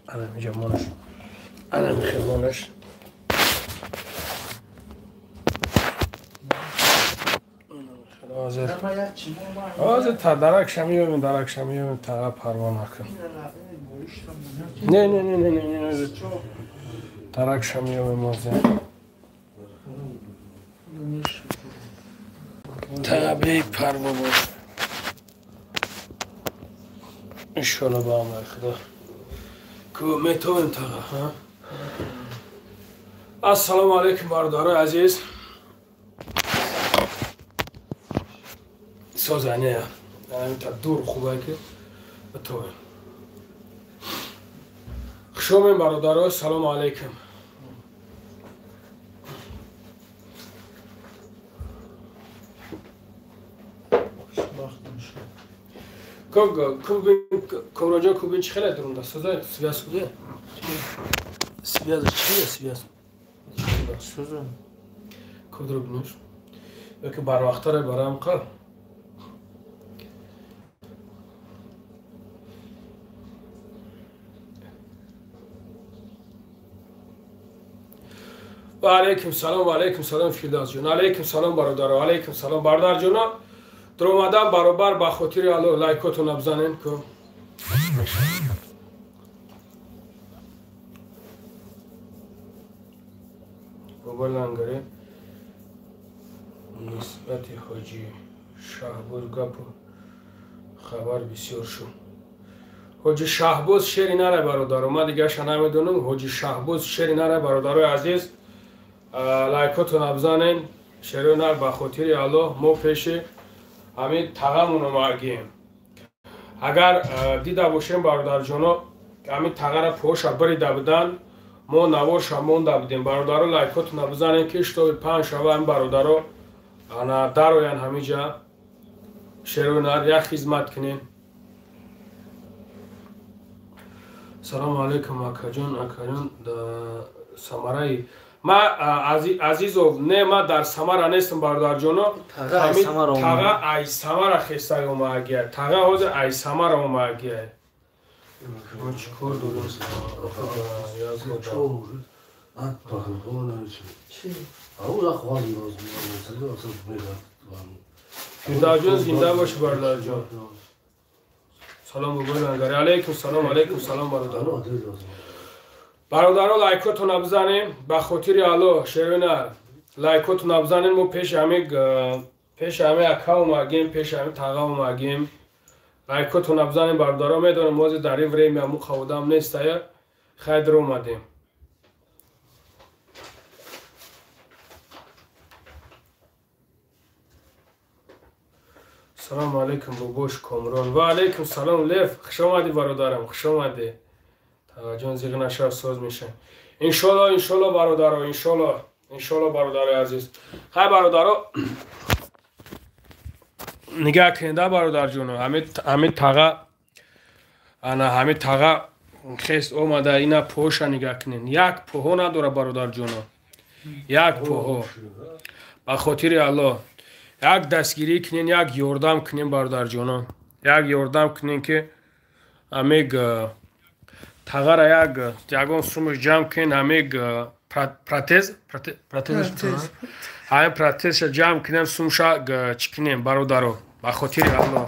الان اینجا مونش الان میخوام مونش حاضر تا درک شمیویم تا پروانه کن نه درک شمیویم حاضر تا بی پروانه انشالله با هم خدا که میتونیم تا السلام علیکم برادران عزیز سازانه تا دور خوبه که بتوانیم خوشم برادران سلام علیکم Ковраҷо кубин чӣ хеле дурунда соза связ куде связ чӣ связ соза ковдро бинуш ёки барвақтаре барам қал ва алейкум салом фирдавс ҷон алейкум салом бародаро алейкум салом бародар ҷоно درآمدم برابر با خاطر الله لایکاتون بزنین که بابا لنگره نسبت حاجی شهباز گپ خبر بسیار شد حاجی شهباز شعری نره برادر ما دیگه شو نمیدونم حاجی شهباز شعری نره برادر عزیز لایکاتون بزنین شعری نره با خاطر الله ما پیش همین تغامونو مارگیم اگر دیده باشیم برادر جانا همین تغا را پوشا بریده بودن ما نوارش مونده بودیم برادر لایکاتو نبزنین که اشتابی 5 شبه هم برادر دروین همینجا شروع یک خدمت کنین سلام علیکم اکا جان سمرای ما عزیزو نه ما در سمر نیستم برادر جانو تاغا ای سمر خسته اومگه تاغا حوز ای سمر اومگه ما چیکار داریم فردار جان زنده باش برادر جان سلام بگوی لنگره علیکم سلام برادر برادرها لایکاتون بزنیم به خاطر الله شیرینر لایکاتون بزنیم ما پیش همه اکا اومگیم پیش همه تاغا اومگیم لایکاتون بزنیم برادرها میدونم موز در این وریم همو خودم نیست خیر اومدیم سلام علیکم بابوش کامران و علیکم سلام لیف خوش آمدی برادرم خوش آمدی جان زیغ نشه ساز میشه انشالله برادرها انشالله برادرای عزیز خیلی برادرها نگاه کنده برادر جونو همین تاغا خیست اومده اینا پوشا نگاه کنین یک پوهو نداره برادر جونو یک پوهو با خاطر الله یک دستگیری کنین یک یاردم کنین برادر جونو یک یاردم کنین که همیگ تاغا را یگان سومش جمع کن همیگ پراتز همین پراتز جمع کنیم سومشا چی کنیم برادرو با خاطر الله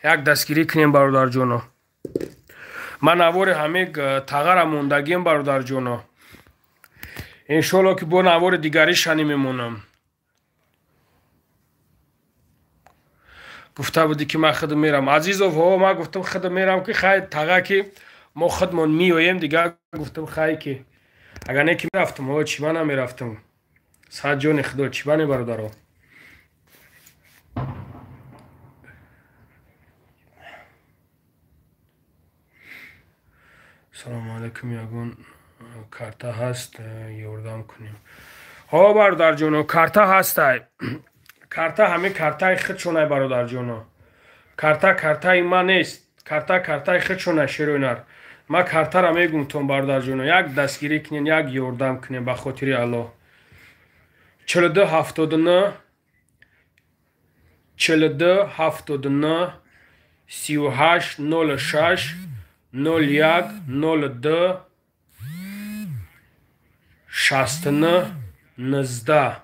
یک دستگیری کنیم برادر جونو من نوار همیگ تاغا را موندگیم برادر جونو انشالله که با نوار دیگری شنی میمونم گفته بودی که من خود میرم عزیزو ما گفتم خود میرم که خیلی تاغا که ما خودمون میویم دیگه گفتم خیلی که اگر نه که میرفتم چیبا نمیرفتم ساعت جان خدا چیبا برادرها سلام علیکم یگون کارتا هست یاردم کنیم ها برادر جانو کارتا هست کارتا همه کارتای خودشونه برادر جانو کارتای ما نیست کارتای خودشونه شیرینر ما کارتا را میگم تون برادر جونو یک دستگیری کنین یک یاردم کنین به خاطر الله 4279 4279 3806 01 02 69 19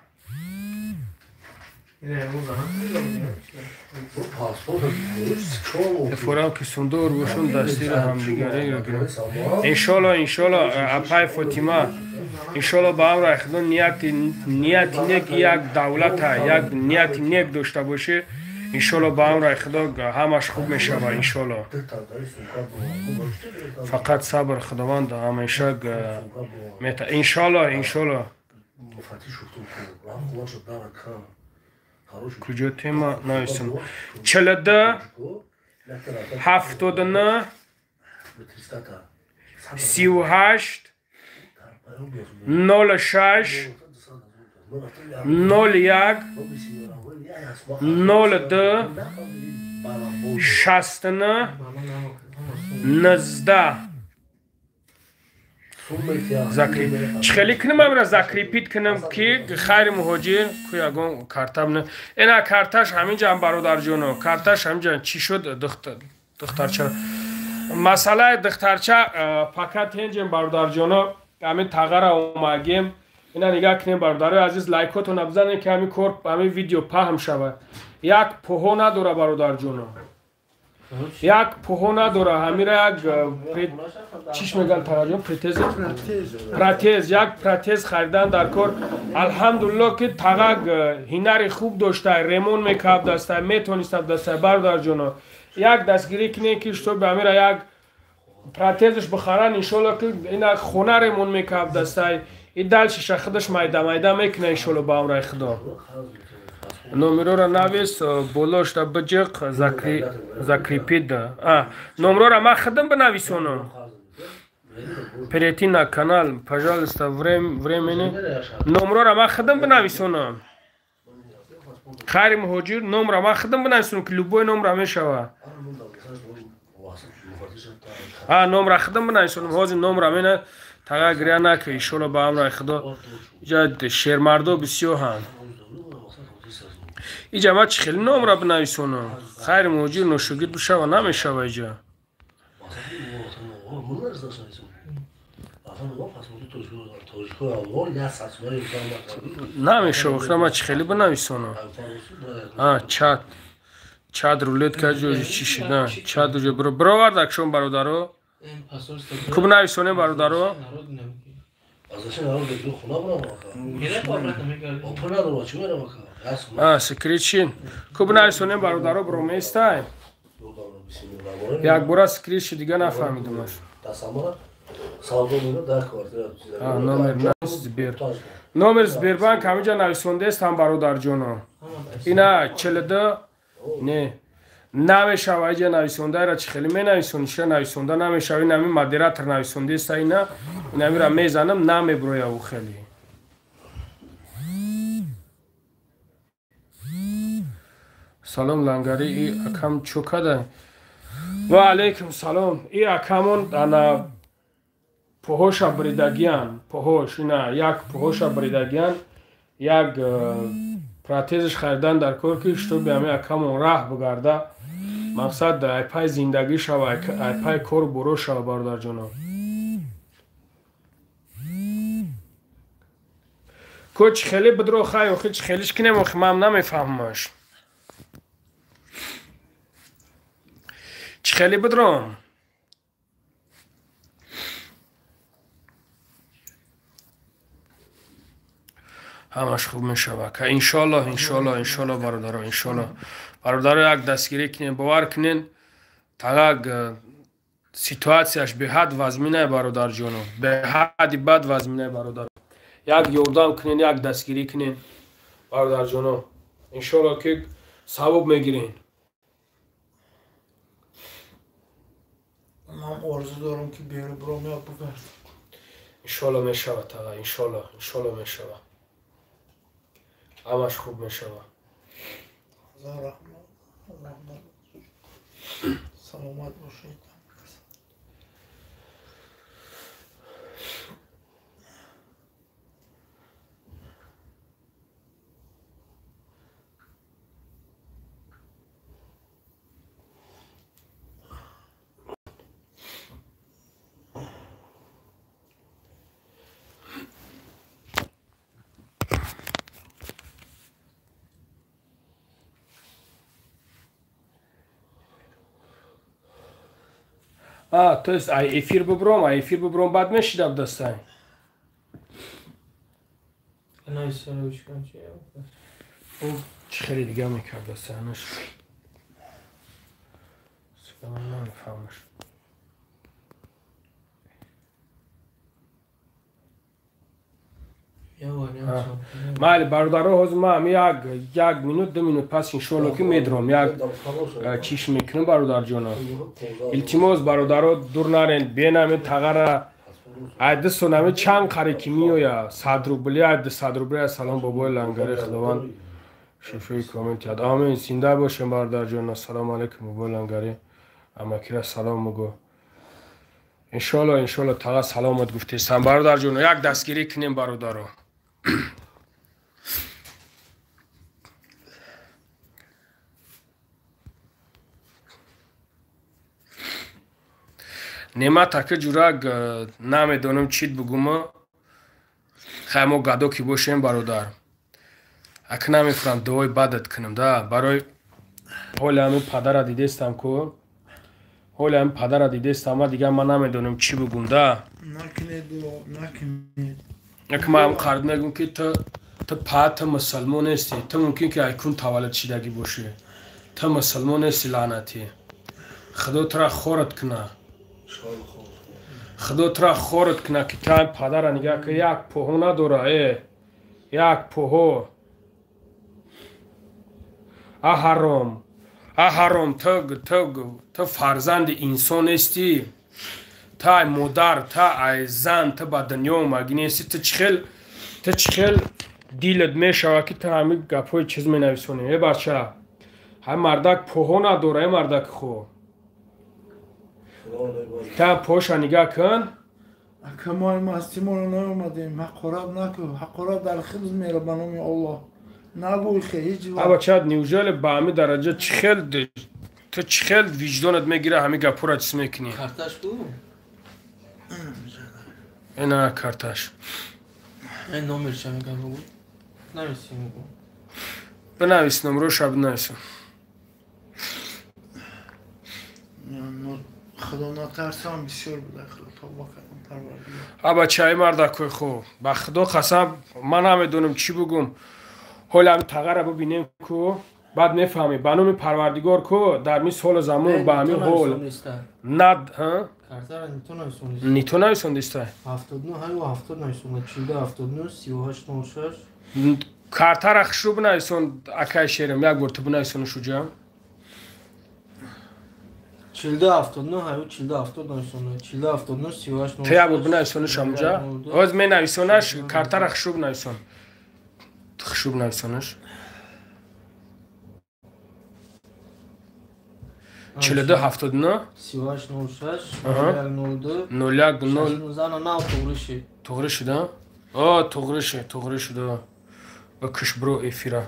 فورا که صندوق روشون دستی رو هم دیگره رو گرم انشالله اپای فاطمه انشالله با هم رای خدا نیت نیک یک دولت یک نیت نیک داشته باشه انشالله با هم رای خدا همش خوب میشه و انشالله فقط صبر خداوند همیشه انشالله کجا تیما نویسم 42 79 38 06 01 02 69 19 چخلی کنم امرا زکری پیت کنم که خیر مهاجر که یگان کارتم نه اینا کارتش همینجا هم برادر جونو کارتش همینجا چی شد دخترچه مسئله دخترچه فقط اینجا برادر جونو همین تغییر اومگیم اینا نگاه کنیم برادر عزیز لایکاتو نبزنه که همین کور همین ویدیو پهم شود یک پوهو نداره برادر جونو یک پوهو نداره همیره یک چیش میگن تراجم پراتز یک پراتز خریدن در کار الحمدلله که تغاق هنر خوب داشته ریمون میکاب داشته میتونست داشته برادر جونو یک دستگیری کنه که تو به همیره یک پراتزش بخرن انشالله که این خونه ریمون میکاب داشته این دلش خودش میده میکنه انشالله با امرای خدا نمره را نویس بولوش تا بجق زکریپید نمره را ما خدم بنویسونم پریتینا کانال пожалуйста времени نمره را ما خدم بنویسونم خیر مهاجر نمره ما خدم بنویسونم که لوبوی نمره میشوه نمره خدم بنویسونم حاضر نمره مینه تغییر گریه نکه ایشالا با امرای خدا جد شیر مردو بسیار هم اینجا ما چه خیلی نمره بنویسونم خیر موجود نوشگید بشه و نمیشه و اینجا نمیشه و خیلی ما چه خیلی بنویسونم چاد رولت که جو چی شده چاد جو برو ورد اکشون برادرو که بنویسونم برادرو سکریچین که بنویسونم برادرو برو میستای یک بارا سکریچ دیگه نفهمیدمش نومر زبیربانک همینجا نویسونده است هم برادر جونو اینا 42 نه نمیشه و اینجا نویسونده را چه خیلی می نویسونده نویسونده نمیشه این همین مدیراتر نویسونده است اینا این همین را میزنم نمی بروی او خیلی سلام لنگری ای اکم چوکده و علیکم سلام ای اکمون انا پوهوش بریدگیان پوهوش اینا یک پوهوش بریدگیان یک پراتزش خریدن در کار که تو به همه اکمون راه بگرده مقصد ای پای زندگی شو ای پای کار برو شو برادر جونم کوچ خیلی بدرو خواهی و خیلی خیلیش کنیم و خمام نمیفهمش چه خیلی بدرو همش خوب میشه که انشالله برادر یک دستگیری کنین باور کنین تاگه سیتواسیش به حد وزمینه برادر جونو به حد بد وزمینه برادر یک یوردام کنین یک دستگیری کنین برادر جونو انشالله که ثواب میگیرین من آرزو دارم که بیاره برام یاد بگرد انشالله میشوه تاگه انشالله میشوه همش خوب میشوه خدا رحمت سلامت باشید تو است ای افیر ببرم بعد میشیدم دستای نه سروش کن چیه چه خیلی دیگه میکرد دستانش من نمیفهمش مالی برادرها هز ما یک مینوت 2 مینوت پس انشالله که میدرم یک چیش میکنم برادر جانا التماس برادرها دور نرین بینم تغره عده سونامه چند قره که میویا 100 روبلی عده 100 روبلی سلام بابای لنگری خداوند شفای کامنت یاد آمین زنده باشیم برادر جانا سلام علیکم بابای لنگری اماکیره سلام مگو انشالله تغه سلامت گفته سم برادر جانا یک دستگیری کنیم برادرها نعمت که جورا نمیدونم چیت بگم خیمو گادو کی باشیم برادر اک نمیفرم دوای بدت کنم دا برای حال همین پدر دیدستم کو حال همین پدر دیدستم دیگه من نمیدونم چی بگم دا نکنید یک من قرد میگم که تو پات مسلمان هستی تو ممکن که ایکون تولد شدگی باشی تو مسلمان هستی لعنتی خدا تو را خورد کنه خدا تو را خورد کنه که تا پدر نگاه که یک پوهو نداره یک پوهو احرام تو فرزند انسان هستی تا مادر تا زن تو به دنیا اومدی هستی تو چخیل دیلت میشه که تو همین گپای چیز می نویسونی ای بچه هم مردک پوهو نداره ای مردک خو تا پوش نگاه کن اکه ما مستی ما رو نیومدیم حقارت نکن حقارت در خیلی میره به نام الله نگوی خیلی هیچ وقت بچه نیوژل به همین درجه تو چخیل وجدانت میگیره همین گپا را چیز میکنی کارتش کو اینا کارتش این نومرش هم میگم بگو نویسی میگو بنویس نمرو شب بنویسم خدا نترسم بسیار بوده خدا توبه کردم پروردگار بچه ای مردک خوب به خدا قسم من نمیدونم چی بگم حالا هم تغه را ببینیم که بعد میفهمی به نام پروردگار که در می سال زمان به همین حال ند ها کارتر نیتو نویسندیسته 79 همین 70 نویسونده 14 79 38 96 کارتر اخشو بنویسند اکای شیرم یک بار تو بنویسند شجاع 14 79 همین 14 70 نویسونده 14 79 38 96 تو یک بار بنویسند شمجا از می نویسونش کارتر اخشو بنویسند خشوب نویسانش 42 79 38 96 02 01 0 19 نه توغرشی توغري شده توغري شده بکش برو افیرا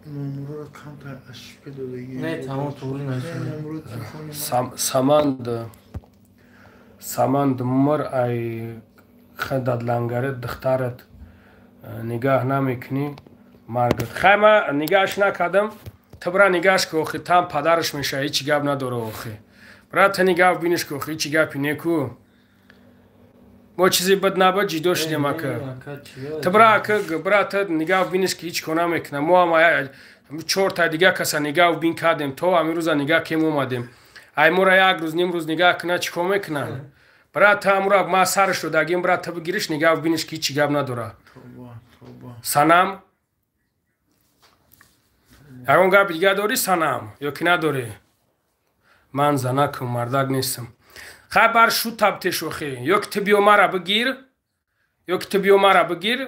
نمرو کم تا اشپی دادگی نه تمام توغري نویسونده سامند مر ای خداد لنگرت دخترت نگاه نمیکنی مرگت خیمه نگاهش نکردم تو برا نگاهش که اخی تام پدرش میشه هیچی گپ نداره اخی برا تا نگاه بینش که اخی هیچی گپی نیکو ما چیزی بد نبود جیدو شدیم اکه تو برا تا نگاه بینش که هیچ کنه میکنه ما هم 4 تا دیگه کسا نگاه بین کردیم تو همین روزا نگاه کم اومدیم ای مورا یک روز نیم روز نگاه کنه چی کم میکنه برا تا مورا ما سرش رو دگیم برا تا بگیرش نگاه بینش که هیچی گپ نداره سنم یکون گپ دیگه داری سنم یا که نداری من زنکم مردک نیستم خبر شو تبته شوخی یک تبیو مرا بگیر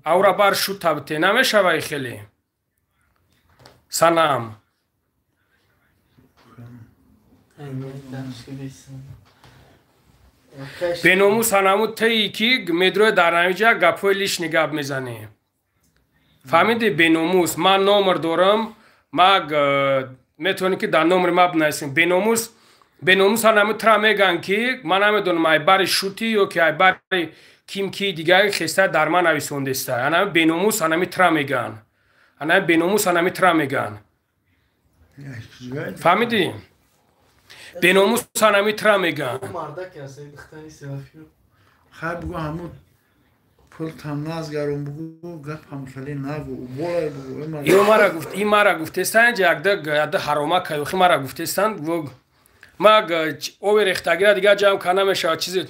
او را بر شو تبته نمیشه وی خیلی سنم بینومو سنمو تایی که میدروی در نمیجه گپوی لیش نگاب میزنی فهمیدی بینوموس من نمر دارم ما میتونی که در نمر ما بنویسیم بینوموس هم ترا میگن که من نمیدونم ای بر شوتی یا که ای بر کیم کی دیگه خسته در من نویسونده است انا بینوموس هم ترا میگن فهمیدی؟ به ناموس همی ترا میگن مردک هستی دختری سیافیو خیلی بگو همون پول تم نازگرم بگو گپ هم خیلی نگو بولای بگو این مرا گفتستان جگده حراما کیوخی مرا گفتستان و ما او ریختگی دیگه جمع کنم میشه چیزی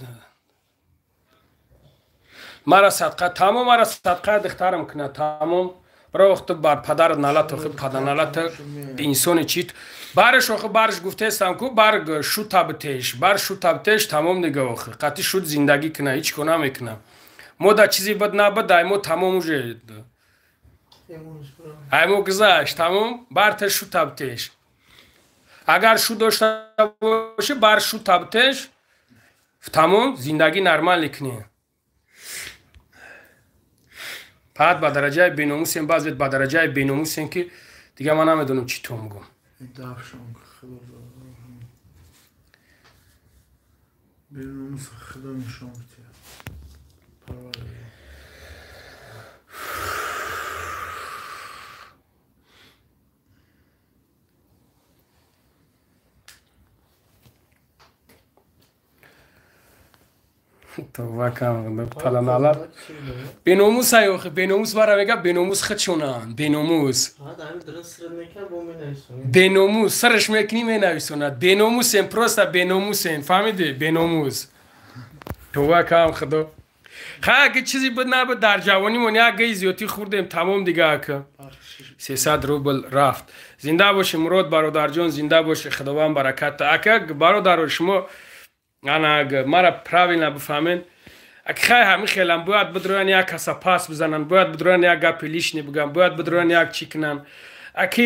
مرا صدقه تمام مرا صدقه دخترم کنه تمام برای وقت بر پدر نالت و پدر نالت انسان چیت برش وقت برش گفتستم کو بر شو تبتش تمام دیگه وقت قطعی شد زندگی کنه هیچ کنه میکنم مودا چیزی بد نبد دایمو تمام وجه ایمو گذاشت تمام بر شو تبتش اگر شو داشته باشه بر شو تبتش تمام زندگی نرمال کنه بعد با درجه بیناموسیم باز با درجه بیناموسیم که دیگه من نمیدونم چی تو میگم بیناموس خدا نشان بده تو واکام پلانالا بیناموس هایوخ بیناموس برای میگه بیناموس خچونان بیناموس بیناموس سرش میکنی مینویسوند بیناموس پروستا بیناموس فهمیدی بیناموس تو واکام خدا خاک چیزی بود نبود در جوانی من یک گیز زیادی خوردیم تمام دیگه که 300 روبل رفت زنده باشه مراد برادر جان زنده باشه خداوند برکت اکه برادر شما انا مرا پراویل نبفهمین اگه همین خیلی باید بدرون یک کسا پاس بزنن باید بدرون یک گپیلیش نبگم باید بدرون یک چی کنن اگه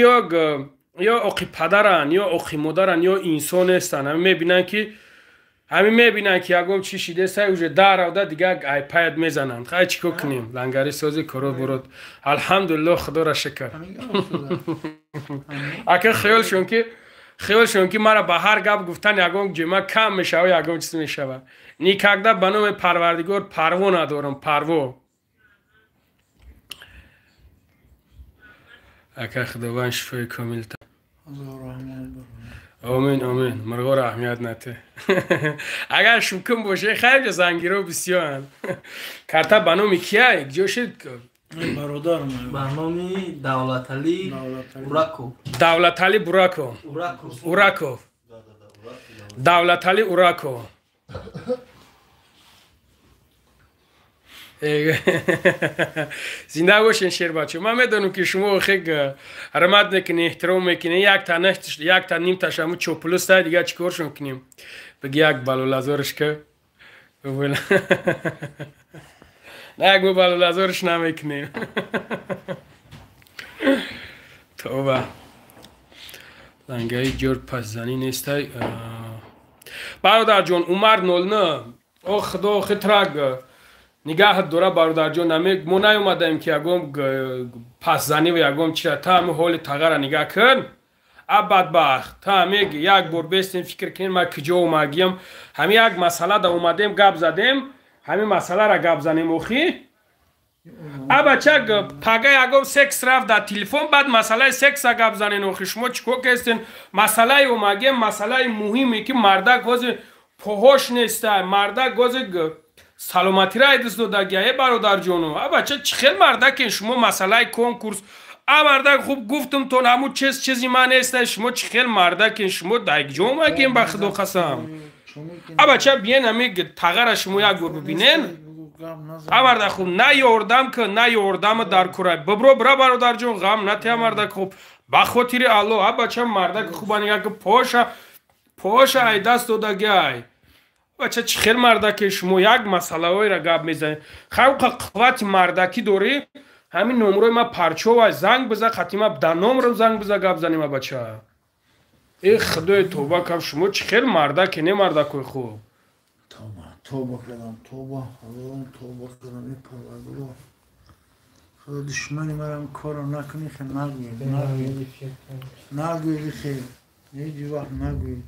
یا اقی پدرن یا اقی مادرن یا انسان هستن همین میبینن که یکم چی شیده سایوژه در آوده دیگه آیپد میزنن خیلی چیکو کنیم لنگری سازی کرو برود الحمدلله خدا را شکر اگه خیالشون که مرا به هر گپ گفتن یکم جمعه کم میشه و یکم چیز میشه نیکاکده به نام پروردگار پرو ندارم پرو اگه خداوند شفای کامل تا آمین آمین مرگو را اهمیت نته اگر شکم باشه خیلی زنگیرو بسیار کرتا به نام کیه جوشید برادر برنامه دولت علی اوراکو دولت علی براکو اوراکو دولت علی اوراکو زنده باشین شیر بچه من میدونم که شما خیلی حرمت میکنی احترام میکنی یک تا نیم تاشمو چوپلوس تا دیگه چیکارشون کنیم بگی یک بلو لازارش که نه یک بلو لازارش نمیکنیم توبه لنگه جور پس زنی نیسته برادر جون عمر 09 او خدا خطرگ نگاه دوره برادر جون نمیگ ما نیومدیم که یکم پس زنی و یکم چیه تا همه حال تغییر نگاه کن بدبخت تا میگ یک بار بستیم فکر کنیم ما کجا اومدیم همین یک مسئله دا اومدیم گپ زدیم همین مسئله را گپ زنیم اوخی بچه پگه یکم سکس رفت در تلفن بعد مسئله سکس را گپ زنین اوخی شما چیکار کردین مسئله اومدیم مسئله مهمی که مرده گاز پاهاش نیسته مرده گاز سلامتی را دست دادگیه برادر جانو بچه خیلی مرده که شما مسئله کنکورس مرده خوب گفتم تو همون چیزی من نیسته شما خیلی مرده که شما دیگ جا مگیم بخدا قسم بچه بیین همیگ تغییر شما یک بار ببینین مرده خوب نه یاردم که نه یاردم در کره ببرو برا برادر جان غم نتی مرده خوب بخاطر الله بچه مرده که خوب نگه که پاشا ای دست دادگیه بچه خیلی مرده که شما یک مسئله هایی را گپ میزنید خیلی قوت مردکی داری همین نمروی ما پرچو و زنگ بزن خطیمه در نمرم زنگ بزن گپ زنیم بچه ای خدای توبه کم شما خیلی مرده که نه مرده که خوب توبه کردم این پروردگار خدا دشمنی مرا کارو نکنی خیلی نگوی خیلی یه وقت نگوی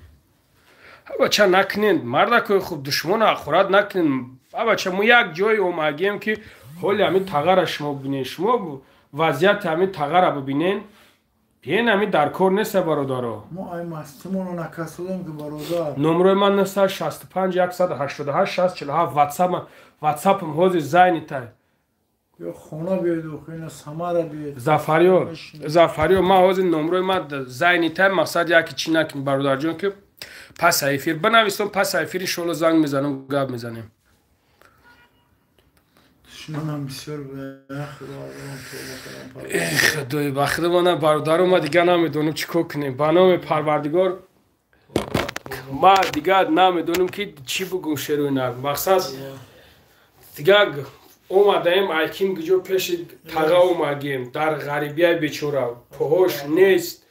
بچه نکنین مرده که خوب دشمن آخرت نکنین بچه ما یک جای اومدیم که حالی همین تغییر شما ببینین شما وضعیت همین تغییر ببینین بیاین همین در کار نیست برادرها. ما ای مستیمون رو نکسودیم که برادر. نمره من نیست 65 188 60 واتساپ هم حوض زینی تای. بیا خونه بیاید و خیلی سمره بیاید. زفریو ما حوض نمره من زینی تای مقصد یکی چی نکنیم برادر جون که پس ایفیر بنویسم پس ایفیر شلو زنگ میزنم گپ میزنیم. شنونم بسیار خدای بخدا من برادر ما دیگه نمیدونم چیکار کنیم به نام پروردگار ما دیگه نمیدونم که چی بگم شروع نگم مقصد دیگه اومدیم ایکیم گجو پیش تاغا اومدیم در غریبی بیچاره پهوش نیست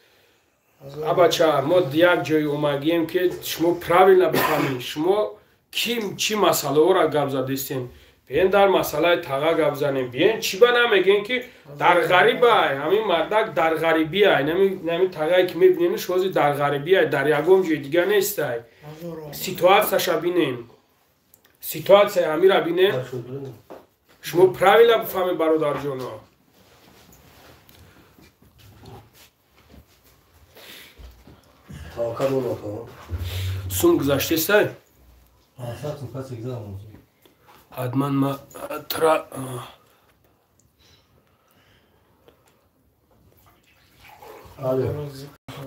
اباچه ما دیگر جای اومدیم که شما پراویل نبفهمید شما کیم چی مسئله را گپ زدیستین بیاین در مسئله تاغا گپ زنیم بیاین چی با نمیگین که در غریب های همین مردک در غریبی های نمی تاغایی که میبینین شوزی در غریبی های در یکم جای دیگه نیست های سیتواتسش بینین سیتواتس همی را بینین شما پراویل بفهمید برادر جونو سوم گذاشته سای حتما ما ترا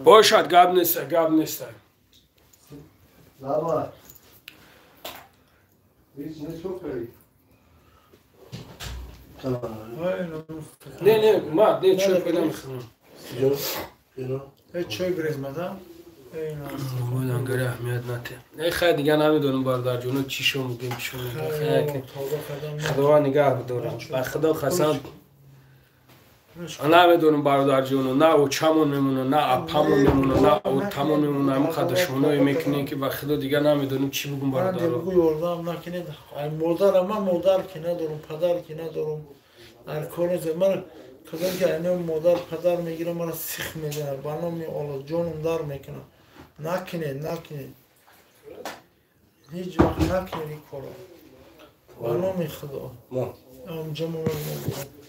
باشد گاب نیست نه ما نه چوی پیدا میخونم چای بریز مدام بودم گره اهمیت نته نه خیلی دیگه نمیدونم برادر جونو چی شو میگیم شو میگیم خدا نگاه بدارم و خدا خسم نمیدونم برادر جونو نه او چمون میمونه نه اپمون میمونه نه او تمون میمونه هم خدشونوی میکنه که و خدا دیگه نمیدونم چی بگم برادر رو من یاردم نکنید مادر من مادر که ندارم پدر که ندارم در کار من کدام که اینه مادر پدر میگیره من سیخ میزنه بنامی اولاد جانم دار میکنه نکنید هیچ وقت نکنید این کارو بنامی خدا جمعه نکنید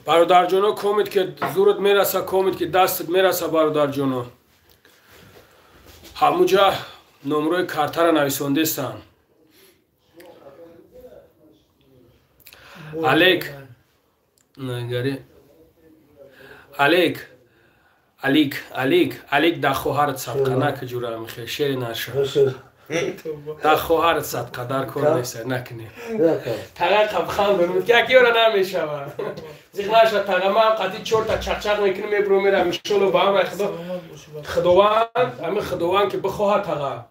برادر جونو کومید که زورت میرسه کومید که دستت میرسه برادر جونو همونجا نمره کارت را نویسونده استن علیک در خواهرت صدقه نکه جوره میخواه شیر نشه در خواهرت صدقه در کار نیست نکنی تقه قبخان برمید که یکی را نمیشه زیخ نشه تقه ما هم قطعی چورتا چقچق میکنی میبرو میره میشلو با هم خداوند که بخواه تقه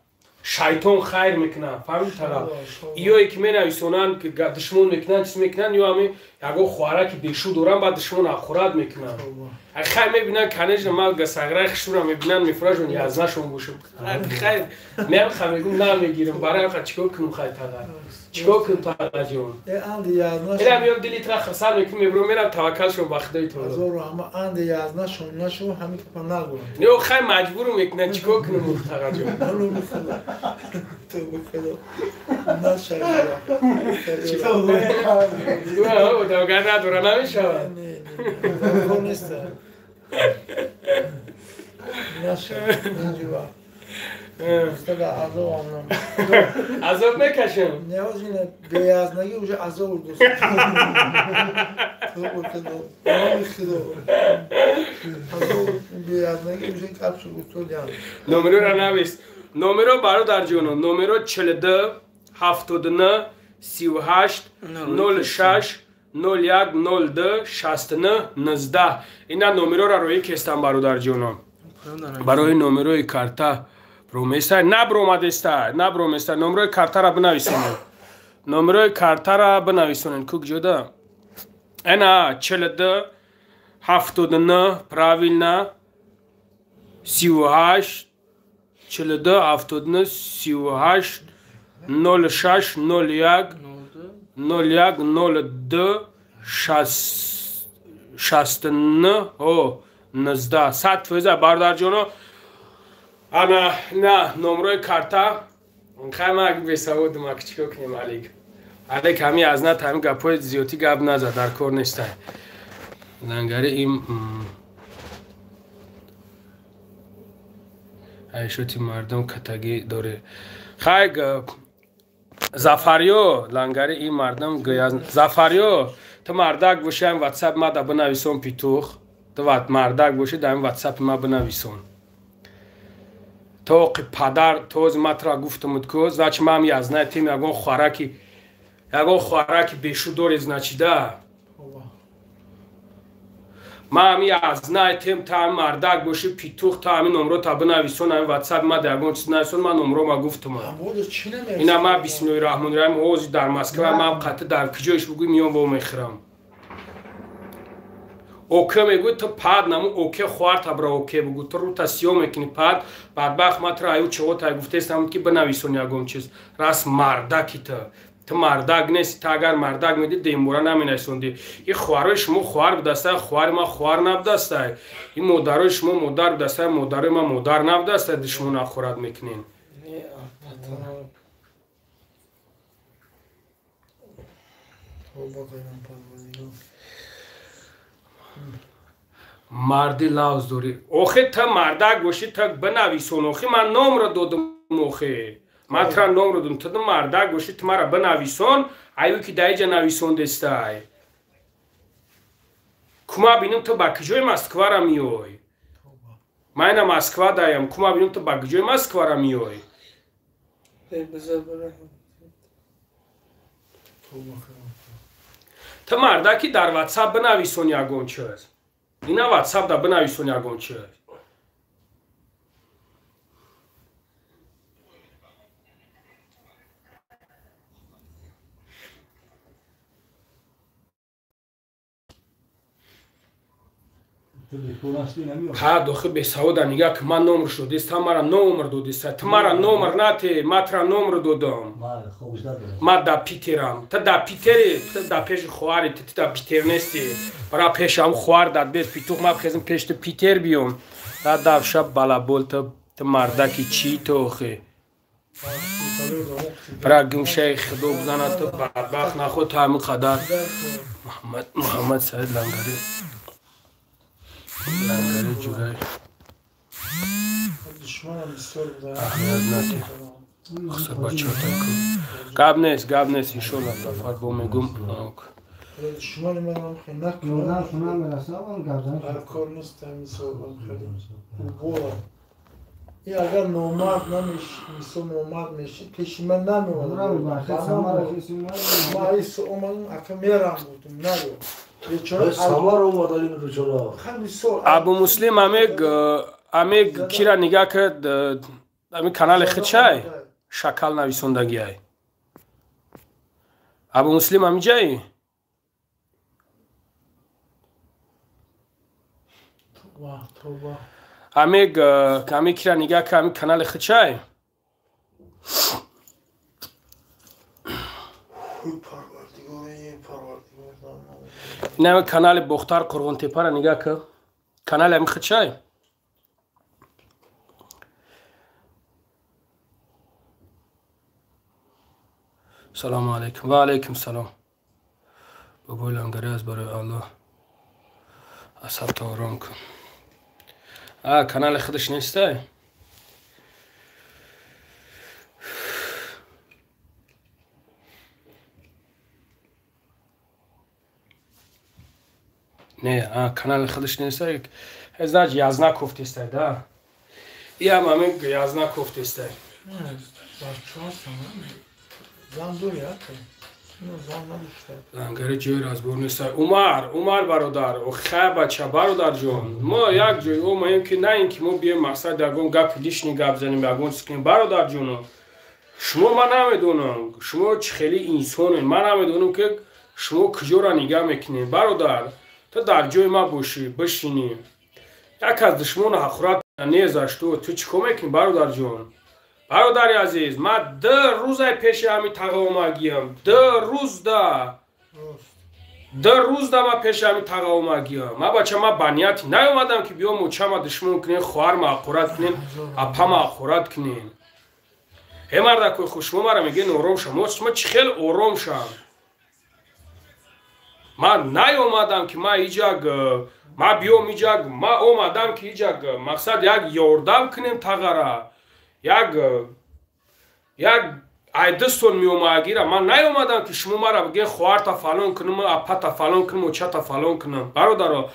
شیطان خیر میکنه فهمید تقه ایوی که می نویسونن که دشمون میکنن چیز میکنن یا همی یکو خواره که دیشو دورن بعد دشمون اخورات میکنن خیر میبینن کنج ما گساگره خشورا میبینن میفراشون یازنشون بوشم خیر میم خمیگون نمیگیرم برای خود چیکار کنم خیر تقه چیکار کنم تقه جون اینا میام دلی ترا خسار میکنم میبرم میرم توکلشون با خدای تو ازارو اما اند یازنشون نشو همین که نگو نه خیر مجبورم میکنن چیکار کنم تقه جون تو بخدا نشه چیکار کنم دوگر نداره نمیشه نه نیست نشه اینجوا استاد عذاب آمنم عذاب میکشم نیاز اینه بیازنگی اوجه عذاب دوست تو بخدا نامی خدا عذاب بیازنگی اوجه کپشو گفتو دیان نمره را نویس نمره برادر جونو نمره 42 79 38 06 01 02 69 19 اینا نمره را روی کستم برادر جونو برای نمره کارتا برومسته نه برومسته نمره کارتا را بنویسونن نمره کارتا را بنویسونن کوک جدا اینا 42 79 правильно 38 42 79 38 06 01 01 02 69 او 19 صد فیزه برادر جونو انا نه نمره کارتا خیلی ما اگه بسعود ما که چیکار کنیم علیک همی از نه همین گپای زیادی گپ نزد در کار نیسته لنگره این айшоти мардум катагӣ дорӣ хай зафариё лангари ин мардум гӯяз зафариё ту мардак бошӣ ам ватсап мада бинависон питух ту мардак бошӣ дар ин ватсапи ма бинависон тоқи падар този матра гуфтамуд ку значи мам язнай тим ягон хӯраки бешу дори значида мам язнай тим та мардак бошӣ питух та ҳамин номро та бинависон ҳамин ватсап ма да ягон чиз нависон ман номрома гуфтамад ина ма бисмиллоҳи раҳмони раҳим ҳозир дар Москва ман қатъи дар куҷоиш бугӯй миём во мехӯрам оке мегӯй ту пад наму оке хӯарта бира оке бугӯ ту рута сиё мекунӣ пад бадбахт матра аю чиғота гуфтестам ки бинависон ягон чиз рас мардаки ту мардак нест та агар мардак меди дембора наменависонди ин хӯҳарои шумо хӯҳар будастай хӯҳари ман хӯҳар набудастай ин модарои шумо модар будастай модарои ман модар набудастай ди шумо нахӯрад мекунен марди лавз дорӣ охи ту мардак бошӣ ту бинависон охи ман номро додам охи матра номро додам ту мардак бошӣ ту мара бинависон аю ки дар иҷа нависондестай кума бинам ту ба куҷои Москвара миёй ман ина Москва даям кума бинам ту ба куҷои Москвара миёй ту мардаки дар ватсап бинависон ягон чиз ина ватсап да бинависон ягон чиз ҳа дохи бесавода нига ки ман номр шудист та мара номр додиста ту мара номр нате матра номр додам ма да питерам ту да питери ту да пеши хӯҳари ту да питер нести бара пешам хӯҳар дад бед питух ма бихезим пеш ту питер биём та давша балабол ту мардаки чӣ ту охи бара гумшаи худо бизанад ту бадбахт нахӯд ту ҳамин қадар муҳаммад саид лангари ҷурай гап нест иншолла сафар бо мегум агар номард намеши номард меши пеши ман намеомадам ака мерам будум наё абу муслим амег кира нига кард ами канали хичай шакал нависондагиай абу муслим амиҷаи амег ами кира нига кард ами канали хичай ина канали бохтар қурғонтепара нига ка канали ами хичай салому алейкум ва алейкум салом бобои лангари аст барои аллоҳ асабта ором кун канали худаш нестай не канали худаш нестай значит Язнаков тестай да я мамин Язнаков тестай лангари ҷои разбор нестай умар бародар хай бача бародарҷон мо як ҷой омаем ки на ин ки мо бием мақсад ягон гапи лишни гап занем ягон чиз кунем бародарҷоно шумо ман намедонам шумо чӣ хели инсонен ман намедонам ки шумо куҷора нигаҳ мекунем бародар ту дар ҷои ма бошӣ бишинӣ як аз душмон ҳақурат незашту ту чӣ кор мекунӣ бародарҷон бародари азиз ман 2 рӯзай пеши ҳами таға омагиям 2 рӯз да ма пеши ҳами таға омагиям ма бача ма ба нияти наёмадам ки биё мучама душмон кунем хоҳарма ҳақурат кунем апама ҳақурат кунем ҳе мардакои худ шумо мара мегӯед ором шам мо чӣ хел ором шам من نیومدم که ما ایجا ما بیام ایجا ما اومدم که ایجا مقصد یک یاردم کنیم تغره یک ایدستون میومه گیره. من نیومدم که شما مرا بگه خوار تا فلان کنم اپا تا فلان کنم و چه تا فلان کنم. برادر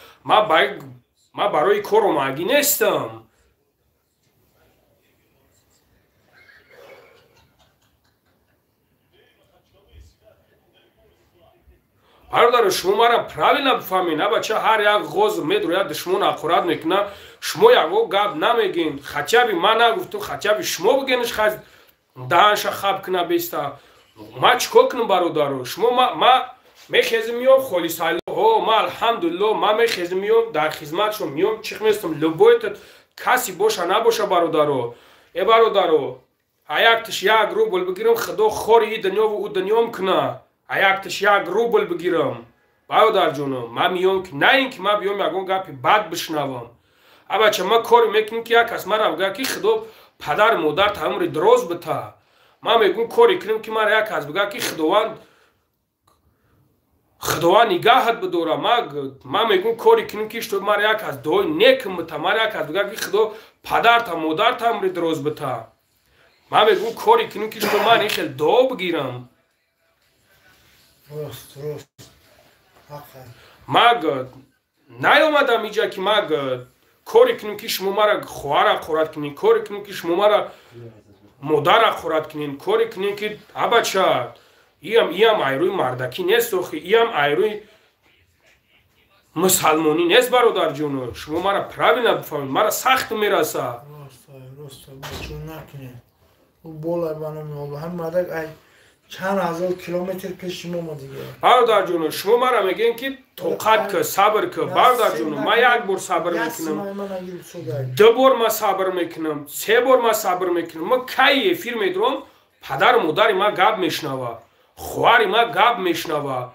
ما برای کار اومگی نیستم. برادر شما مرا پراوی نبفهمین. بچه هر یک غوز میدروید دشمن اقراد میکنه. شما یکو گپ نمیگین. خچبی من نگفتم خچبی شما بگینش خز دهنش خب کنه بیسته. ما چکو کنم برادر شما ما میخیزم میام خالی سالی ما الحمدلله ما میخیزم میام در خدمت شما میام چیخ میستم لبویت کسی باشه نباشه برادر ای برادر ایاکتش یک روبل بگیرم خدا خوری دنیا و او دنیا کنه. ایاکتش یک روبل بگیرم برادر جونم. من میام که نه اینکه من بیام یکون گپی بد بشنوم. بچه ما کاری میکنیم که یک کس مرا بگه که خدا پدر مادر تا عمر دراز بته. ما میگم کاری کنیم که مرا یک کس بگه که خداوند نگاهت بداره. ما میگم کاری کنیم که اشتو مرا یک کس دعای نیکم بته. مرا یک کس بگه که خدا پدر تا مادر تا عمر دراز بته. ما میگم کاری کنیم که اشتو من خیلی دعا بگیرم. درست ما نیومدم اینجا که ما کاری کنیم که شما مرا خوار خورد کنین. کاری کنیم که شما مرا مادر خورد کنین. کاری کنیم که بچه ایم ایروی مردکی نیست. ایم ایروی مسلمانی نیست برادر جون. شما مرا پراوی نبفهمید. مرا سخت میرسه. راست بچه نکنین. او بالا بنا میابه هم مدک ای چند هزار کیلومتر پیش ما دیگه. برادر جون شما مرا میگین که توقت که صبر که. برادر جون ما یک بار صبر میکنم. دو بار ما صبر میکنم. سه بار ما صبر میکنم. ما کی فیلم میدرم پدر مادر ما گپ میشنوه. خواری ما گپ میشنوه.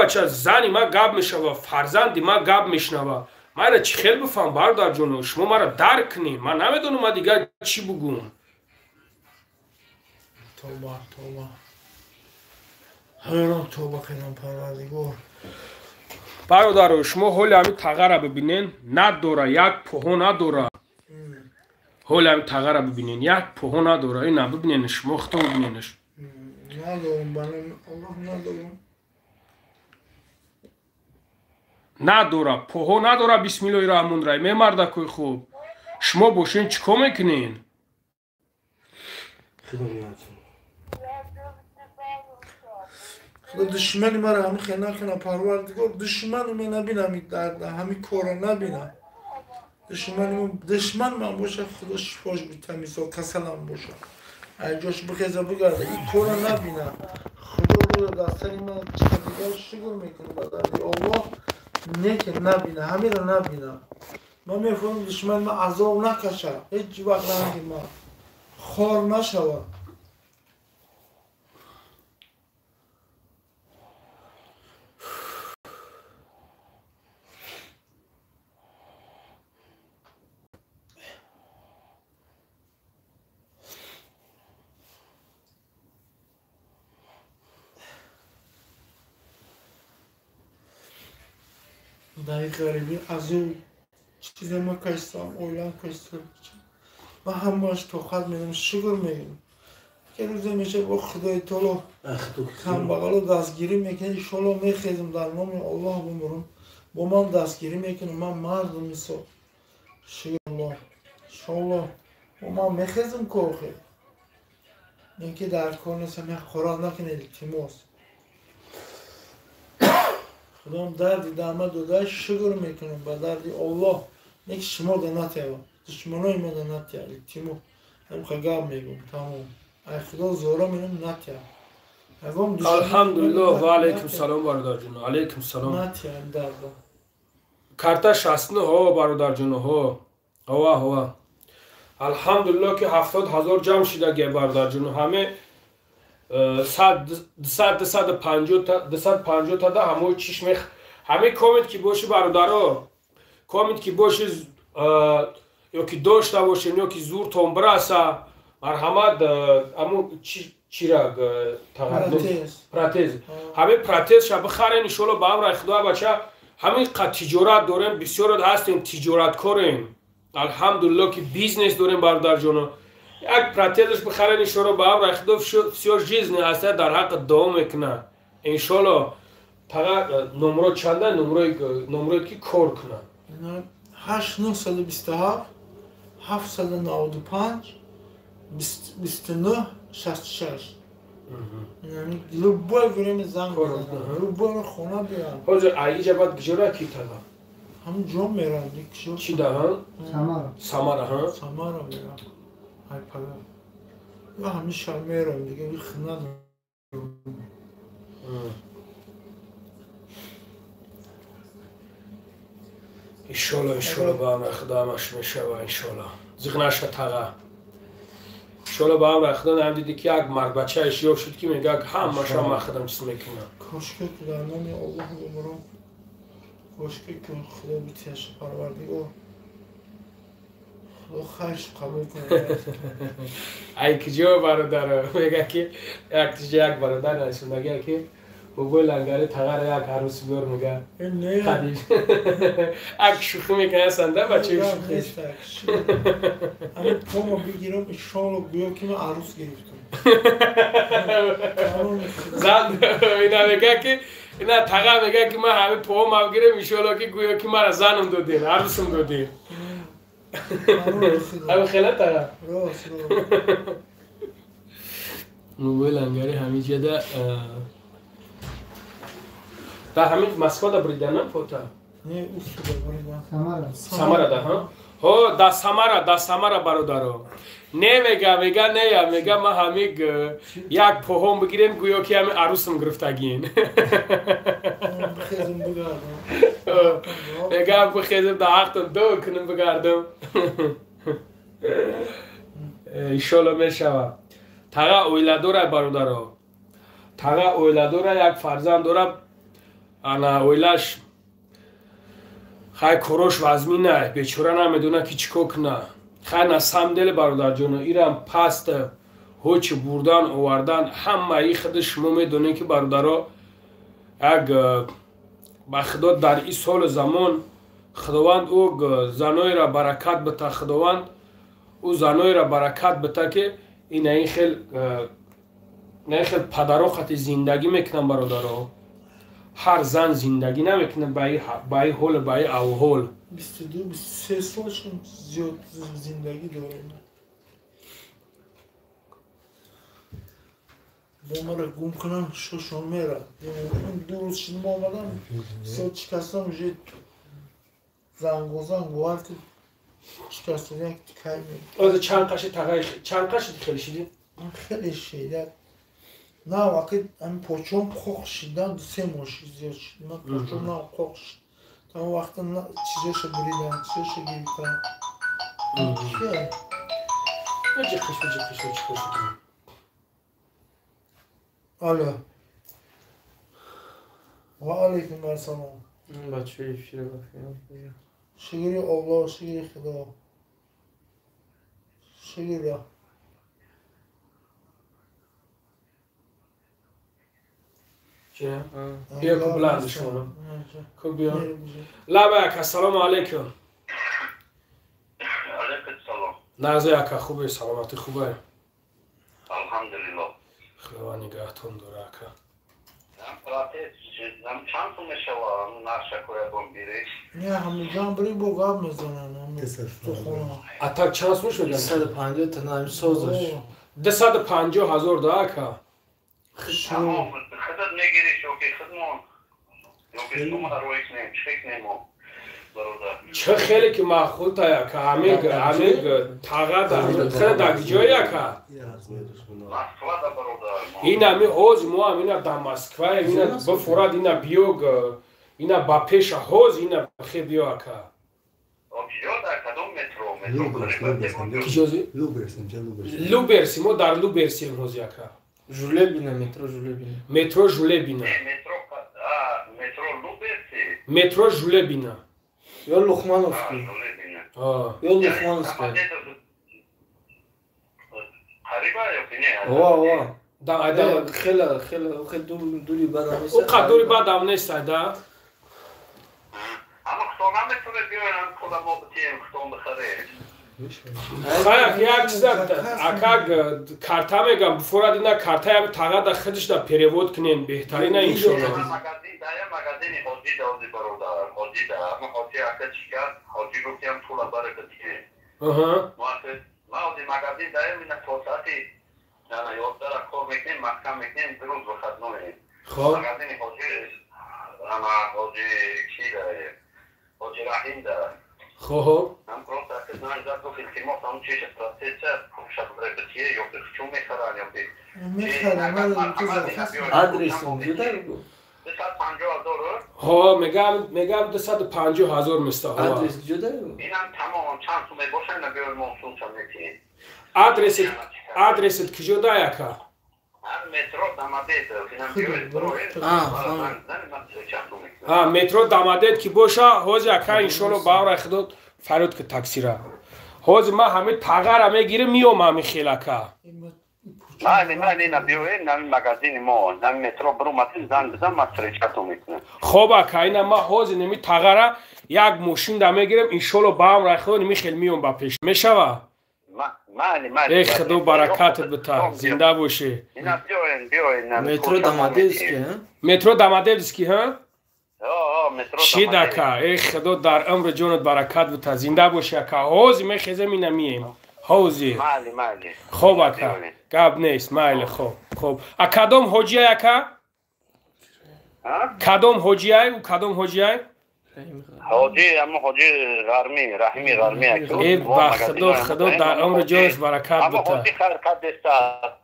بچه زنی ما گپ میشنوه. فرزندی ما گپ میشنوه. ما را چی خیلی بفهم برادر جون. شما مرا درک کنین. من نمیدونم ما دیگه چی بگم. توبه حیران توبه کنم پروردگار. برادر شما حال همین تغه را ببینین نداره. یک پوها نداره. حال همین تغه را ببینین یک پوها نداره. این نببینینش مختو ببینینش. ندارم بنام الله ندارم. نداره پوها نداره. بسم الله الرحمن الرحیم. مردکوی خوب شما باشین چیکار میکنین؟ خدا دشمنی مرا همین خیلی نکنه پروردگار. دشمنی من نبینم این درد همین کارا نبینم. دشمن من باشه خدا شفاش بیتمیز و کسلم باشه. ای جاش بخیزه بگرده این کارا نبینم. خدا رو دستانی من چقدر شکر میکنه بدردی الله نیک نبینه همین رو نبینم. من میفهمم دشمن من عذاب نکشه هیچ وقت نمیگه من خار نشوه. دایی غریبی از او چیز ما کشتم اولم کشتم و همهاش توقت میدم شکر میگم که روزه میشه با خدای طولو کم بغل دستگیری میکنه انشالله میخیزم در نام الله بمرم با من دستگیری میکنه من مردم میسا شکر الله انشالله با من میخیزم کارخه اینکه در کار نیستم یک خورا نکنه تیماست خدام دردی دامه داده شکر میکنم به دردی الله نیک شما ده نتیوه دشمنای ما ده نتیوه تیمو هم خگام میگم تمام ای خدا زورا منم نتیوه الحمدلله و علیکم سلام برادر جون. علیکم سلام. نتیوه درده کارتا 69 ها برادر جون ها هوا الحمدلله که 70,000 جمع شده گه برادر جون. همه 250 تا ده همه چیش همه کامنت که باشه برادرها کامنت که باشه یا که داشته باشین یا که زور تون برسه مرحمت امو چرا تقدم پراتز. پراتز همه پراتز شب بخرین ان شاء الله با امر خدا بچه همین قد تجارت داریم بسیار هستیم تجارتکاریم الحمدلله که بیزنس داریم برادر جان یک پراتزش بخرین ان شاء الله با امر خدا بسیار چیز نه هست در حق دوام میکنه ان شاء الله فقط نمره چنده نمره که کار کنه 8927 795 29 66 یعنی любое время زنگ بزنم любое خونه بیان حاضر اینجا باید گجوره کی تلا همون جا میرم دیگه چی ده ها؟ سماره ها؟ سماره میرم های پدر یا همیشه میرم دیگه بی خونه دارم انشالله با امر خدا همش میشه و انشالله زیغ نشه تقه انشالله با امر خدا نمی دیدی که یک مرد بچه اشیاء شد که میگه هم ماشا ما خودم چیز میکنم کاشکه که در نام الله بمرم کاشکه که خدا بیتیش پروردگار خدا خیش قبول کنه ای کجا برادر میگه که یک برادر نشون میگه که بابا لنگره تغر یک عروس بیار میگه نه قدیم اک شوخی میکنه سنده بچه شوخیش همه پامو بگیرم ایشالله بیا که من عروس گرفتم زن اینا میگه که اینا تغر میگه که من همه پامو بگیرم ایشالله که گویا که من زنم دادین عروسم دادین همه خیلی تغر راست بابا لنگره همین جده در همین مسکو دا بریدن پوتا نه اوسو بریدن سماره ده ها ها دا سماره برادرو نه میگه نه میگه ما همین یک پوهم بگیریم گویا که همین عروسم گرفتگین بخیزم بگردم میگه بخیزم دا حق دو کنم بگردم ایشالا میشوه تقا اویله دوره برادرو تقا اویله دوره یک فرزند دوره انا اویلش خیلی کروش وزمینه بیچوره نمیدونه که چیکار کنه خیلی نسم دل برادر جون ایرم پست هوچ بردن آوردن همه ای خود شما میدونه که برادرها یک با خدا در این سال زمان خداوند او زنای را برکت بده خداوند او زنای را برکت بده که این خیلی پدرها خطی زندگی میکنن برادرها هر زن زندگی نمیکنه با این حال با این اوحال 22 23 سالشون زیاد زندگی دارن با ما را گم کنن شوشون میره اون دو روز شنما آمدن سال شکستم جه زنگ وقتی شکستم یک تکای میره از چند قشت خیلی شدی؟ من خیلی شیده نه وقتی این پاچون خوخ شدن 3 ماه زیاد شد من پاچون نه خوخ شد تا اون وقتا چیزاش بریدن چیزاش گرفتن چیه؟ بجخش الو و علیکم السلام بچه افشیره بخیر شگیری الله شگیری خدا شگیری چه؟ بیا که بلندش کنم که بیا لبه اکا سلام علیکم علیکم السلام نازه اکا خوبه سلامتی خوبه الحمدلله خدا نگهتون داره اکا چند تو میشوه نشکوه بمبیری نه همه جان بری با گاب میزنن همه تو خونه اتاک چانس میشه میگن 150 تا نایم سازش 250,000 دا اکا تمام خدت میگیری شوکی خدمون یوکی تو ما رویش نیم چک نیمو برادر چه خیلی که معقول تا اکا همه تاقه دا خیلی دا کجای اکا مسکوه دا برادر این همی حوز ما هم اینا دا مسکوه اینا بفراد اینا بیوگ اینا با پیش حوز اینا بخی بیا اکا کجا در کدوم مترو کجازی؟ لو برسی ما در لو برسی هم حوزی اکا جوله بینه مترو جوله بینه مترو جوله بینا مترو لو برسی مترو جوله بینا یا لخمانوفکی جوله بینه یا لخمانوفکی قریبه یا کنه وا خیلی دوری بدم نیست. او قدوری بعد هم نیست دا. اما خطا نمیتونه بیاین خدا ما بتیم خطا بخره. خیلی یک چیز اکا کارتا میگم بفورد اینا کارتا یا تاگه دا خودش دا پریوود کنین بهترینه انشالله. مگزینی حاجی داودی برادر حاجی دا اما حاجی اکا چیکار حاجی گفتیم طول برکتیه. ما حاجی مگزین دایم اینا توسعاتی نه یاددار کار میکنیم محکم میکنیم دروز بخد نویم. مگزینی حاجی اما حاجی چی داره حاجی رحیم داره. خب من просто знаю за то фильм там честь процесса шаг репетиции я хочу мехаран я آدرس جدا بگو. ها میگم 250,000 مستا ها آدرس جدا بگو. اینم تمام چند تو میباشن نبیار موصول شم میکنی آدرست کجا دا یکا مترو دامادید اینم بیار مترو دامادید کی باشه حوز یکا انشالله باور خدود فرود که تاکسی را حوز ما همه تاغر میگیره میوم همه خیلکا من اینا بیوین نمی مگزین ما نمی مترو برو متن زن بزن مسترچاتو میکنه خب اکا اینا ما حوز نمی تاغر یک ماشین دا میگیرم انشالله با هم را خدود نمی خیل میوم با پیش میشوه ای خدا برکاتت بتا زنده باشی اینا بیوین مترو دامادیدس که مترو دامادیدس کی ها مترو چی دکا ای خدا در عمر جونت برکت بتا زنده باشی اکا حوزی میخیزه می نمیم حوزی مالی خوب اکا گب نیست مایل خوب کدام حجیه اکا کدام حجیه و کدام حجیه حاجی اما حاجی رحیمی غرمی ای با خدا در عمر جونش برکت بتا اما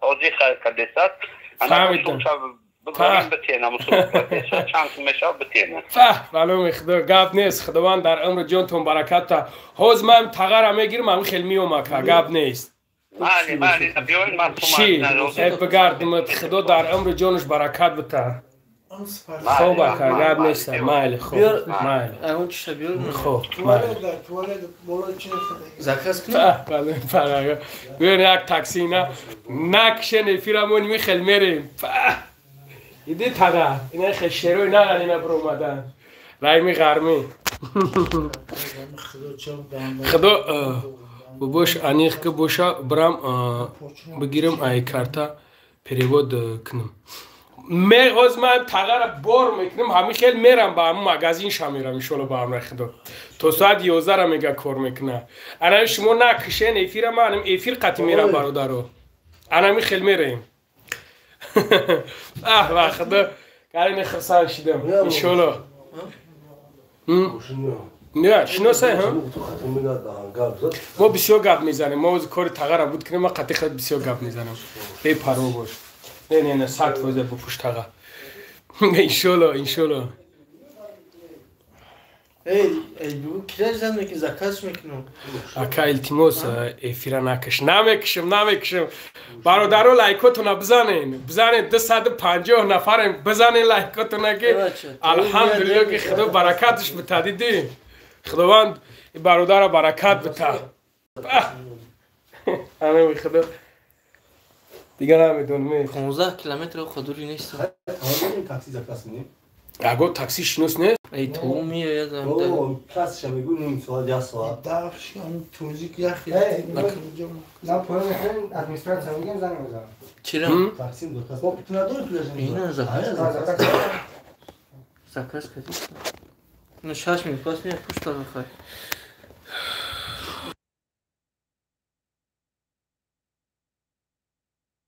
حاجی خیر کدستات فهمیدم بگویم بتینم چند میشه بتینم معلومه خدا گب نیست خداوند در عمر جونتون برکت تا حوز من تغر میگیرم همین خیلی میوم اکا گب نیست مالی بیاین من چی؟ ای بگردمت خدا در عمر جونش برکت بتا خوب اکا گب نیست مایل خوب مایل اون چیشه بیار خوب مایل زکس کنیم بیار یک تاکسی نکشه نفیرمون میخیل میریم ایده تغر اینه خیلی شروع نگنیم برو اومدن رایمی غرمی خدا بباش انیخ که باشا برم بگیرم ای کارتا پریوود کنم از من تغر بار میکنم همین خیلی میرم با همون مگزین شمیرم ایشالا با هم خدا تو ساعت 11 را میگه کار میکنه انا شما نکشه نیفیر ما انم ایفیر قطی میرم برادرو انا خیلی میریم و خدا کاری خرسان شدم ایشالا نه شناسه ها ما بسیار گپ میزنیم ما از کار تغر بود کنیم ما قطعی خیلی بسیار گپ میزنیم بی پروا باش نه ساعت فوزه بپوش تغر انشالله ای بگو کجا زنده که زکاس میکنم اکا التماس ایفیره نمیکشم برادرو لایکاتونا بزنین 250 نفر بزنین لایکاتونا که الحمدلله که خدا برکاتش بتا دیدی خداوند برادر برکت بتا همه خدا دیگه نمیدونم 15 کیلومتر خودوری نیست تاکسی زکاس میدیم اگه تاکسی شنوس نه ای تو میاد کلاس شمیگو نیم ساعت یا ساعت دافش هم توزیک یخی نه پایین میخوام ادمنستراتور میگم زنگ بزنم چرا تاکسی دو کلاس ما تو نداری پلاژ اینا زکاس کدی نه شاش می پاس میاد پشت تا بخوای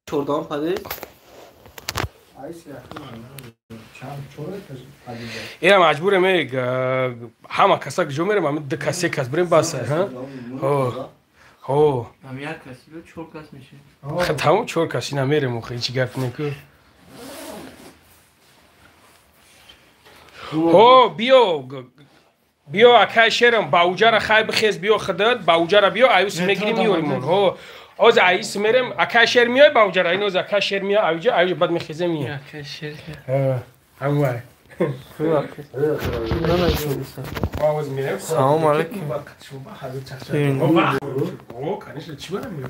چوردان پده اینا مجبوره میگ همه کسا که جو میرم همه ده کسی کس بریم باسه ها هم یک کسی رو 4 کس میشه خب تمام 4 کسی نمیرم خیلی چی گفت نکو بیا اکای شیرم باوجه را خیلی بخیز بیا خداد باوجه را بیا ایوس میگیریم میوریم از ایس میرم اکای شیر میای باوجه را اینو از اکای شیر میای ایوجه بعد میخیزه میای اکای شیر همواره آواز میرم. سلام علیکم. او کنیش چی برم میرم.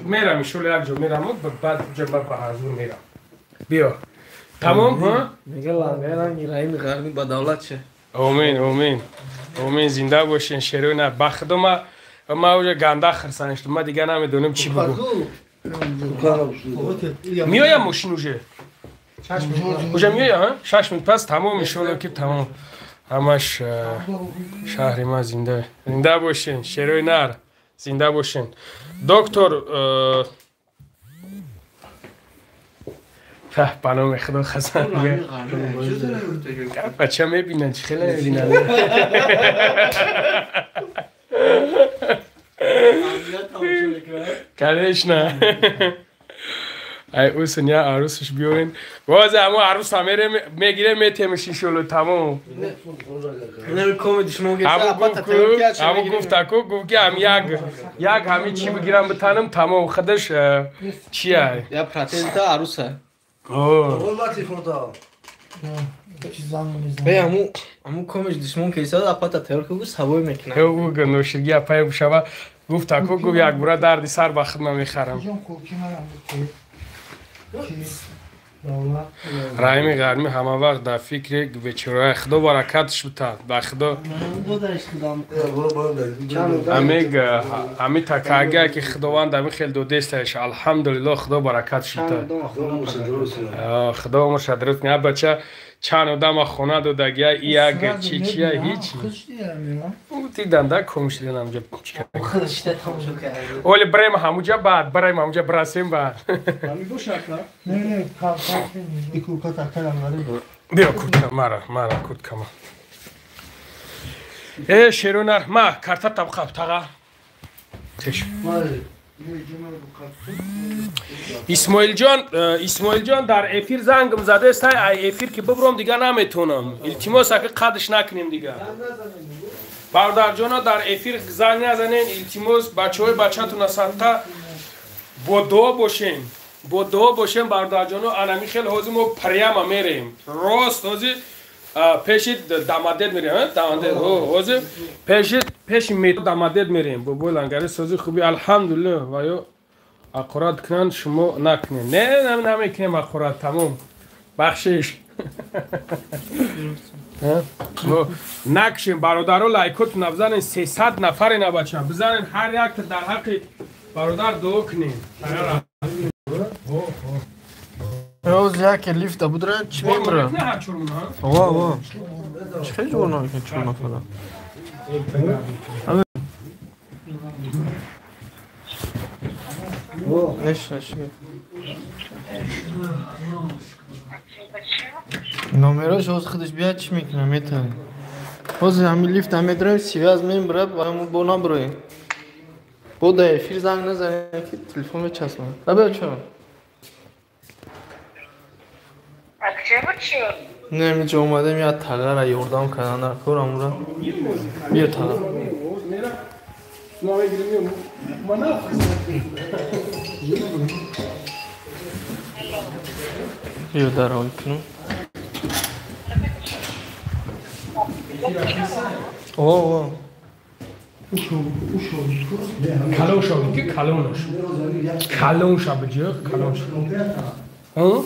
میرم شوله یک جا میرم بعد جنبه به حضور میرم. بیا. تمام ها؟ میگه لنگای رنگی رحیم غربی با دولت شه. آمین آمین. آمین زنده باشین شروع نه بخدا ما اوجا گنده خرسانشتم ما دیگه نمیدونم چی بگم. میایم ماشین اوجه. اوجا میایم ها؟ 6 منت پس تمام میشه که تمام. همش شهر ما زنده باشین شروع نر زنده باشین. دکتر پناه خدا خزان میگه بچه میبینن چی خیلی میبینن کارش نه ای او سنیا عروسش بیارین باز همون عروس همه میگیره میتیمشین شلو تمام همون گفت تکو گفت که هم یک همین چی بگیرم بتانم تمام خودش چیه یا پراتزیتا عروسه به همون کمش دشمن که ایساد اپاتا تیار که گوست هوای میکنه او گنوشگی اپای بشوه گفت تکو گفت یک برا دردی سر با خدمه میخرم رحیم غرمی همه وقت در فکر بیچاره خدا برکتش بده به خدا امی تکاگه که خداوند امی خیلی دو دستش الحمدلله خدا برکتش بده خدا عمرش درست کنه بچه چند آدم خونه دادگی یک چیه هیچ او دیدن در کمش دیدن همونجا اولی برایم همونجا بعد برایم همونجا برسیم بعد بیا کود مرا کود کما ای شیرونر ما کارتا طبقه تاقا تش اسماعیل جان در افیر زنگم زده است ای افیر که ببرم دیگه نمیتونم التماس که قدش نکنیم دیگه برادر جانا در افیر زنگ نزنین التماس بچه‌تون سنتا با دعا باشین برادر جانا انمی خیلی حاضر ما پریما میریم راست حاضر پیش دامادت میریم حاضر پیش میت دامادت میریم با لنگری سازی خوبی الحمدلله و یا اقراد کنن شما نکنین نه نمیکنیم اقراد تمام بخشش نکشین برادرها لایکوت نبزنین 300 نفر نبچن بزنین هر یک در حق برادر دعا کنین روز یک لیفت بود را چی میمره؟ آوا چی خیلی جور نمیکنه چون نفره نش نامراش از خودش بیاد چی میکنه میتونه باز همین لیفت همه درم سیویاز میمره و همون با نبرویم بوده فیر زنگ نزنه که تلفن بچسبه ببین چرا نمی‌جا اومدم یا تغییر را یوردم کردن در کارم را بیا تغییر بیا در حال کنم اوه کلون شو که کلون شو بجه کلون شو ها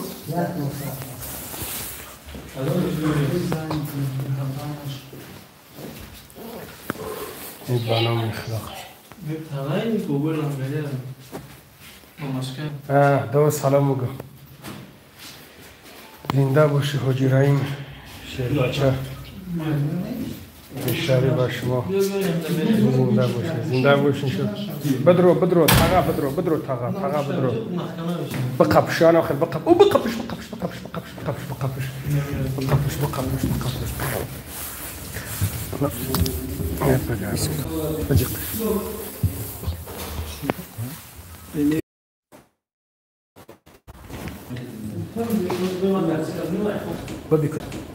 این بنا میخلاق تغییر گوگل هم بده دو سلام بگو زنده باشی حاجی رحیم شیر بچه بیشتری با شما زنده باشین شد بدرو تاقا بدرو بقبش انا اخر بقبش او بقبش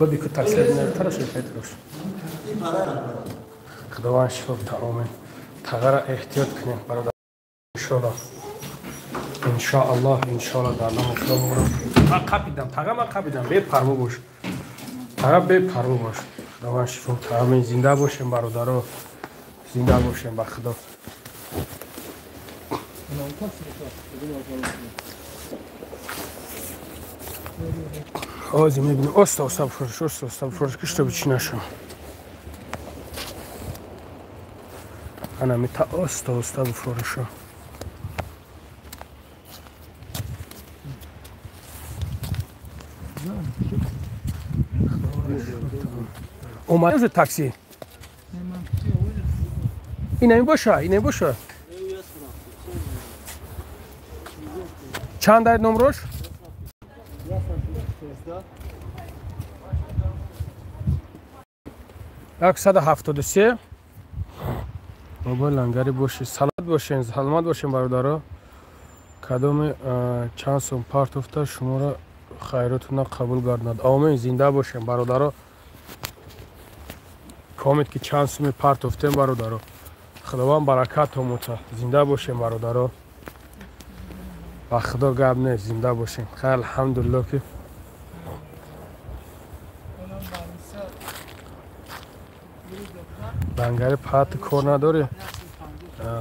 بابي كنت على سيدنا ترى شو فايتروش خدوان شوف تعاون تغير احتياط كنين برضه ان شاء الله انشاءالله در نام خدا بگرم من قپیدم تقا من قپیدم به پروا باش تقا به پروا باش خداوند شفا همین زنده باشیم برادرها زنده باشیم با خدا آزی میبینی استا بفروش کشتا بچی نشم انا میتا استا بفروش اومد از تاکسی اینمی باشه چند داید نمروش؟ 173 بابا لنگری باشی سلامت باشین برادرها کدام چند سوم پارت افته شما را خیراتون قبول گردند آمین زنده باشین برادرها کامید که چند سوم پارت افته برادرها خداوند برکت آموزه زنده باشین برادرها با خدا گپ نه زنده باشین خیلی الحمدلله که لنگری پات کار نداره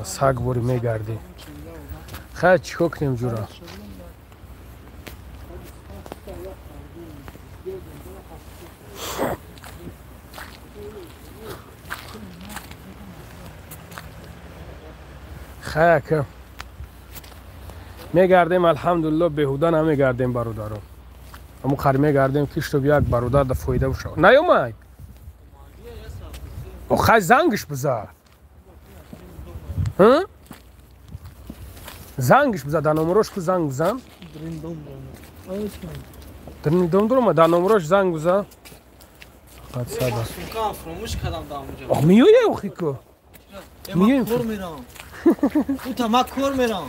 سگ بوری میگردی خیلی چیکار کنیم جورا خیلی که میگردیم الحمدلله بهوده نمیگردیم برادرم اما خری میگردیم کشت و یک برادر در فایده بشه نیومد او خیلی زنگش بزن زنگش بزن در نمروش که زنگ بزن درین دوم درمه در نمروش زنگ بزن فقط ساده آخ میویه اوخی که میویه کور میرم او تا ما کور میرم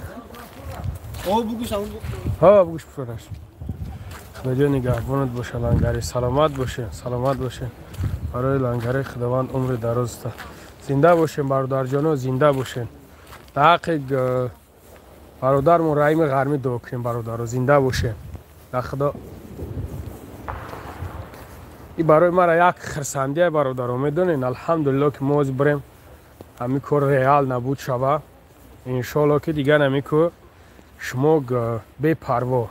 بگوش ها بگوش بفرش خدا نگهبانت باشه لنگری سلامت باشه برای لنگری خداوند عمر دراز ده زنده باشین برادر جانو زنده باشین در حق برادرمون رحیم غرمی دعا کنیم برادر زنده باشین در خدا این برای مرا یک خرسندی برادر میدونین الحمدلله که ما بریم همین کار ریال نبود شوه انشالله که دیگه نمیکو شما بی پروا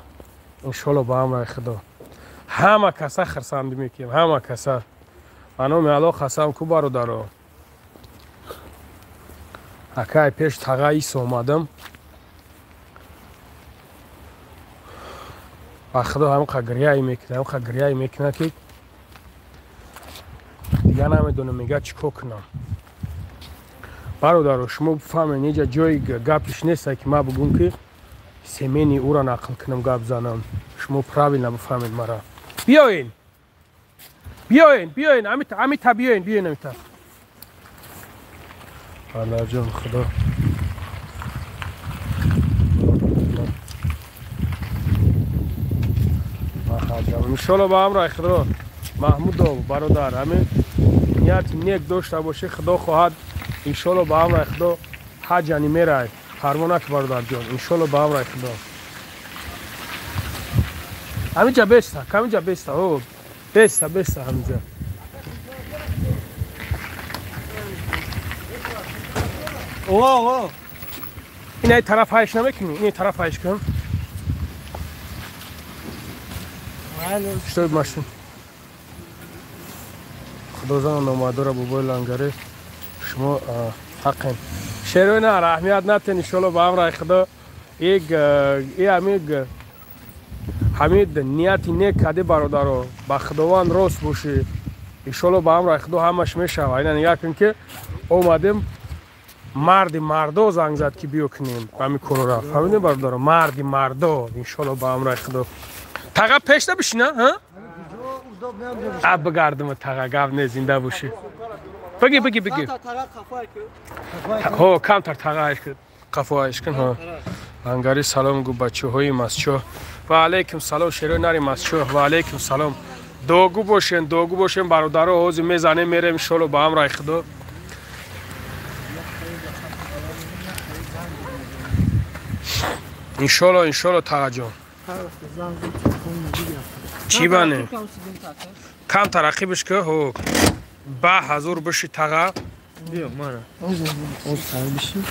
انشالله با هم خدا همه کسا خرسندی میکنیم همه کسا منو میالا خسم کو برادرها اکای پیش تاغا ایس اومدم با خدا هم قگریایی میکنه که دیگه نمیدونم میگه چیکار کنم برادرها شما بفهمین اینجا جای گپش نیست که ما بگم که سمینی او را نقل کنم گپ زنم شما پراوی نبفهمید مرا بیاین امیتا بیاین امیتا الله جان خدا انشالله با هم رای خدا محمود و برادر همین نیت نیک داشته باشه خدا خواهد انشالله با هم رای خدا حج میره پروانک برادر جان انشالله با هم رای خدا همینجا بیسته همینجا بیسته بیسته همینجا اوه این طرف هایش نمیکنی این طرف هایش کن شتوی ماشین خدا زن نامادر بابای لنگره شما حقین شیروی نه رحمیت نتین انشالله با هم رای خدا حمید نیتی نیک کده برادر با خداوند راست باشه انشالله با هم رای خدا همش میشه اینا نگاه کن که اومدیم مردو زنگ زد که بیو کنیم همین کارو را فهمیدین برادر مردو انشالله با هم رای خدا تاقا پیش نبشی نه ها اب بگردم تاقا گفت نه زنده باشی بگی ها کم تر تاقا قفایش کن ها لنگری سلام گو بچه های مسچو و علیکم سلام شیرو نری مسچو و علیکم سلام دوگو باشین برادر ها حوضی میزنه میره انشالله با هم رای خدا انشالله تاقا جان چی بانه کم ترقیبش که هو با حضور بشی تاقا بیا مانا اوز سر بشی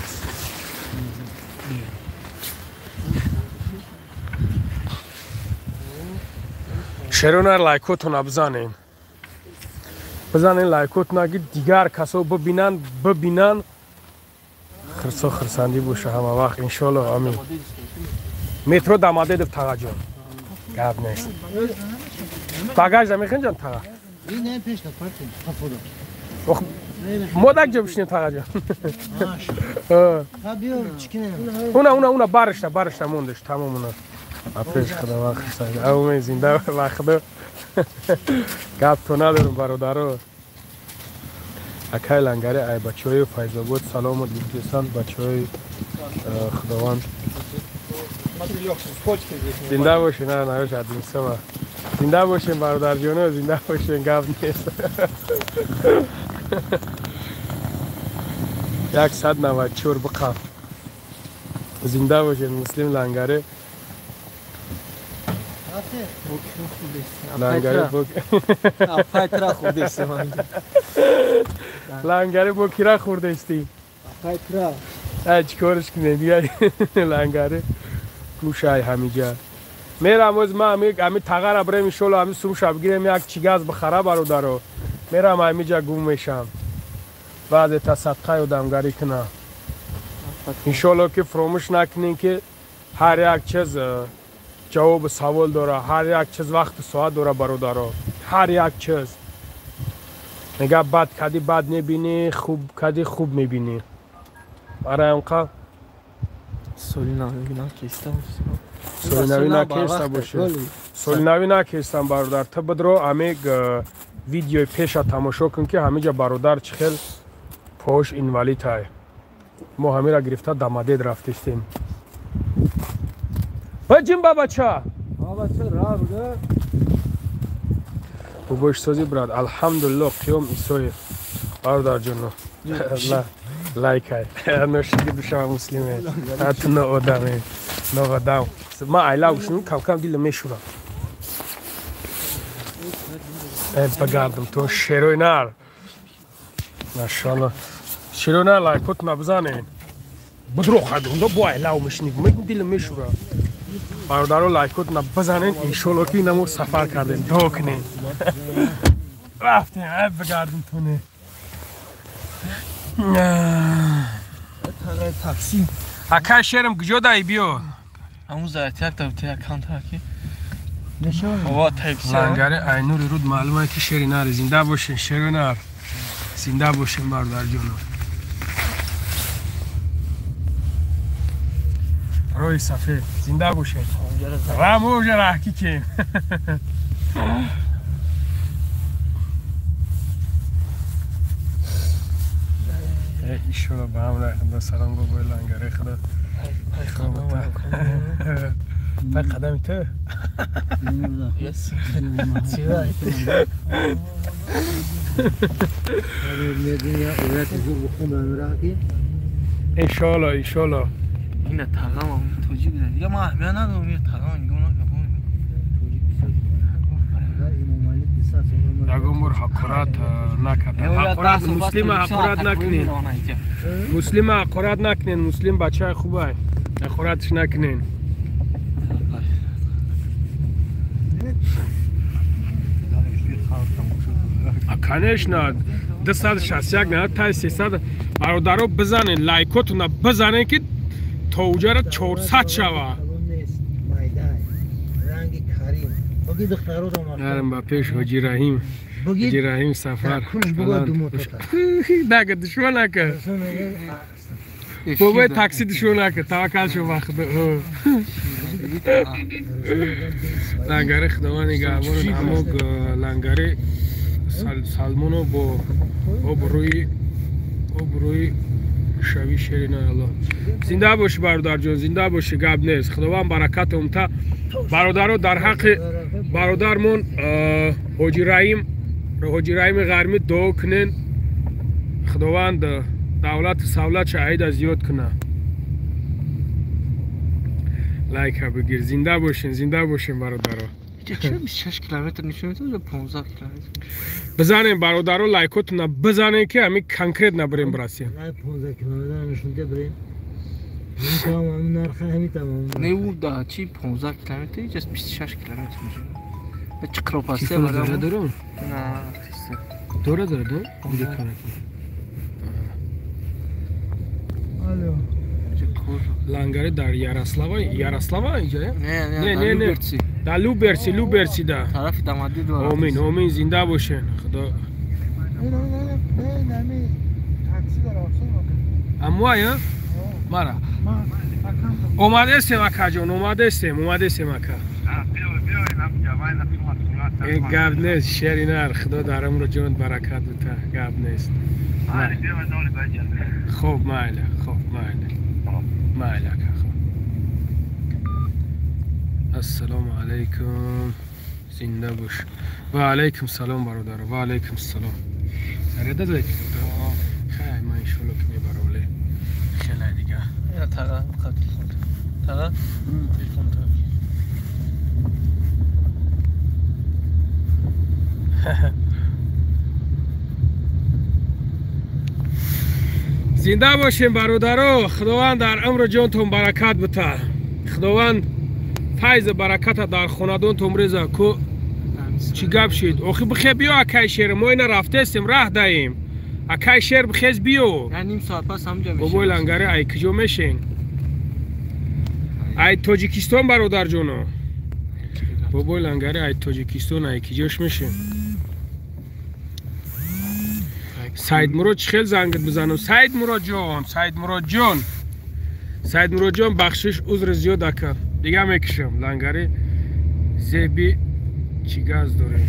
شیرونر لایکوتون بزنین لایکوت نگی دیگر کسو ببینن خرسا خرسندی باشه همه وقت انشالله آمین مترو داماده دف تاقا جان گاب نیست باگاج دمیخین جان تاقا این پیش نپرتیم مودک جا بشنیم تاقا جان بیار چکنه اونا بارشتا موندش تمام اونا اپیش خدا وقت خرسندی اومه زنده وقت گاب تو ندارم برادرو اکای لنگری ای بچه های فیضاباد سلام و دیگرستان بچه های خداوند زنده باشین نروش عدیم سما زنده باشین برادر جانو زنده باشین گفت نیست 194 بقام زنده باشین مسلم لنگری پایترا خود استیم لنگری با کیرا خورده استی پایترا چیکارش کنه دیگه لنگری گوشای همیجا میرم از ما همی تغر برم انشالله همی سوم شب گیرم یک چیگاز بخره برادرو میرم همیجا گم میشم بعد تا صدقه و دمگاری کنه انشالله که فراموش نکنین که هر یک چیز جواب سوال داره هر یک چیز وقت ساعت داره برادرو هر یک چیز میگه بد کدی بد میبینی خوب کدی خوب میبینی برای اونقا سولیناوی نکیسته باشه سولیناوی نکیستم برادر تا بدرو همه ویدیو پیش تماشا کن که همه جا برادر چخیل پوش اینوالی تای ما همه را گرفته دامادید رفتیم بجیم بابا چا راه بوده و گوش سازی براد الحمدلله قیام ایسای برادر جانو لایک های نوشگی بشم مسلمه حتی نه آدمه نه آدم ما ایلاو شنون کم کم دیل میشورم بگردم تو شیروی نار ماشاءالله شیروی نار لایکوت نبزانین بدرو خدون دو با ایلاو مشنید میگم دیل میشورم برادرو لایکوت نبزانین انشالله که نمو سفر کردین دو کنین رفتین بگردم تو نه تاکسی اکای شیرم کجا دایی بیو همون زایتی یک دابتی اکانت هاکی نشان تاکسی لنگره اینور رود معلومه که شیری نار زنده باشین شیری نار زنده باشین برادر جانو روی صفحه زنده باشین رامو جا رحکی که ایشالا با هم رای سلام گو باید لنگره خدا پای قدمی تو ایشالا اینه تغام هم توجیه بده دیگه ما احمیه ندارم یه تغام اینگه اونا داگم بر حقارت نکردن مسلم حقارت نکنین مسلم حقارت نکنین مسلم بچه خوبه حقارتش نکنین کنش نه 261 نه تا 300 برادرو بزنین لایکاتون بزنین که توجه را 400 شوه نرم با پیش حاجی رحیم سفر دیگه دشمن نکه بابای تاکسی دشمن نکه توکل شو وقت لنگره خداوند نگهبان امو لنگره سالمونو با آبروی شوی شیرین الله زنده باش برادر جان زنده باش گپ نیست خداوند برکت امتا برادرو در حق برادرمون حاجی رحیم غرمی دعا کنین خداوند دولت سولت شهید زیاد کنه لایک ها بگیر. زنده باشین برادرها. چرا 26 کیلومتر نشون میده یا 15 کیلومتر؟ بزنین برادرها لایکاتون بزنین که همین کانکریت نبریم براسیم. نه 15 کیلومتر نشون ده بریم. این تمام نرخ همین تمام. نه او دا چی 15 کیلومتر جست 26 کیلومتر میشه. به چقدر پاسه داره دارم؟ نه داره دیگه کنه. الو. لنگری در یاروسلاوا اینجا؟ نه لوبرسی. در لوبرسی ده. طرف دامادی دو. آمین زنده باشین. خدا. نه تاکسی داره اما یا؟ مرا. اومده استیم اکا جان اومده استیم اکا. این گاب نیست شیرینار خدا در عمر جان برکت بده گاب نیست. خوب مایله اکا خوب. السلام علیکم زنده باش. و علیکم سلام برادر. و علیکم سلام. رده دیگه. خیلی ما ان شاء الله که میبروله. خیلی دیگه. یا تاگا تلفن. تاگا؟ تلفن تا. زنده باشین برادرها. خداوند در عمر جانتون برکت بده. خداوند فیض برکت در خاندانتون ریزه کو چی گپ شید؟ آخه بخیر بیا اکای شیر ما اینا رفته استیم راه دهیم. اکای شیر بخیز بیو. نه نیم ساعت پس همجا میشه. بابای لنگری ای کجا میشین؟ ای تاجیکستان برادر جونو. بابای لنگری ای تاجیکستان ای کجاش میشین؟ سید مراد خیلی زنگت بزنم. سید مراد جان بخشش عذر زیاد اکا دیگه میکشم. لنگری زیبی چی گاز داره.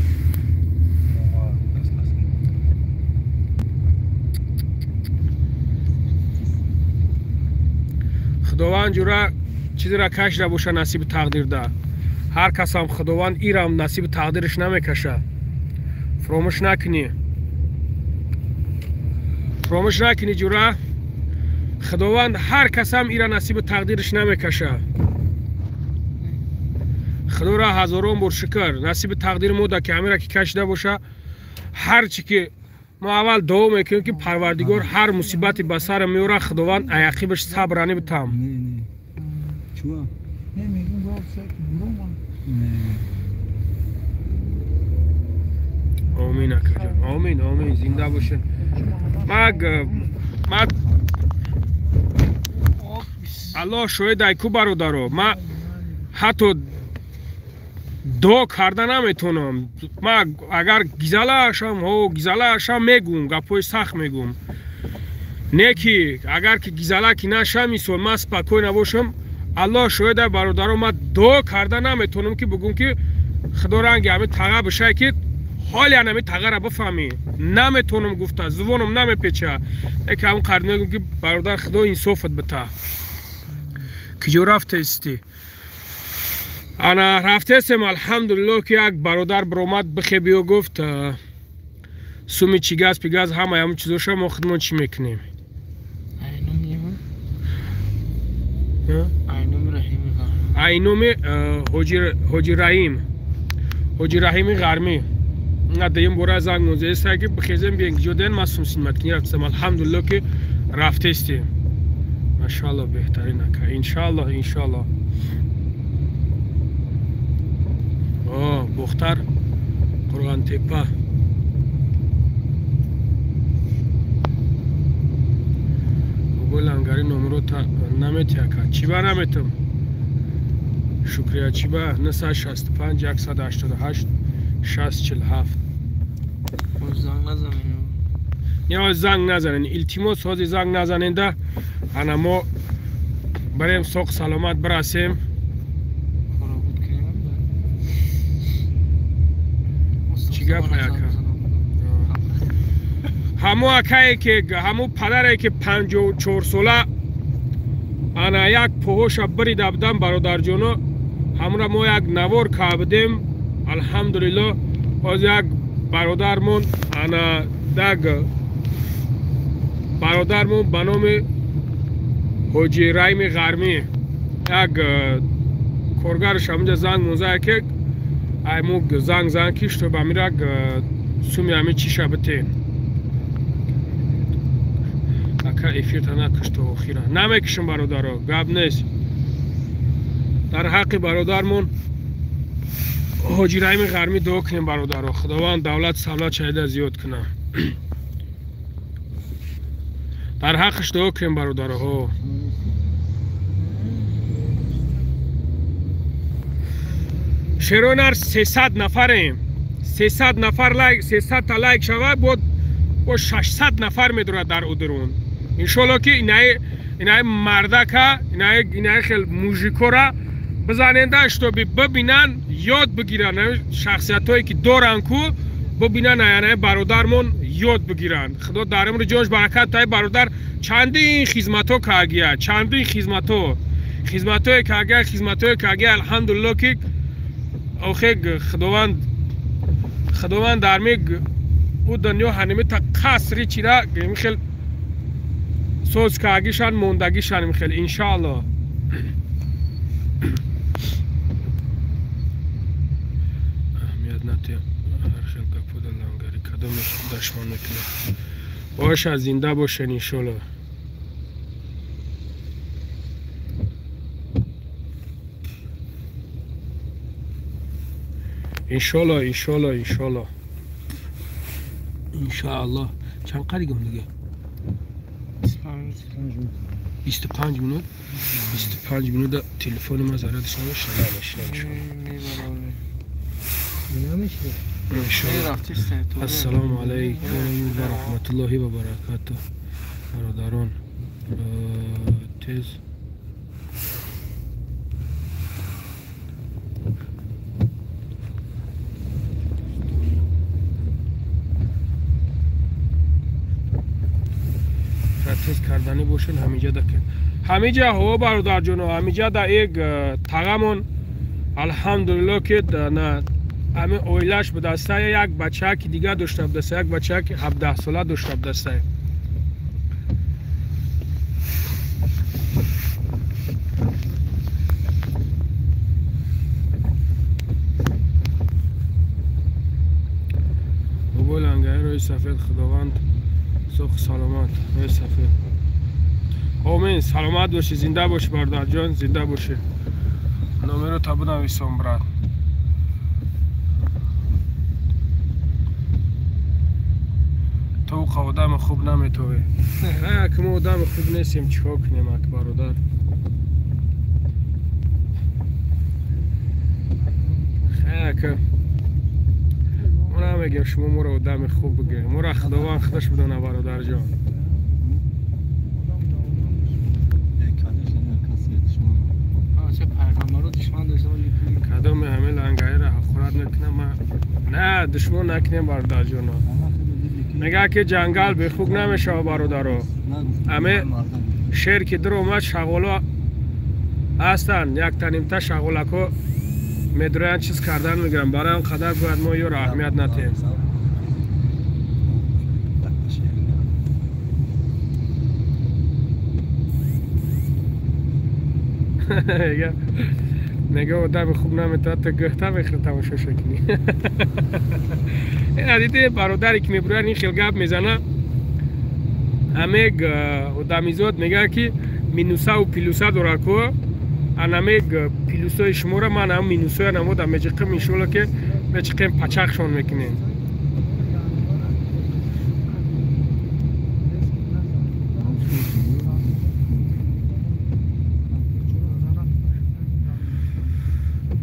خداوند جورا چیزی را کش را باشه نصیب تقدیر ده. هر کس هم خداوند ایرم نصیب تقدیرش نمیکشه. فراموش نکنی جورا. خداوند هر کس هم ایران نصیب تقدیرش نمیکشه. خدا را هزاران بار شکر نصیب تقدیر مودا که همین را که کشیده باشه. هر چی که ما اول دعا میکنیم که پروردگار هر مصیبتی به سر میاره خداوند عاقبتش صبرانه بتام. آمین اکا جان. آمین زنده باشین. ما الله شاید ایکو برادرو ما حتی دو کرده نمیتونم. ما اگر گیزاله شم میگم گپای سخت میگم. نیکی اگر که گیزاله که نشم میسون ما سپاکوی نباشم. الله شاید برادرو ما دو کرده نمیتونم که بگم که خدا رنگی همه تغه بشه که حالی همه تغه را بفهمی. نمیتونم گفته زبانم نمیپیچه. نیکی همون قرد میگم که برادر خدا انصافت بته. کجا رفته استی؟ انا رفته استم الحمدلله که یک برادر برآمد بخی بیا گفت سومی چی گاز پیگاز همه چیزاشو ما خودمون چی میکنیم. اینوم حاجی رحیم غرمی. نه دیم برای زنگ موزه است که بخیزم بیان جدن مصوم سینمت کنی رفتم الحمدلله که رفته استیم. ماشاءالله بهترین اکا انشالله. بختر قرغان تپه. بابا لنگری نمرو تا نمیتی اکا چی با نمیتم. شکریه چی با 965 188 647. زنگ نزنین التماس سازی زنگ نزنین ده انا ما بریم سوق سلامت برسیم. چی گپ اکا؟ همو اکایی که همو پدری که 54 ساله انا یک پوهوش بری دبدم برادر جونو همون ما یک نوار کابدیم الحمدلله. از یک برادرمون انا دگ برادرمون به نام حاجی رحیم غرمی یک کارگرش همونجا زنگ موزه که ایمو زنگ کش تو بمیرک سومی همه چیشه بتین اکا افیر تا نکش تو خیره نمیکشم برادارا گب نیست در حق برادرمون حاجی رحیم غرمی دعا کنیم برادارا خداوند دولت سالات شهیده زیاد کنه در حقش دعا کنیم برادارا ها شیرونر 300 نفریم 300 نفر لایک 300 تا لایک شود بود و 600 نفر میدونه در ادرون انشالله که اینای مردکا اینای خیلی موژیکو را بزنندش تو ببینن یاد بگیرن شخصیت هایی که دارن کو ببینن یعنی برادرمون یاد بگیرن خدا درم رو جوش برکت تای برادر چندین خدمت ها کاگیه چندین خدمت ها کاگیه الحمدلله که اوخه خداوند در میگ او دنیا هنمی تا قصری چیره میخیل سوز کاگیشان موندگیشان میخیل انشاءالله دشمن نکنه باشه زنده باشن انشالله انشالله چند قدی گم دیگه 25 minut 25 minut تلفن ما زرادش نمیشه السلام علیکم و رحمت الله و برکاته برادران تیز تیز کردنی باشین همینجا دکن همینجا هوا برادر جانو همینجا در یک تغمون الحمدلله که نه همه اویلش به دسته یک بچه که دیگه داشته به دسته یک بچه که 17 ساله داشته به دسته بابا لنگه روی سفید خداوند سوخ سلامت روی سفید آمین سلامت باشی زنده باشی برادر جان زنده باشی نامه رو تا بنویسم برات تو آدم خوب نمیتوی که ما آدم خوب نیستیم چیکار کنیم اک برادر خیلی ما نمیگیم شما ما را آدم خوب بگیم ما را خداوند خودش بدونه برادر جان کدام همه لنگایی را حقورت نکنم نه دشمن نکنیم برادر جان میگه که جنگل به خوب نمیشه برادرها همه شیر که در اومد شغالا هستن یک تنیمتا شغالکو میدروین چیز کردن میگرم برای اون قدر باید ما یه را اهمیت ندیم میگه آدم خوب نمیتونه تا گهته میخواه تماشا شکنی این عدیده برادری که میبروین این خیلی گپ میزنه همه آدمیزاد میگه که مینوسه و پیلوسه داره که انمیگ پیلوسای شما را من هم مینوسای نمود هم میجقم میشوله که میجقم پچخشان میکنیم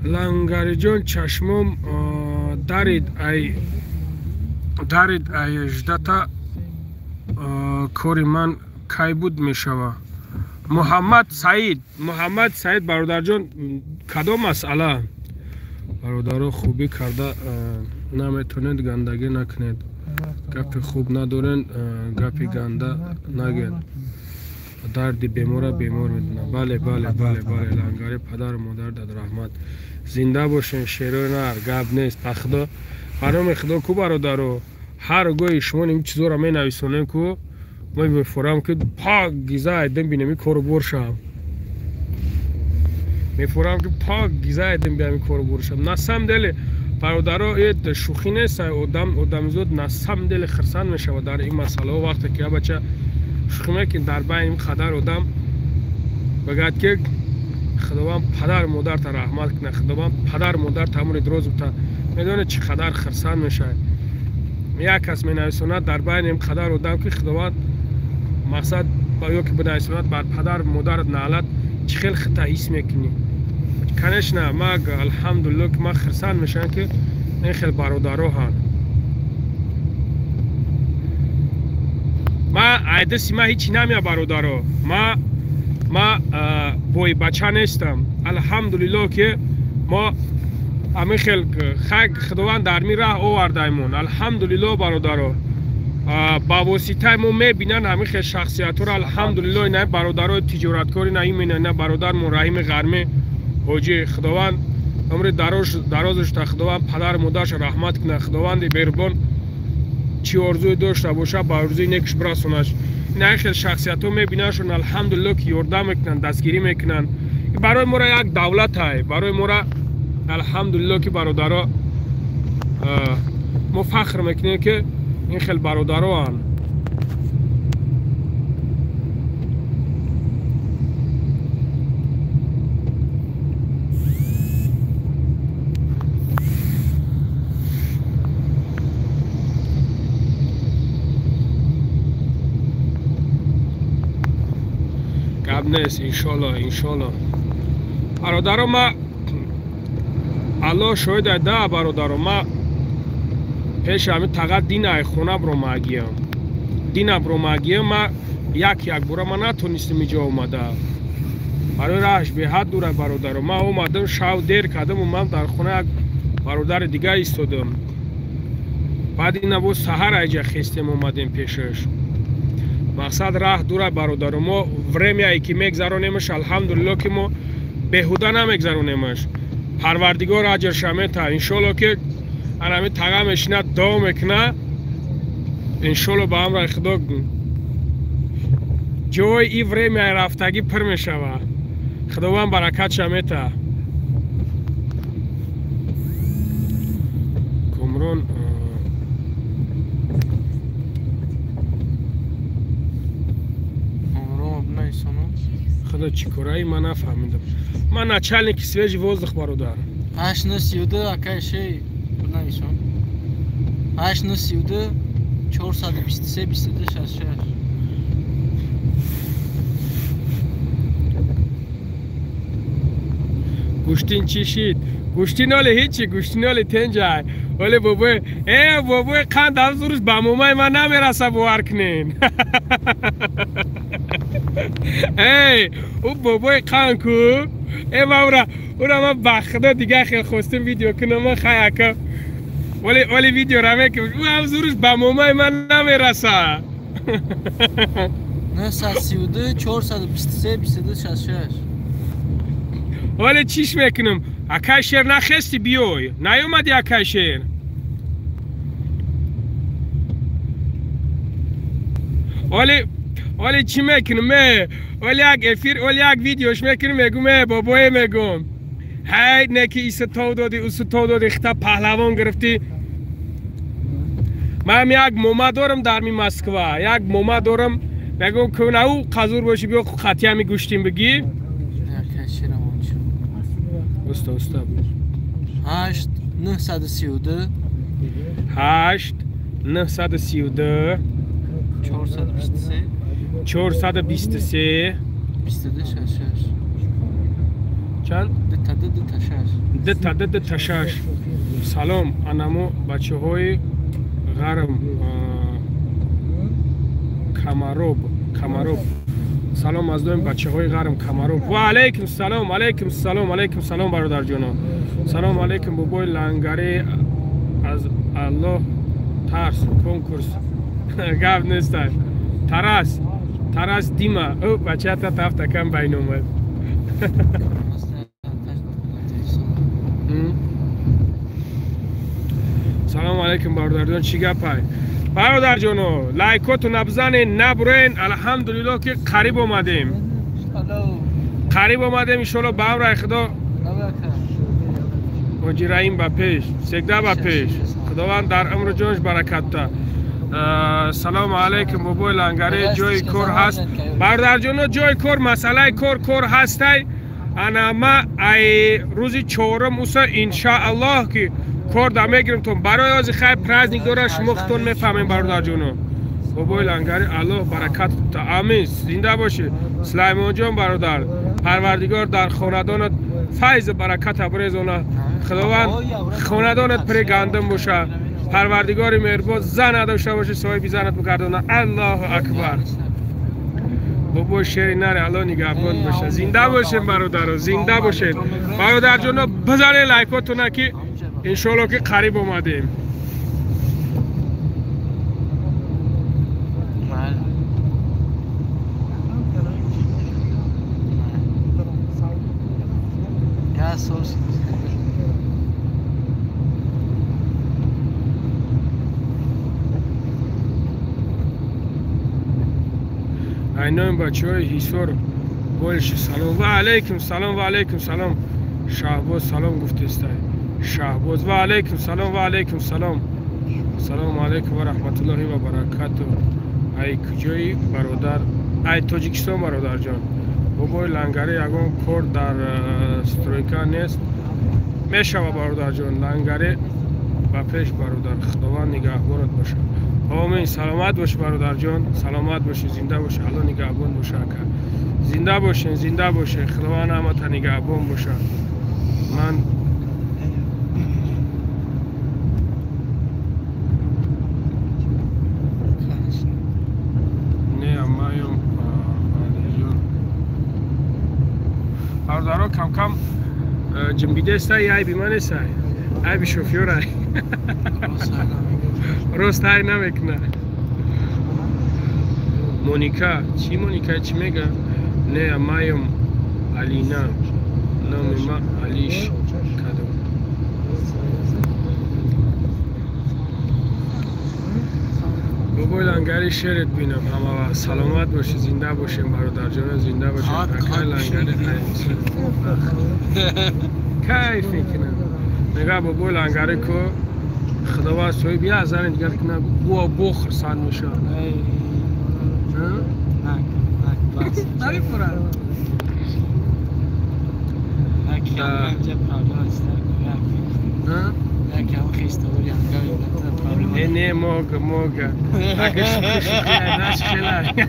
لنگری جان چشمم دارید ای اجدتا کاری من کی بود میشوه محمد سعید برادر جان کدام مسئله برادر خوبی کرده نمیتونید گندگی نکنید گپ خوب ندارین گپی گنده نگید دردی بیمار میدونه بله لنگاری پدر مادر در رحمت زنده باشین شیرو نر گپ نیست خدا برام خدا کو برادر هر گوی شما این چیزا را می نویسونین کو ما میفرام که پاک گیزه ایدن بینمی کارو برشم میفورم که پاک گیزایدم بیام کار برشم نسم دل برادرها این شوخی نیست آدم زود نسم دل خرسان میشه و در این مسئله وقتی که بچه شوخی میکنه در بین این خدر آدم بگید که خداوند پدر مادر تا رحمت کنه خداوند پدر مادر تا عمر دراز بده میدونه چه قدر خرسان میشه یک کس می نویساند در بین این قدر آدم که خداوند مقصد با یکی بنویساند بر پدر مادر نعلت چه خیلی خطا حس میکنی کنش نه ما الحمدلله که ما خرسان میشن که این خیلی برادرها هن ما عیدسی ما هیچی نمیه برادرها ما بوی بچه نیستم الحمدلله که ما همه خیلی خداوند در می راه آوردهمون الحمدلله برادرها با واسطه ما میبینن همه خیلی شخصیت ها را الحمدلله نه برادرها تجارتکاری نه برادرمون رحیم غرمه حاجی خداوند عمر درازش تا خداوند پدر مادرش رحمت کنه خداوند بیربان چی آرزوی داشته باشه با آرزوی نیکش برسونش این خیلی شخصیت ها میبیننشون الحمدلله که یردم میکنن دستگیری میکنن برای ما را یک دولت های برای ما را الحمدلله که برادرها ما فخر میکنیم که این خیلی برادرها هن گب نیست انشالله برادرها ما الله شاید ده برادرها ما پیش همه تقدر دین خونه برو مگیم ما یک بوره ما نتونستیم اینجا اومده برای راهش به حد دوره برادر ما اومدم شاو دیر کردم و من در خونه یک برادر دیگه ایستادم بعد این نبود سحر اینجا خستیم اومدیم پیشش مقصد راه دوره برادر ما ورمی که میگذرونیمش الحمدلله که ما بهوده نمیگذرونیمش پروردگار اجر شمیته انشالله که همه تقامش نه دوام میکنه انشالله با هم را خدا جای ای ورمی رفتگی پر میشوه خداوند برکت شمیته کمرون خدا چی کارایی من نفهمیدم من начальник свежий воздух برادر 832 акаши بنویسم 832 423 22 66 گوشتین چی شید؟ گوشتین حالی هیچی گوشتین حالی تنجای ولی بابای بابای قند افزورش به مومای من نمیرسه باور کنین او بابای قند کو مورا من بخدا دیگه خیلی خواستم ویدیو کنم من خیلی ولی ویدیو را میکنم او افزورش به مومای من نمیرسه 932 423 22 66 ولی چیش میکنم اکای شیر نخستی بیای نیومدی اکای شیر ولی چی میکنم ولی یک ویدیوش میکنم میگم بابای میگم هی نکی ایسا تو دادی اختا پهلوان گرفتی من یک موما دارم در می مسکوا یک موما دارم میگم که او قزور باشی بیا خطی همی گوشتیم بگی استا 8 932 8 932 423 423 22 66 چند؟ ده تشش سلام انمو بچه های غرم کمروب سلام از دویم بچه های غرم کمروب و علیکم سلام برادر جانم سلام علیکم بابای لنگری از الله ترس کنکورس گفت نیستن ترس دیما او بچه تا تفت کم بین اومد سلام علیکم برادر جان چی گپای برادر جانو لایکاتو نبزنین نبرین الحمدلله که قریب اومدیم قریب آمدیم انشالله به امر خدا. حاجی رحیم به پیش، سگده به پیش. خداوند در عمر جانش برکت ده. سلام علیکم بابای لنگری. جای کور هست برادر جان؟ جای کور مسئله کور هستی. انا ما ای روزی چهارم اوسا انشاءالله که کار دا میگیرم تون برای از خیر پرازنیک داره شما خودتون میفهمین برادر جانو. بابای لنگری الله برکت تا آمین. زنده باشه سلیمان جان برادر. پروردگار در خاندانت فیض برکت ابریزونه. خداوند خاندانت پرگندم باشه. پروردگار مهربان زن نداشته باشه صاحب زنت بگردونه. الله اکبر. بابا شعری نره الله نگهبان باشه. زنده باشین برادر، زنده باشین برادر جان. بزنین لایکاتون که انشالله که قریب اومدیم. اینام بچه های هیسور بولش سلام و علیکم سلام و علیکم سلام. شهباز سلام گفته است شهباز. و علیکم سلام و علیکم سلام. سلام علیکم و رحمت الله و برکاته. ای کجایی برادر؟ ای تاجیکستان برادر جان. بابای لنگری یگان کار در استرویکا نیست میشوه برادر جان. لنگری با پیش برادر. خداوند نگهبانت باشه. آمین. سلامت باش برادر جان. سلامت باشی زنده باشه الله نگهبان باشه. زنده باشین زنده باشه. خداوند همت نگهبان باشه. من نه مایم برادرها کم کم جنبیده است. ای بی من است ای بی شوفیور ای راست های نمیکنه. مونیکا چی مونیکا چی میگه؟ نه مایم علینا نام ما علیش کدو. بابای لنگری شعرت بینم همه. سلامت باشی زنده باشیم برادر جان. زنده باشیم اکای لنگری کیف میکنم. نگاه بابای لنگری کو خداوند سوی بیا از زن دیگر کنه بو بخور سان میشه. نمی پرن نه موگا اگه شکلی ناش خیلی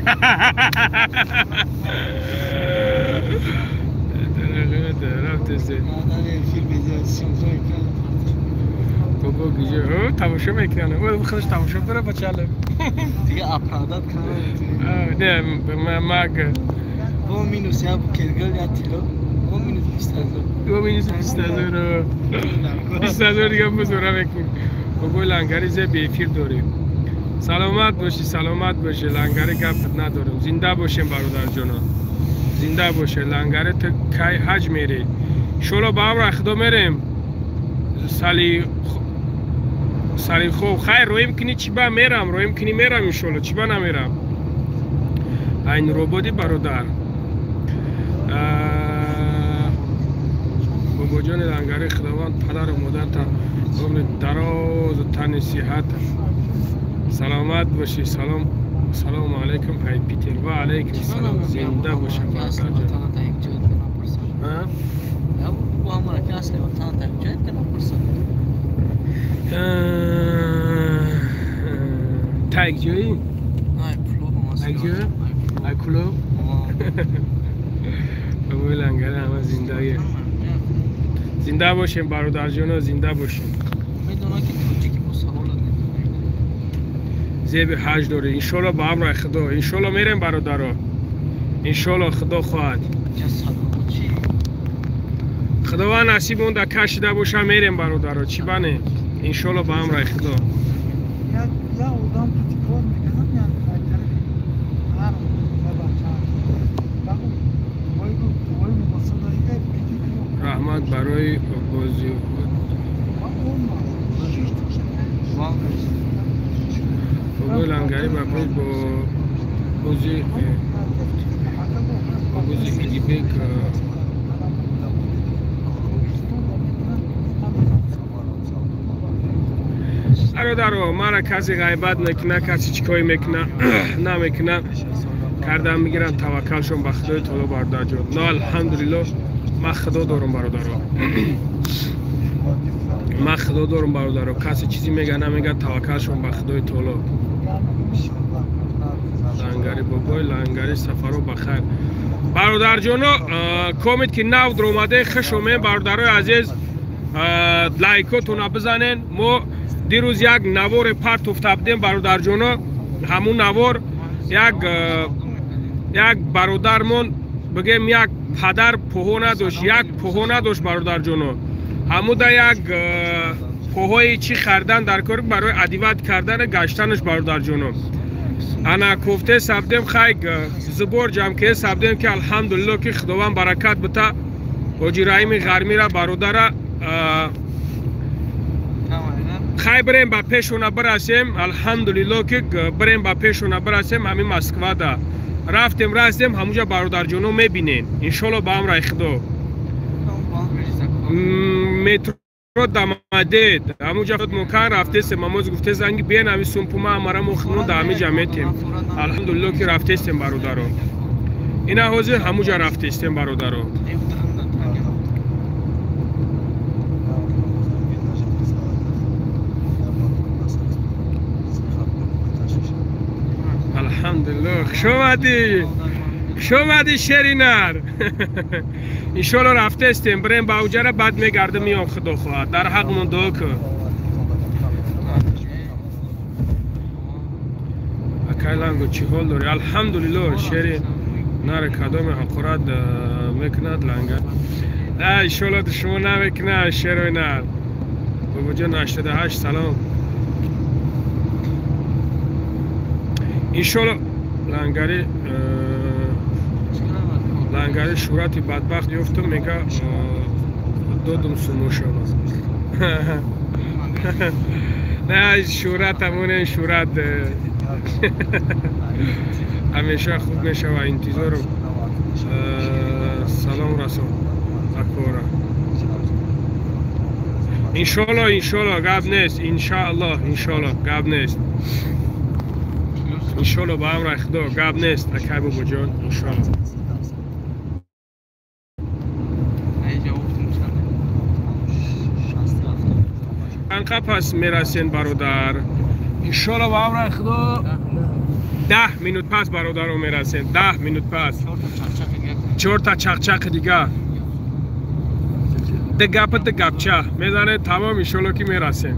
بابا گیجه تماشا میکنه. او خودش تماشا بره بچاله دیگه اپرادات کنه. نه ماگه دو مینوس یا بکرگل یا تیلو 2 مینوس 20,000 20,000 دیگه بزرگه میکن. بابا لنگری زی بیفیر داریم. سلامت باشی سلامت باشی. لنگری گفت ندارم. زنده باشیم برادر جانا. زنده باشه. لنگری تا کی حج میری انشالله با هم خدا میریم سالی خوب خیر رویم کنی چی با میرم رویم کنی میرم انشالله چی با نمیرم. این روبودی برادر. بابا جان لنگری خداوند پدر و مادر تا عمر دراز و تن صحت سلامت باشی. سلام علیکم ای پیتر. و علیکم سلام. زنده باشی برادر جان. تایک جایی؟ ای کلو بابای لنگری همه زنده زنده باشیم برادر جان. زنده باشیم. زیب حج داره انشالله با امر خدا. انشالله میریم برادرها انشالله خدا خواهد. خداوند نصیب اون در کشیده باشه میریم برادرها چی بانه انشالله با امر خدا. رحمت برای بازی بابای لنگری با بازی Shahboz Agibek برادر من کسی غیبت نکنه کسی چیکاری میکنه نمیکنه کردم میگیرن توکلشون به خدای تعالی برادر جان نه الحمدلله من خدا دارم برادر من خدا دارم برادر کسی چیزی میگه نمیگه توکلشون به خدای تعالی لنگری بابای لنگری سفرو بخیر برادر جان کامید که نو در اومده خوش اومد برادرای عزیز لایکاتون بزنین ما دیروز یک نوار پرت افتادیم برادر جان همون نوار یک برادرمون بگیم یک پدر پهو نداشت یک پهو نداشت برادر جان همون دا یک پهوی چی خردن در کار برای ادیوت کردن گشتنش برادر جان انا کوفته سبدیم خیگ زبور جمع که سبدیم که الحمدلله که خداوند برکت بتا حاجی رحیم غرمی را برادر خیلی بریم با پیشونه برسیم الحمدلله که بریم با پیشونه برسیم همین مسکو دا رفتیم رسیم همونجا برادر جانو میبینین انشالله با هم رای خدا مترو دمادید همونجا خود مکان رفته سیم ماموز گفته زنگی بین همی سومپوما همارا مخنون دا همی جمعیتیم الحمدلله که رفته سیم برادر رو اینا حاضر همونجا رفته سیم برادر رو الحمدلله خوش اومدی شرینر انشالله رفته استیم بریم با اوجه را بعد میگرده میام خدا خواهد در حق من دعا کن اکیلنگو چی حال داری الحمدلله شرین نره کدام حقورت میکند لنگر نه انشالله شما نمیکنه شرینر بابا جان 88 سلام انشالله لنگری شورتی بدبخت یفتم میگه دادم سموشان نه شورت همونه شورت همیشه خوب میشه و انتظارم سلام رسول اکبارا انشالله گاب نیست انشالله گاب نیست انشالله با هم رای خدا گاب نیست اکی بابا جان انشالله انقدر پس میرسین برادر انشالله با هم رای خدا 10 مینوت پس برادر رو میرسین 10 مینوت پس 4 تا چق دیگه ده گپچه میزنه تمام انشالله که میرسین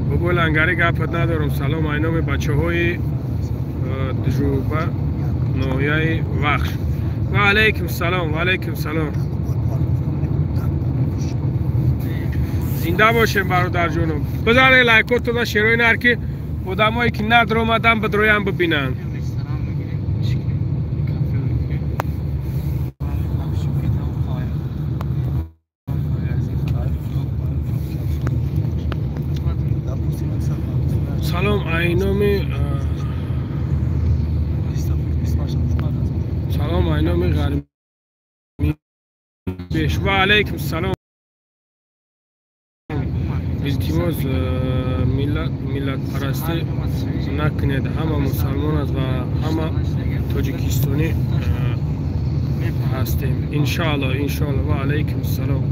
بابا لنگری گپت ندارم سلام اینام بچه های دجوبه نویه وخش و علیکم سلام زنده باشیم برادر جونم بزنه لایکاتون شیرای نر که آدمایی که ندر اومدن بدرویم ببینن سلام اینام غرمی بیش و علیکم سلام التماس ملت پرستی نکنید همه مسلمان است و همه تاجیکستانی هستیم انشالله و علیکم سلام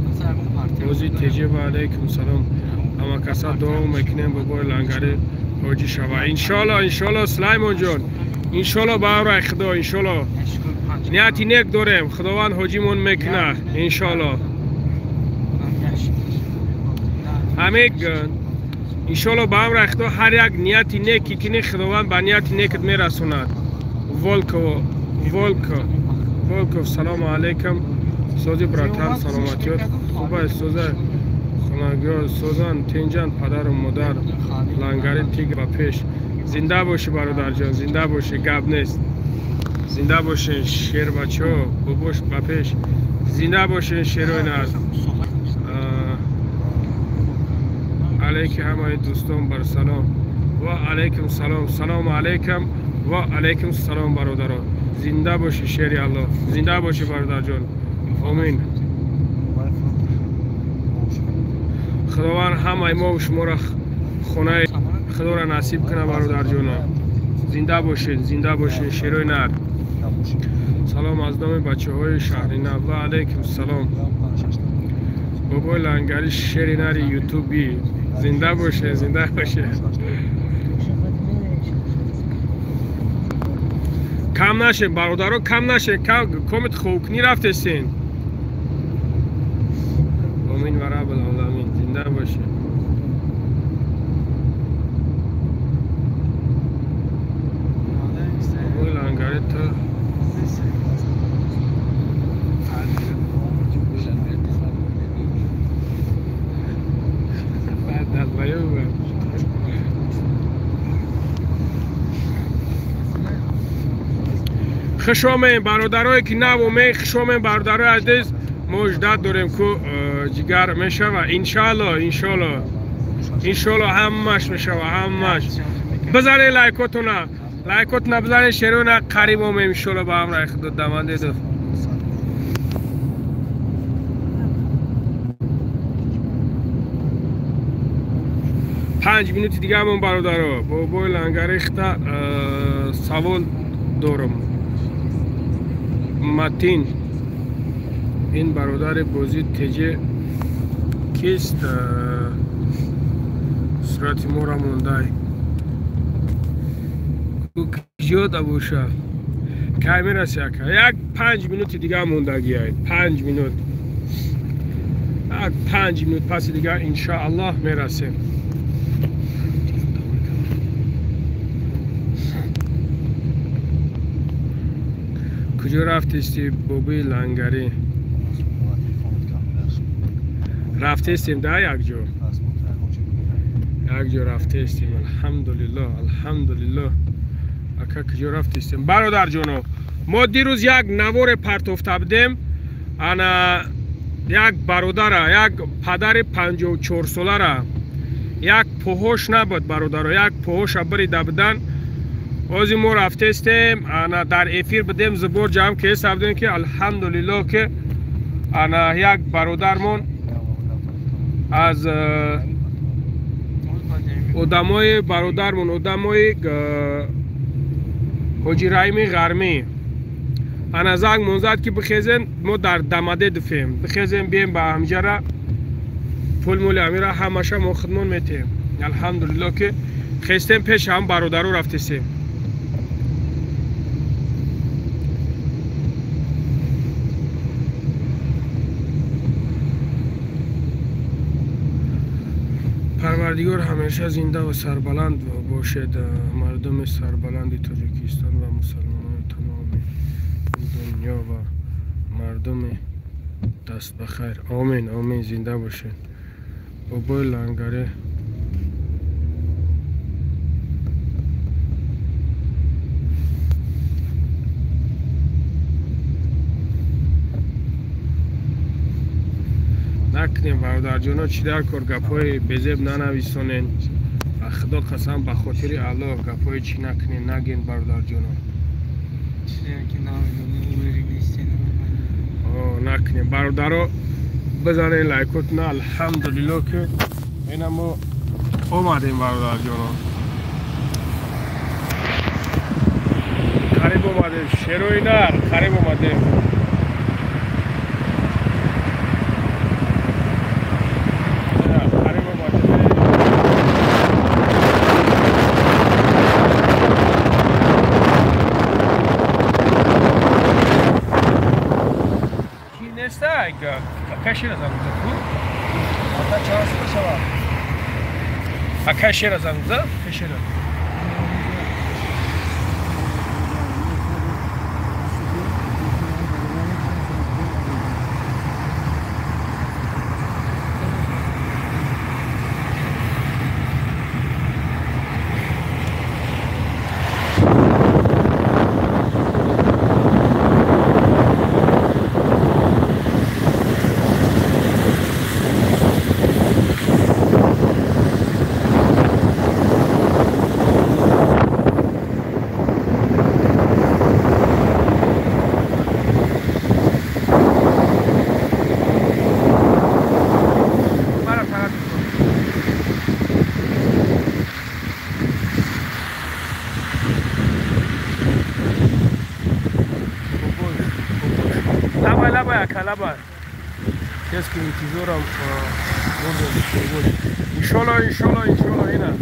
روزی تیجی و علیکم سلام همه کسا دعا میکنیم بابای لنگری حاجی شوه انشالله سلیمان جان انشالله با رای خدا انشالله نیتی نیک داریم خداوند حاجیمون میکنه انشالله همه انشالله با هم رای خدا هر یک نیتی نیکی کنی خداوند با نیتی نیکت میرسوند ولکو سلام علیکم سوزی براتر سلامتیات خوبه سوزه خانگیار سوزان تینجان پدر و مادر لنگری تیگ با پیش زنده باشی برادر جان زنده باشی گب نیست زنده باشین شیر بچه ها بابوش با پیش زنده باشین شیروی نرد علیک همه دوستان بر سلام و علیکم سلام علیکم و علیکم السلام برادران. زنده باشی شیر الله. زنده باشی برادر جان. آمین. خداوند همه ما و شما را خونه خدا را نصیب کنه برادر جان. زنده باشین، زنده باشین شیرای نر. سلام از نام بچه های شهر نو. و علیکم السلام. بابای لنگری شیر نر یوتیوبی. زنده باشه، زنده باشه. کم نشه برادرها، کم نشه. کامت خوکنی رفتستین. آمین و رب العالمین. زنده باشه. بابای لنگری تا خوش آمین برادرایی که نو می خوش آمین برادرای عزیز. ما اجداد داریم که جگر میشه و انشالله همش میشه و همش. بزنین لایکاتون بزنین شیرون قریب آمین انشالله با هم رای خود دمانده دو. پنج منوت دیگه همون برادرها بابای لنگری خطا سوال دارم. متین این برادر بازی تجه کیست؟ صورت ما را مونده کجا باشه که میرسه یک 5 منوت دیگه موندگی هست. 5 منوت، یک 5 منوت پس دیگه انشاءالله میرسه. کجا رفتیستی بابی لنگری؟ رفتیستیم ده یک جا رفتیستیم. الحمدلله اکا کجا رفتیستیم برادر جانو. ما دیروز یک نوار پرتوفته بودیم. انا یک برادر یک پدر 54 ساله را یک پوهوش نبود برادر، یک پوهوش بریده بودن. از ما رفتیم انا در افیر بدیم زبور جمع که سبدیم که الحمدلله که انا یک برادرمون از ادمای برادرمون ادمای حاجی رحیم غرمی انا زنگ منزد که بخیزن ما در دمده دفیم بخیزن بیم با همجره پول مولی امیره همشه ما خدمون میتیم. الحمدلله که خیستیم پیش هم برادر رو رفتیم. پروردگار همیشه زنده و سربلند باشد. مردم سربلند تاجیکستان و مسلمانان تمام دنیا و مردم دست بخیر. آمین آمین. زنده باشید. بابای لنگری نکنیم برادر جانا چی در کار گپای بزیب ننویسونین. خدا قسم به خاطر الله گپای چی نکنین نگین برادر جانا. نکنیم برادرها بزنین لایکاتون. الحمدلله که این ما اومدیم برادر جانا. قریب اومدیم شیروی نر قریب اومدیم. Akashira zamza ku? Ata chance bashaba. Akashira zamza, akashira. لبا کس که انتظارم بود انشالله اینا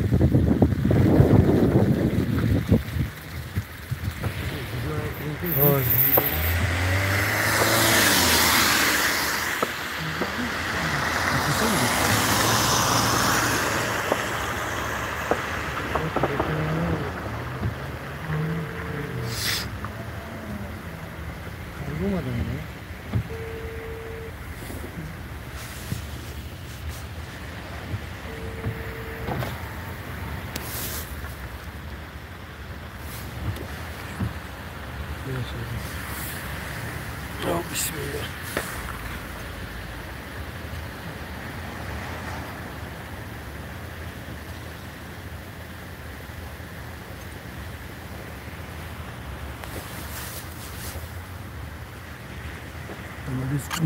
بسم الله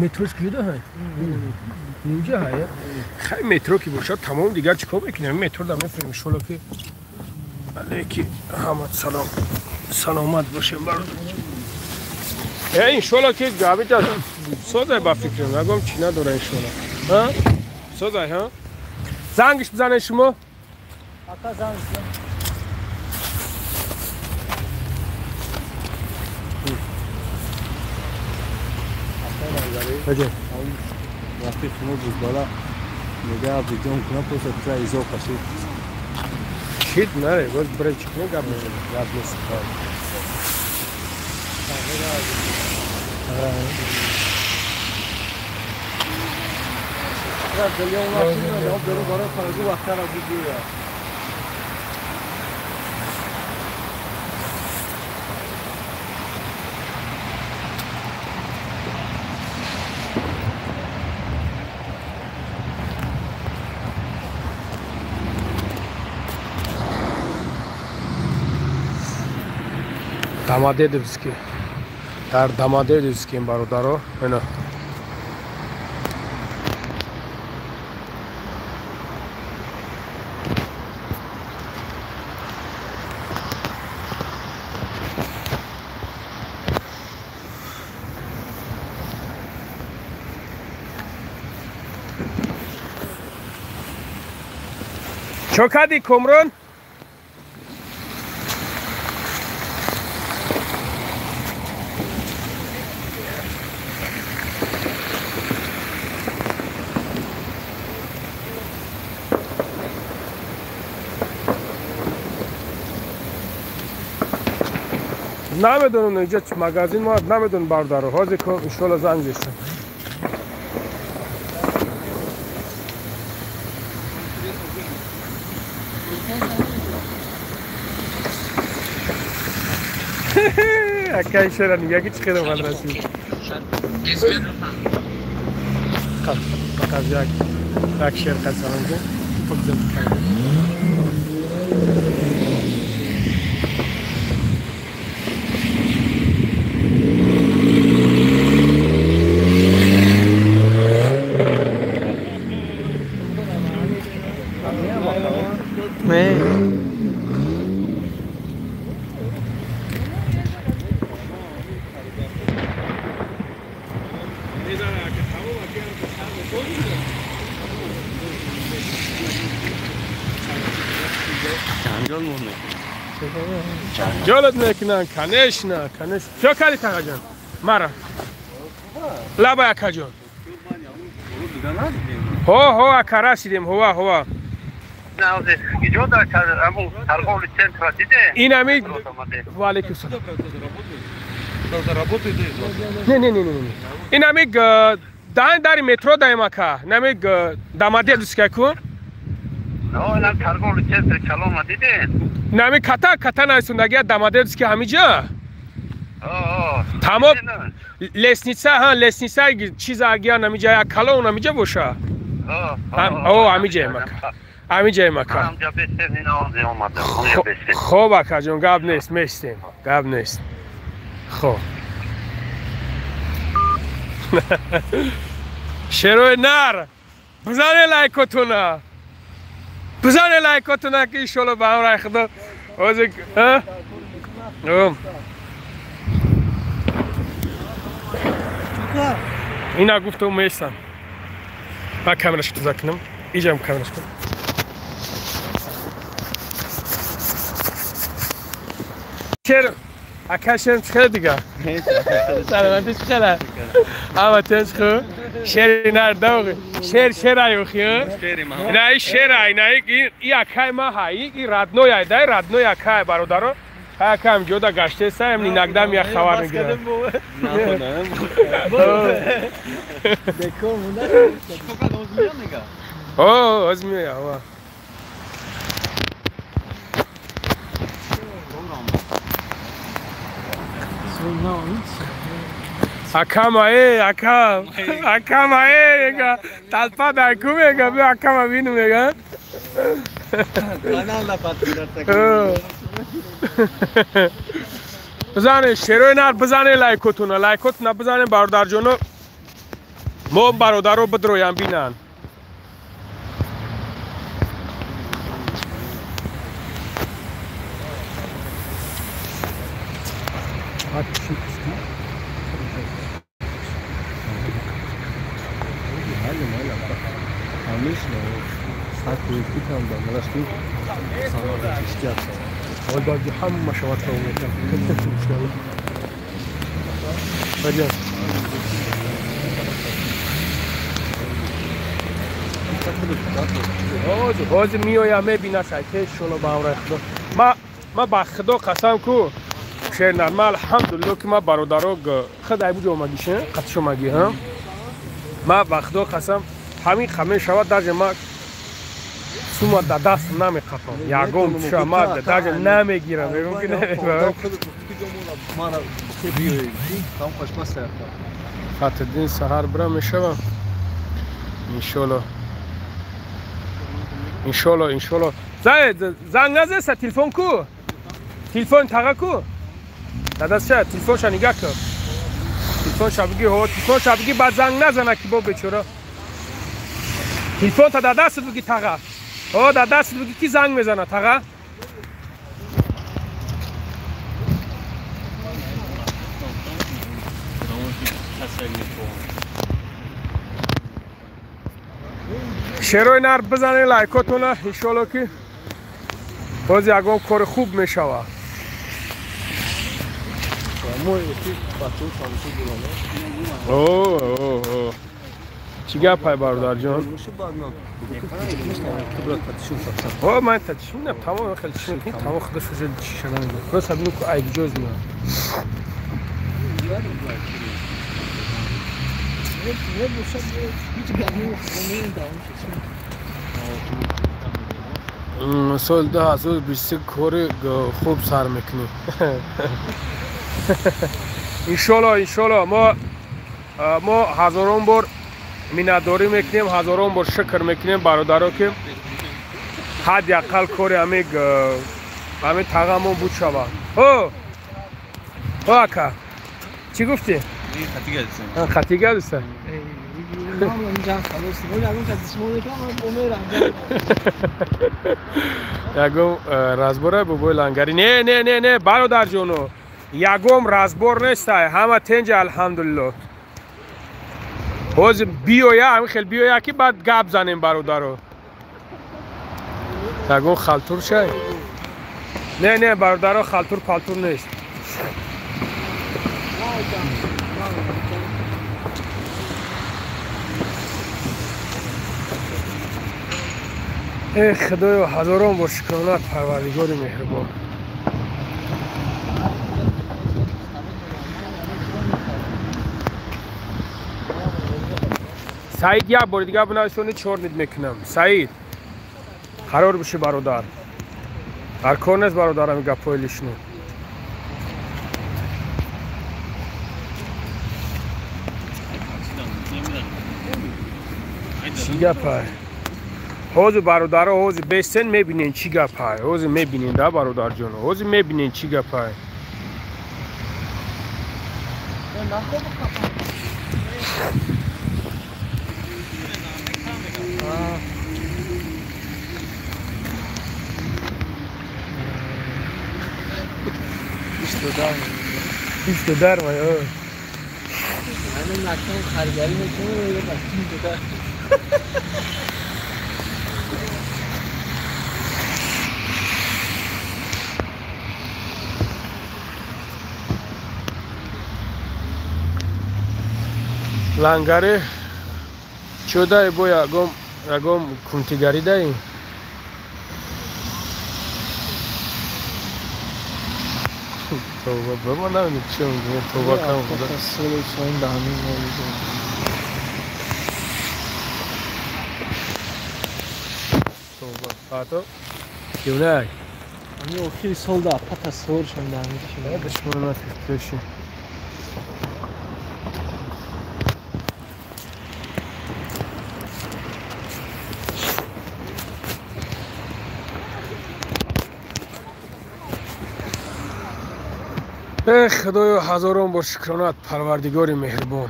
متروش کجا های؟ اینجا های؟ خیلی مترو که باشه تمام دیگر چیکار بکنیم مترو دم نفریم شلو که علیکی حمد سلامت باشیم برادر انشالله که گابی جا سوزای با فکرم نگم چی نداره انشالله ها؟ سوزای ها؟ زنگش بزنه شما؟ آقا زنگش بجه وقتی شما بود بالا میگه ویدیوم کنم پس از ایزا کشید شید نره باز برای چکنه گاب نیست دلیا اونا چیزا برو برای فرقو وقتا را بگیره Domadedevski. Dar Domadedevski barodaro. Ena. Çokadi Komron. نمیدونم اینجا مغازین ما نمیدونم باردارو حاضر که انشالله زنگ بزنم اکای شرانی یکی چی خیلی مال رسید بقیه یک شیر قسمم که پکزم جالت نکنن کنش نه کنش چه کاری تا جان مرا لبا یک جان هو اکرا سیدیم هو اینجا در торговый центр دیده این امی و علیکم السلام نه این امی داری مترو دایم که نمی دامادی دوست کو نه торговый центр کلام دیده نمی کتا نایسوندگی دامادی دوست که همینجا تمام لسنیسا چیز اگه نمیجا کلام نمیجا باشه همینجا مکان خوب اکا جون گاب نیست میستیم گاب نیست خوب شروع نر بزنه لایکاتونا که ایشالله به هم رای خدا اینا گفتم میستم من کامرش تو زکنم اینجا هم کامرش کنم شیر اکاشم چخه دیگه سلامتی چخه اما تنش خو شیر نردوغ شیر ایو خیو نه شیر ای نه ای اکای ما هایی ای ردنوی ای دای ردنوی اکای برادرو اکام جودا گشته سایم نی نقدم یا خبر میگیرم اوه ازمیه آوا Akam aí, akam aí, talpa da kumega, viu akam vindo mega. Canal da patrulha. بزنه شروع نار بزنه لایکوتونه لایکوت نه بزنه برادر جونو مو برادر رو بدرویم بینن والباقي حم مشواتها ومكان ان شاء الله مجان هوز میو یا میبینه سایته شلو باوره خدا ما با خدا قسم کو شیر نرمال الحمدلله که ما برادرو خدای بوجو مگیشه قطشو مگی هم ما با خدا قسم همین خمه شود در ما سوما دا دست نمیقپم یکم شما دا درجه نمیگیرم میگم که نمیگیرم خط دین سهر برم میشم انشالله زنگ نزد تلفن کو تلفن تاگه کو داداش تلفن شنیگه کو تلفن شبگی بعد زنگ نزنه که با بیچاره تلفن تا داداش بگی تاگه او داداش بگی کی زنگ میزنه تاگه شروع نار بزنه لایکاتونه انشالله که باز یکم کار خوب میشوه اوه چی گپه برادر جان؟ اوه من تدشیم نم تمام خیلی تشیم تمام خودش رو جلد چی شدن بس بینو که ایگ جوز میاد سال 2020 کار خوب سر میکنی انشالله ما هزاران بار مینداری میکنیم هزاران بار شکر میکنیم برادرها که حداقل کار همین تاغمون بود شود او اکا چی گفتی؟ خطیگه دوسته یکم رازبوره ببوی لنگری نه برادر جونو یکم رازبور نیسته همه تنج الحمدلله باز بیویا همین خیلی بیویا که بعد گپ زنیم برادرو یکم خالتور شای نه برادرها خالتور پالتور نیست ای خدایا هزاران بار شکرانت پروردگار مهربان سعید یک بار دیگه بنویسونی 4 نید میکنم سعید قرار بشه برادر هر کار نیست برادر همی گپای لیشنو چی گپای حوض برادر حوض بیستن میبینین چی گپای حوض میبینین ده برادر جان حوض میبینین چی گپای بیست در مای الان مکان خریداری میکنه و یه مکان دیگه لنگره چوده بو یگم کنتیگری دهیم توبه بابا نمید چه میگه توبه کم خدا سال ساین دهمی مولیده توبه فاتو کیونه همی اوکی سال ده پتا سال شم دهمی شده بشمونه نفیفتشی خدایا هزاران بار شکرانت پروردگار مهربان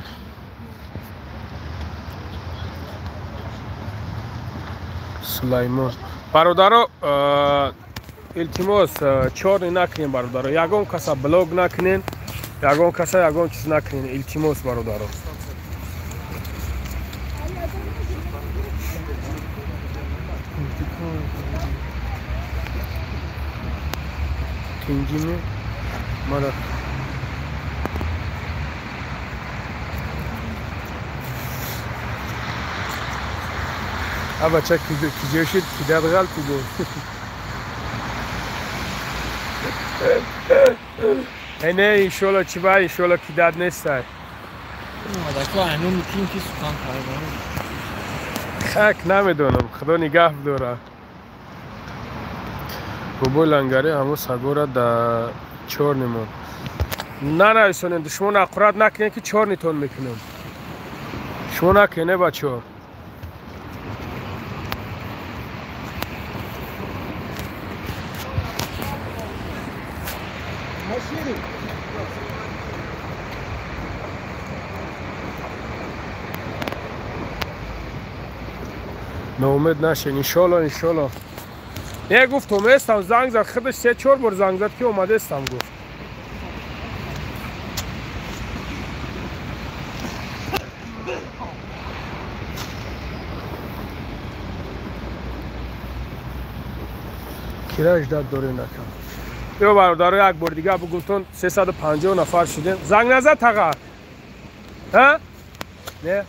سلیمان برادرها التماس چار نکنین برادرها یگان کسا بلاگ نکنین یگان کسا یگان چیز نکنین التماس برادرها تنجیمی مالا ابا چک کجاشید کداد غلط بود نه انشالله چی باید انشالله کداد نیسته دکو اینو میتونیم که سکان کردن خاک نمیدونم خدا نگاه بداره بابا لنگره همو سگوره در چهار نمون نه ایسانین شما نقرات نکنین که چهار نیتون میکنم شما نکنه بچه ها ناامید نشین انشالله نه گفت اومستم زنگ زد خودش 3-4 بار زنگ زد که اومده استم گفت کیراش داد دوره نکن بیا برادر یک بار دیگه بگوتون 350 نفر شدین زنگ نزد تقا ها نه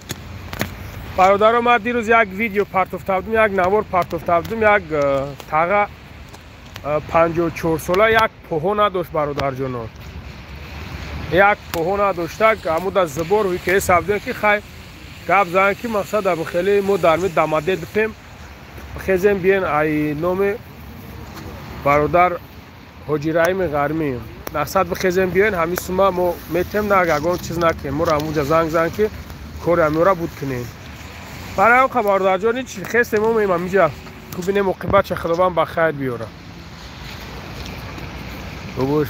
برادر ما دیروز یک ویدیو پارت افتادم یک نوار پارت افتادم یک تقا 54 ساله یک پهو نداشت برادر جانو یک پهو نداشت همون از زبور وی که حساب که خیلی گپ زدن که مقصد اب خیلی مو در می دماده بپیم خیزم بیان ای نام برادر حاجی رحیم غرمی مقصد بخیزم بیان همین سما مو میتم نه اگه چیز نکنیم مو همونجا زنگ زدن که کار همیورا بود کنیم برای اون خبردار جانی چی خیست مو میمم اینجا کوبینه مقیبت چه خداوند بخیر بیاره بابوش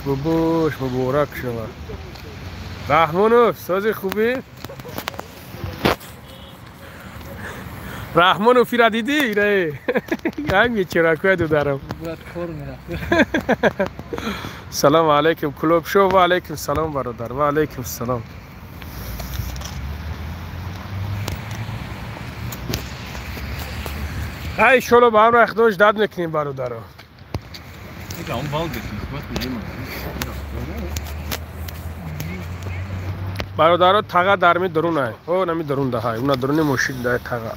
مبارک شما رحمانوف سازی خوبی؟ رحمانوفی را دیدی؟ نه همین چراکوی دو دارم سلام علیکم کلوب شو و علیکم سلام برادر و علیکم سلام های شلو با هم را اخداش داد میکنیم برادر برادر تاغا درمی درون های او نمی درون ده های اونا درون مشید ده تاغا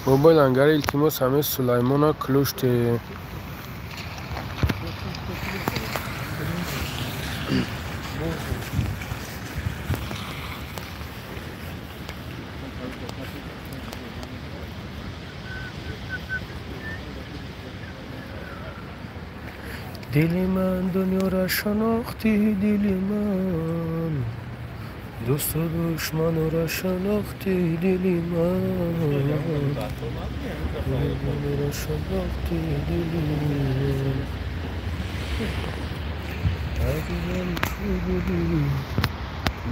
بابا لنگره التماس همه سلیمان کلوشت دلی من دنیا را شناختی دلی من دوست و دشمن را شناختی دلی من دلی را شناختی دلی من اگه من تو بودی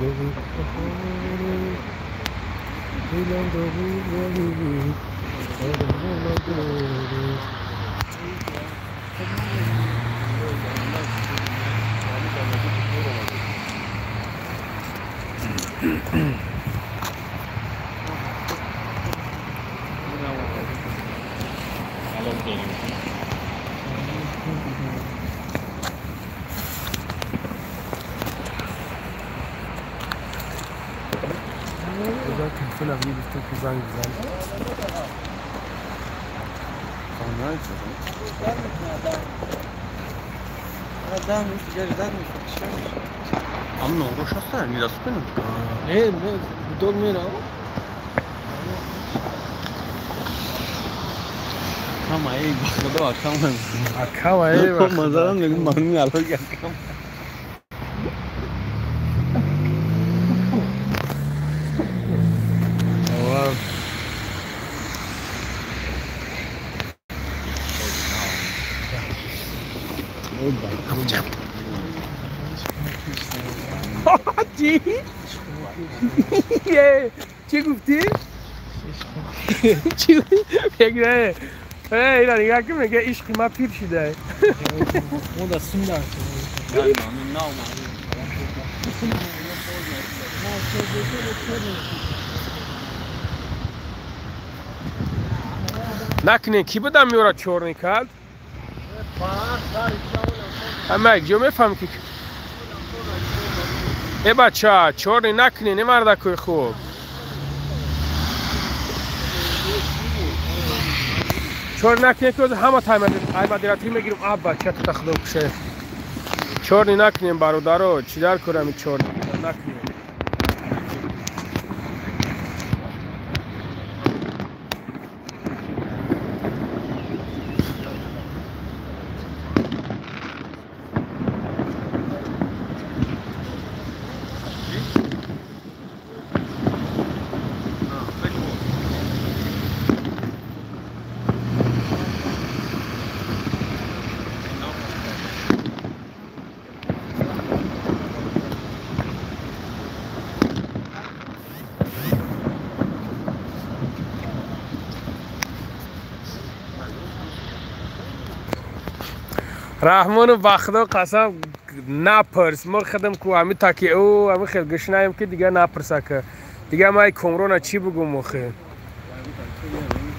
بگی بخواره دلم دا بود ولی آدم نداره تلفن اگه گفته که زنگ بزن Amma uğraş hasta miras benim. Ne dolmuyor ama. Ama iyi bakmadı bakamam. akava eyvah Manzaram ne gün bakmıyor alır gel. Tamam. چی؟ چی گفتی؟ چی بگه؟ اینا نگاه که میگه عشق ما پیر شده. O da sundar. نکنه کی بدم میورا چور نکرد؟ اما جو میفهم که ای بچه چور نکنه نمرده که خوب چور نکنه که همه تایمدیراتی میگیرم آب بچه تو تخلو کشه چور نکنیم برادرو چی در کنم این چور نکنیم رحمان و بخدا قسم نپرس ما خدم کو همین تاکی او همین خیلی گشنایم که دیگه نپرسه که دیگه ما این کمرونا چی بگم مخه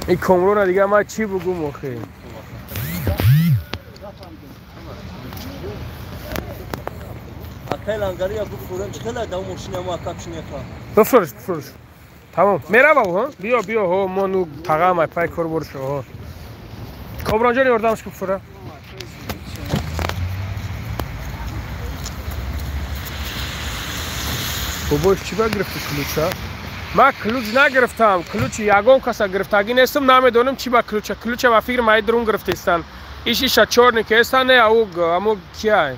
این کمرونا دیگه ما چی بگم مخه Akayla Angarya bu kuran çıkala da moşina mu akapşine ka. بفرش تمام میره بابا ها بیا ها ما نو تقام پای کار برشو ها کابران جان یاردمش بفره بابا چی با گرفتی کلوچا ما کلوچ نگرفتم کلوچ یگان کسا گرفتگی نیستم نمیدونم چی با کلوچ با فکر مای درون گرفتستن ایش چور نکستن او امو کیه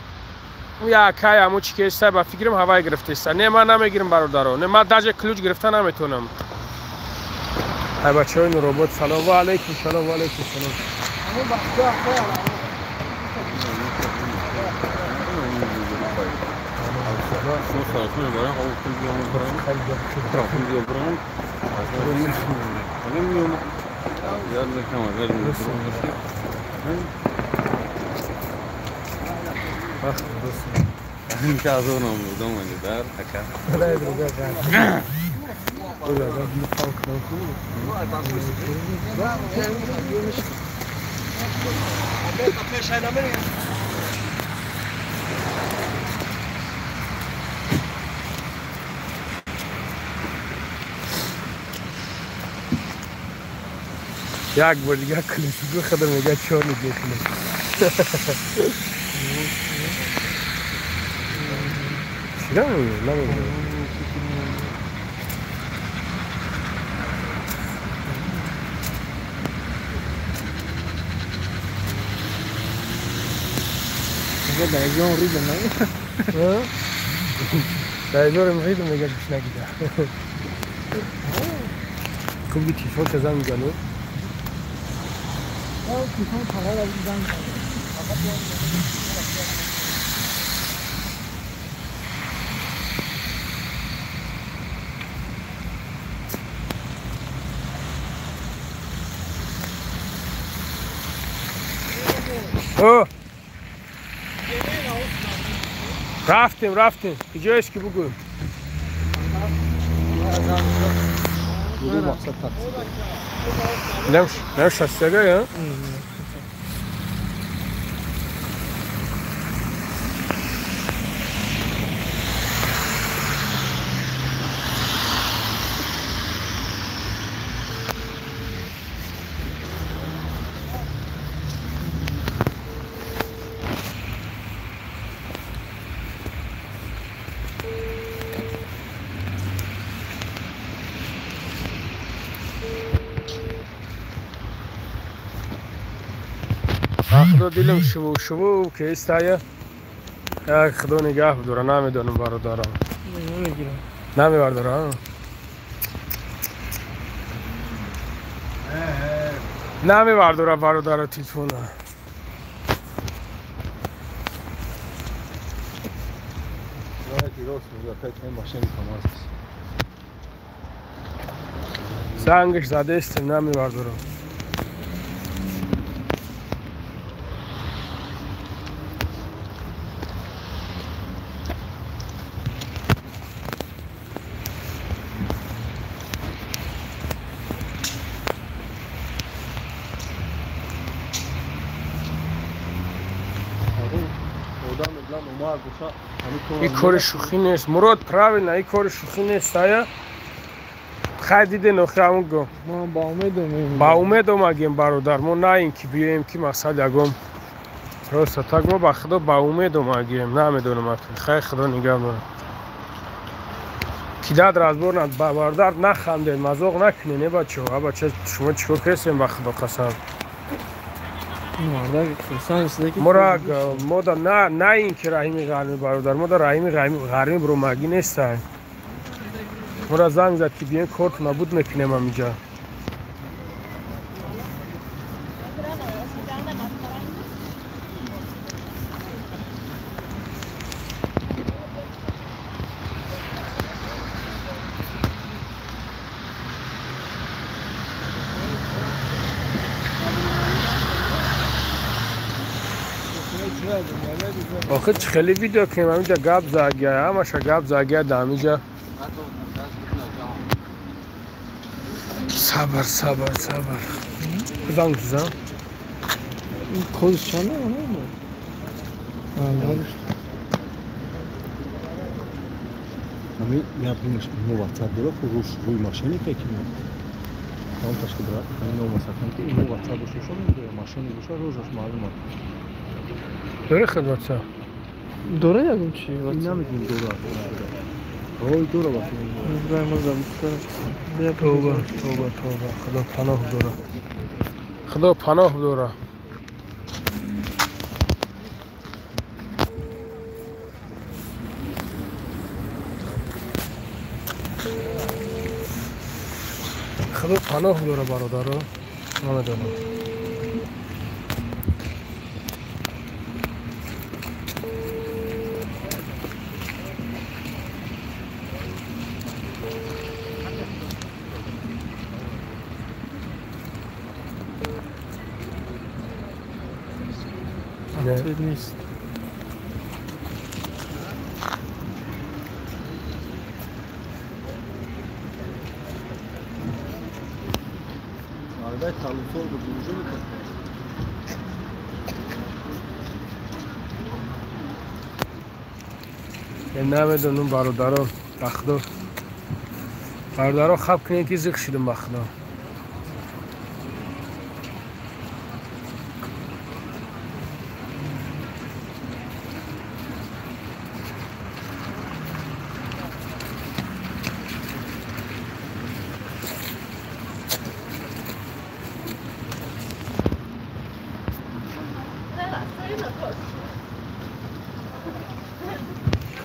یا کای امو چی که است با فکرم هوای گرفتستن نه من نمیگیرم برادرو نه من داج کلوچ گرفتن نمیتونم ای بچه‌های ربات سلام علیکم سلام علیکم سلام Şunu sarısını böyle avukun yolunu bırakın. Tarafın yolu bırakın. Benim yolum. Yarın akşam verin. Bak dostum. Ben kazı onu buldum önce der. Taka. Buraya duracak yani. Buraya da bir kalk kalkıyor mu? یک بار دیگه کلیسیکو خدا میگه چهار میگه کنه چرا نمیگه Burada dayıcıyorum rüyden ne? dayıcıyorum rüyden میگه گوش نگیده کلی تیفا که زن میگنو Tüfan kadar azından رفتیم کجایش که بگویم گروه مقصد تقسیم نم شستگه یا؟ خدا دیلم شبو که استایه یک خدا نگه بداره نمیدونم برادرم نمیبرداره نمیبرداره برادر تلفون زنگش زده است نمیبرداره این کار شوخی نیست مراد правильно این کار شوخی نیست آیا خیلی دیده نخی همون گم ما با امید اومدیم برادر ما نه اینکه بیایم که مقصد یکم راست تک ما با خدا با امید اومدیم نمیدونم خیلی خدا نگه داره کی داد راز برن برادر نخندید مذاق نکنین ای بچه شما چیکار کردین با خدا قسم مرا مودا نه این که رحیمی غرمی برادر مودا رحیمی غرمی برو مگی نیستن مرا زنگ زد که بیاین کارت نبود میکنیم اینجا آخه خیلی ویدیو کنیم همینجا گپ زاگیه همش گپ زاگیه دامیجا صبر زنگ زن این کلش چنده همین yapılmış bu WhatsApp'da bu maşini peki mi? Tam taşkı bırak. Hani o masaktan ki bu WhatsApp'da şu mu? Maşini bu şu roz malum. داره خدمت دوره یکم چی؟ این نمیدونم دوره روی دوره باشه برای ما زمین بیا توبه خدا پناه دوره خدا پناه دوره خدا پناه دوره برادر نمیدونم نیست arada kalısı oldu burucu mu? نمیدونم برادران بخدا برادران خب کنین که زیخ شدیم بخدا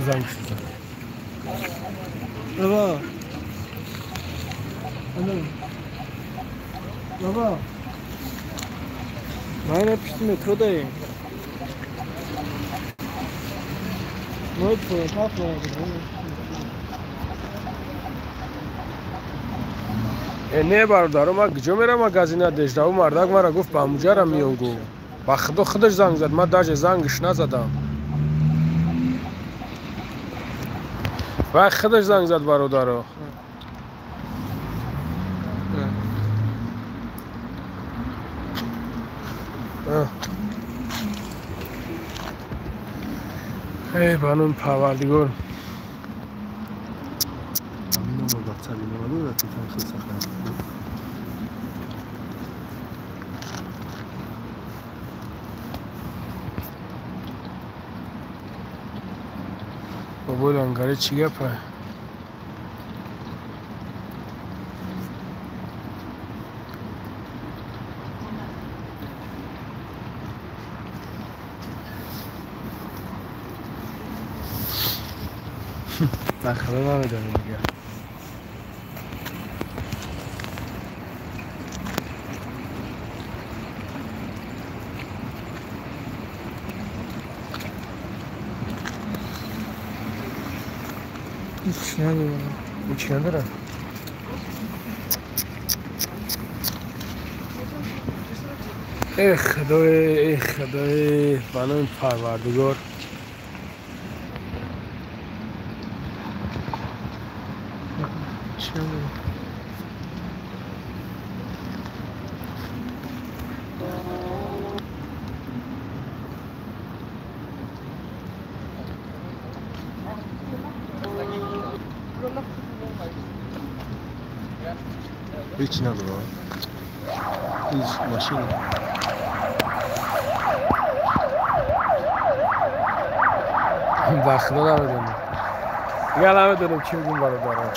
زنگ شده بابا بابا ما اینا پیشت مترو داریم ما نه برادرم ما کجا میرم مغازین دژده و مردک مرا گفت با همونجا را میام گو با خدا خودش زنگ زد من داج زنگش نزدم و خودش زنگ زد برادر ای بانون پروردگار همین نمو بچه بینو رو تیفان خیلی سخت بابا لنگاره چی گپه من خبر نمیدونم دیگه هیچ نداره هیچ نداره ای خدای بانون پروردگار هیچ نداره هیچ نداره هیچ ماشین بخدا نمیدونم دیگه نمیدونم چی بگیم برادران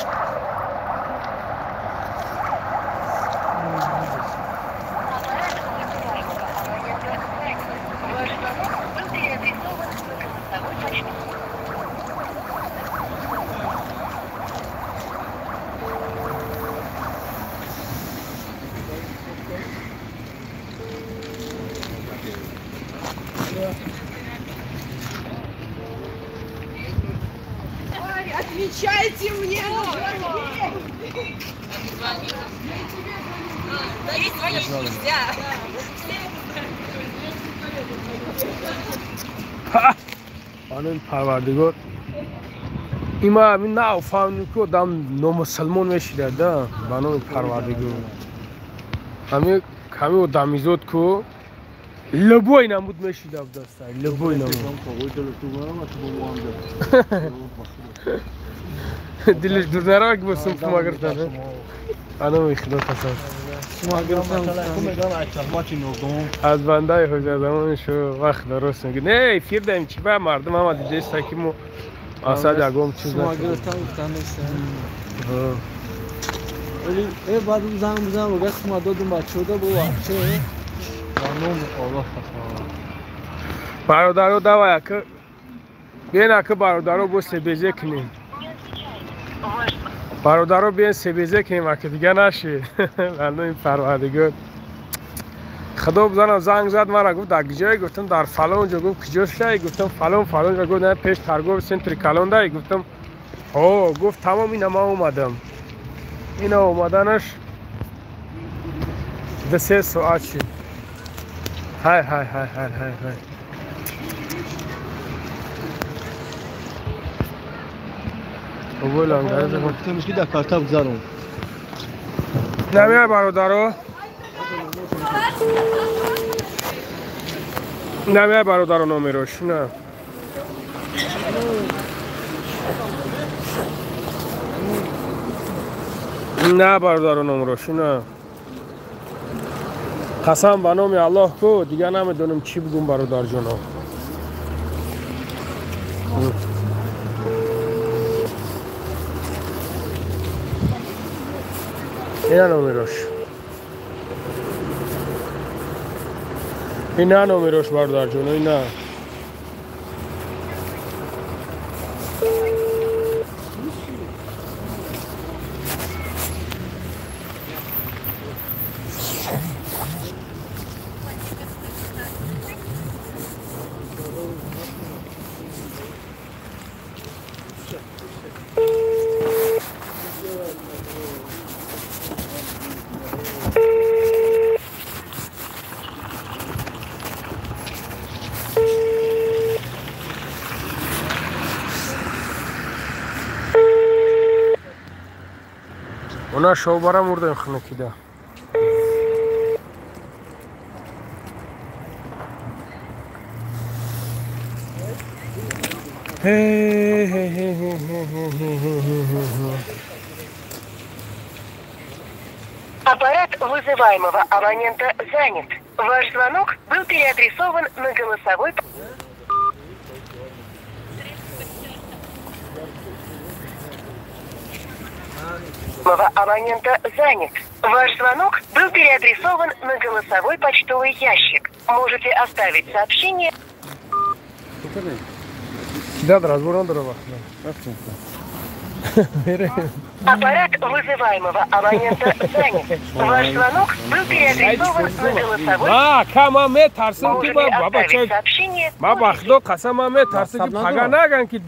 Отвечайте мне! Да и звонить нельзя. بانون پروردگار ایما همین نه فهمی که دام نامسلمان میشیده ده بانون پروردگار همین کمی و دمیزود که لبوی نمود میشیده دسته لبوی نمود دلش دور نرا که بسیم کما گرفتن انا میخدا قسم از بنده حجت زمان شو وقت درست میگه نه فیر داریم چی با مردم هم دیگه سکیم و اصلا جگوم چیز ما نکنیم گرفتم گفتن نیستن ولی بعد اون زنگ بزنم و گفت ما دادم بچه ده با چه قانون الله برادرو دوا که بیاین که برادرو با سبزه کنیم برادرو بیاین سبزه کنیم وقتی دیگه نشه لانه این پروردگار خدا بزنم زنگ زد مرا گفت در کجایی گفتم در فلان جا گفت کجاست گفتم فلان جا گفت نه پیش ترگو سنتر کلانده گفتم اوه گفت تمام اینا ما اومدم اینا اومدنش 3 ساعت شد های بابا لنگره زمان گفتم که در کارتا بگذارم نمیای برادرو نمیای برادرو نمیروش نه نه برادرو نمیروش نه قسم به نام الله کو دیگه نمیدونم چی بگم برادر جانم اینا نمیروش اینا نمیروش برادر جانم اینا اونا شوبره مرده خونه کده Аппарат вызываемого абонента занят. Ваш звонок был переадресован на голосовой... Абонента занят. Ваш звонок был переадресован на голосовой почтовый ящик. Можете оставить сообщение... Да, разбор надо. Аппарат вызываемого абонента занят. Ваш звонок был переадресован на голосовой... Камаме тарсим ки Можете баба оставить сообщение... ма бахдо қасамаме тарсим ки пага наган ки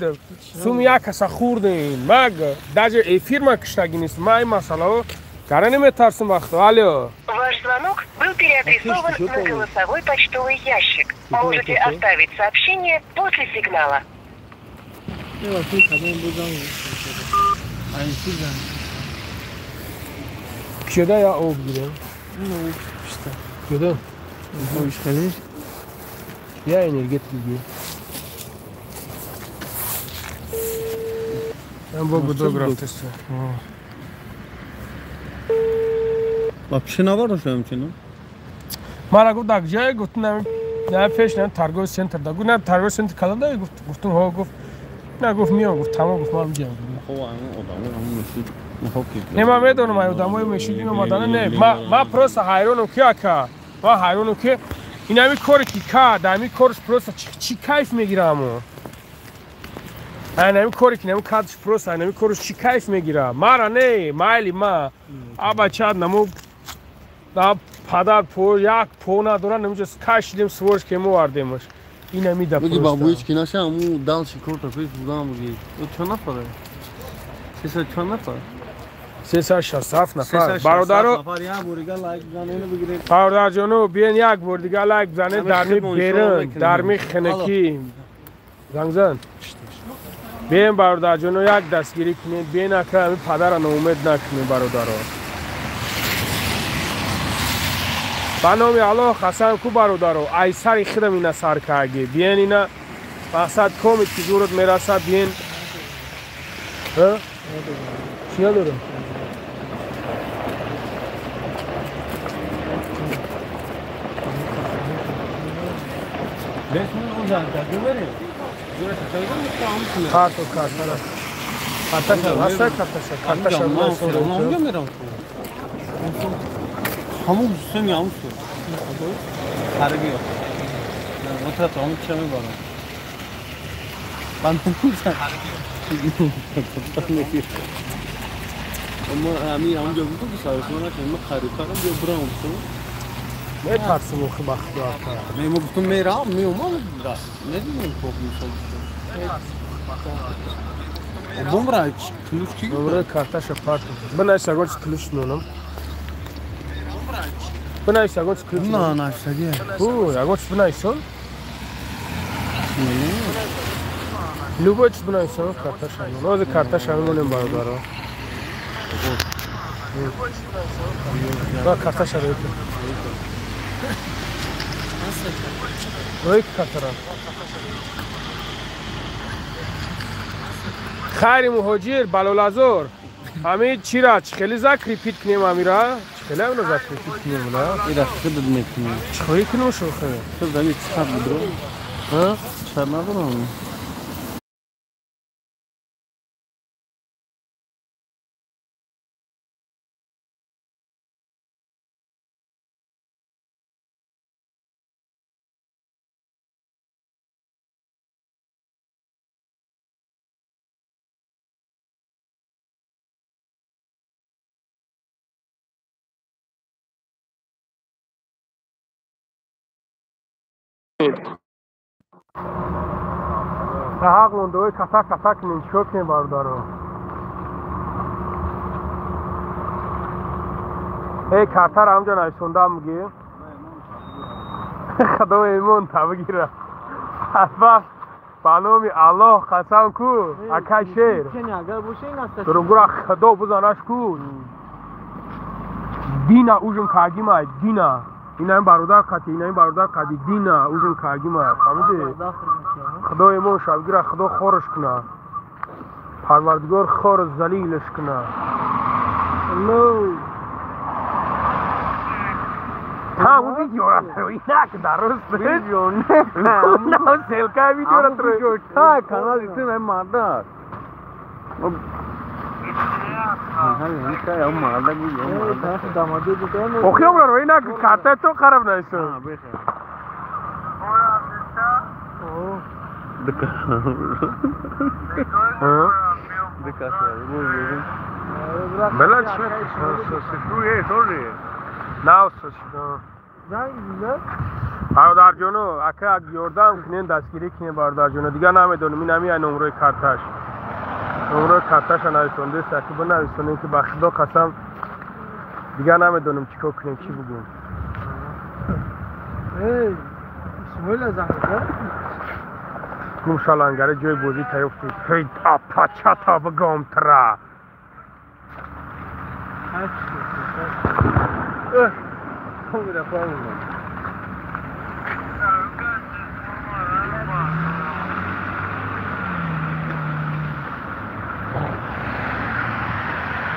сум як каса хурдин маг даже эфир ма киштаги нест ма ин масъалао гара неметарсим вақто алё. Ваш звонок был переадресован на голосовой почтовый ящик. Можете оставить сообщение после сигнала. Кида я об гирем? Ну, что? Кида? Ну, что? Я энергетики. Там был бы добрый тест. Вообще навар шоям чино. Мара гуфт дар ҷое гуфтам на пеш на торговый центр да гуфт на торговый центр калам да гуфтам ҳо гуфт на гуфт миём гуфт тамом гуфт ман миём. Хо ам одам мешуд. Не ма медонам ай одамои мешуди омадана не ма просто ҳайронам ки ака ма ҳайронам ки ин ҳами коре ки кард ҳами корш просто чӣ кайф мегирам ҳами коре ки ҳами кардш просто ҳами корш чӣ кайф мегирам мара не майли ма абачад намо да падар по як по надора намиҷас кашидем свож ки мо вардемаш ин ҳами да Муди бабуич ки наша аму дал шикор та пеш будам буги. Чо нафара? 304 нафар. 367 нафар бародаро бародарҷоно биен як бор дига лайк бизанед дарми берин дарми хинаки зангзан биен бародарҷоно як дастгирӣ кунед биен ака ҳами падара ноумед накунед бародаро ба номи аллоҳ қасам ку бародаро айсари хидам ина сар карги биен ина мақсад комид ки зурат мерасад биен чӣ надорам Karto kartara. Kartaşa, hasta kartaşa. Kartaşa. Hamur sen yağmur. Harbi yok. Otur tamam çamı var. Ben sen Ama ami amca bu da sayesinde kendimi harikadan bir buram olsun. Ne tarsın o kıbaklı ata? Ben bu bütün meram mı olmaz da. Ne diyeyim problem olsun. Bomra ключи. Bomra kartaşa parto. Bana sagoç ключ nonam. Bana sagoç ключ. Na na şage. Bu sagoç bana son. Lugoç bana son kartaşa. No de kartaşa monem barodaro. Bak kartaşa yok. Roik kartara. Khayri muhojir balolazor. Hamid chirach kheli zakri pit knem amira. Kheli ono zakri pit knem la. İda khidmet metni. Khoy kno sho khay. Khidmet mit khab bro. Ha? Çarna bro. Tahaq mondoy katak min chokne bardaro. Hey kartar amcan ay sondam gi. Khado emon tabgira. Asba banomi Allah qasam ku akasher. Durugura khado buzanash ku. Dina ujun kagima dina. Inam barodar khati inam barodar khadi dina ujun kagima. Famide. خدای ما شبگیر خدا خورش کنه پروردگار خور ذلیلش کنه الو همون ویدیو را تروی نک درست ویدیو نه سلکه ویدیو را تروی ها کانال ایتون من مادر همین که یا مادر بود دامادی بود اوکی امرا روی نک کارت تو خراب نشد بله سشویه طوری نه سشویه برادر جونو اکه یوردم کنین دستگیری کنین برادر جونو دیگه نمیدونم این همی نمره کارتش نمره کارتش نویسونده سکی با نویسونده که بخدا قسم دیگه نمیدونم چیکار کنیم چی بگیم اسماعیل از احمد گم شالانگره جای بودی تایفتی هی تا پاچا تا بگم ترا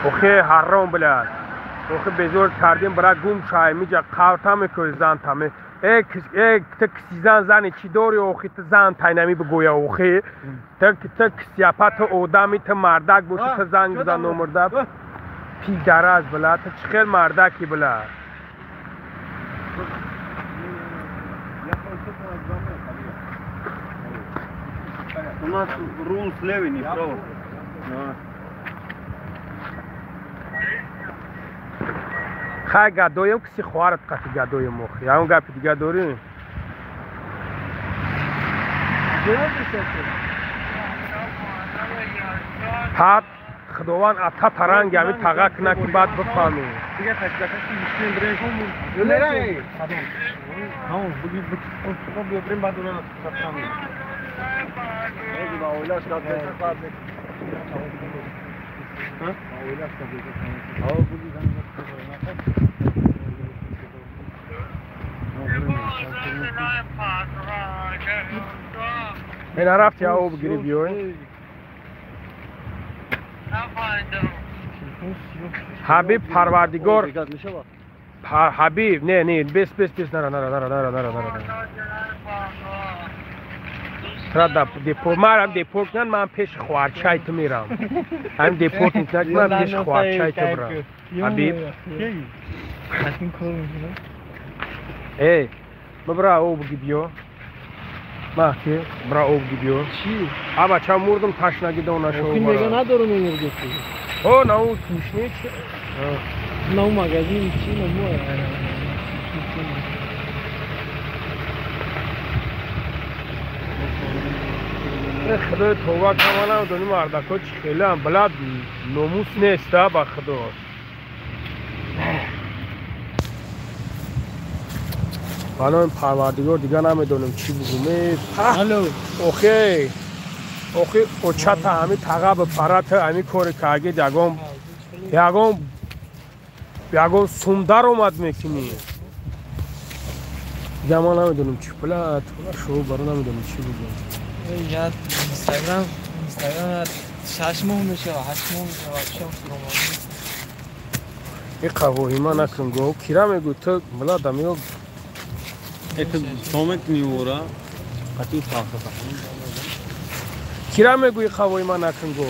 اوخی حرام بلد اوخی بزرگ کردیم برای گم شای میجا قاوتا میکنی زن تامه یک تک سیزن زنی چی داری اوخی تا زن تاینمی بگویا اوخی تک سیاپت آدمی تا مردک بوشی تا زنگ بزن نمرده پی درز بلد تا چخیل مردکی بلد У нас рул слева не право. خواهی گدویم کسی خوارد قطعی گدویم موخی همون گپی دیگه داریم حد خداوند اتا ترنگ همی تقا کنه که بعد بفهمی دیگه تشکرش میشین بریم نره همون بگید بریم بعد اونا سفرمی با اولاش داد بشه بعد ها اولاش داد بشه ها بگید این رفت یا او بگیری بیوی حبیب پروردگار حبیب نه بس نره ترا دیپورت من دیپورت نن من پیش خوارچای تو میرم هم دیپورت نیست من پیش خوارچای تو برم حبیب ای برا او بگی بیو ماکی برا او بگی بیو چی؟ آبا چه مردم تشنگی دونه شو این میگه ندارم این مرگه او نه او سوشنی چی؟ نه او مگزین چی نموه خدای توبه کمانم دونی مردکا چی خیلی هم بلد نموس نیست با خدا حالا این پروردگار دیگه نمیدونم چی بگم الو اوخی اوچت همی تقب پرت همی کاری که اگه یگم سوندر اومد میکنی دیگه ما نمیدونم چی بلد شو برای نمیدونم چی بگم یاد اینستاگرام 6 ماه میشه 8 ماه میشه بچه‌ام رومانی این قهوهی ما نکن گو کیرا میگو تو بلد همیو یک تومت میورا قطعی خاصه کیرا میگوی قهوهی ما نکن گو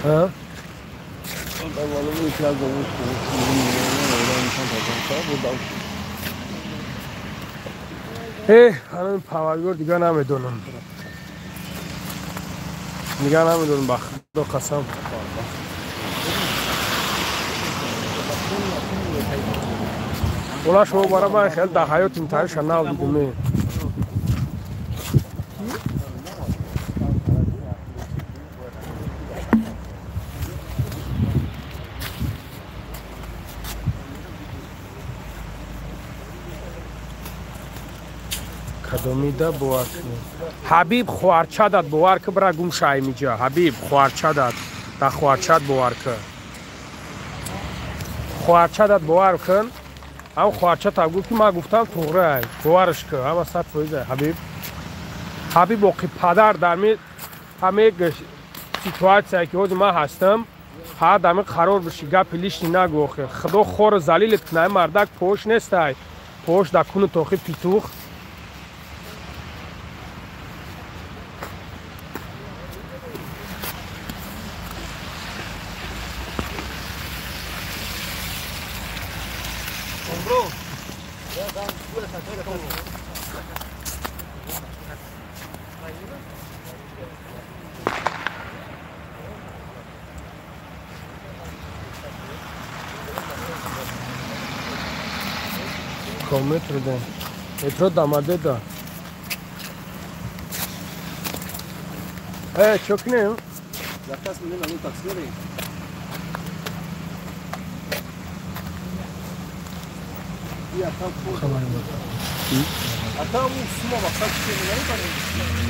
ها الان پروردگار دیگه نمیدونم بخدا قسم اولا شما برای من خیلی در حیات این تاریش نو دیدم کدومیده باور کنی حبیب خوارچه داد باور که برا گم شای میجا حبیب خوارچه داد تا خوارچه باور که خوارچه داد باور کن هم خوارچه تا گفت که ما گفتم توغره باورش که هم اصلا فویزه حبیب واقعی پدر در می همه سیتواتیه که خود ما هستم ها دمی قرار بشی گپ لیش نگوخه خدا خور زلیلت کنه مردک پوش نیسته پوش در کون توخی پیتوخ متر ده متر داماده ده çok ne? Zakas mı ne lan taksiye de? Ya tam Hatta bu suma bak saç şeyleri var.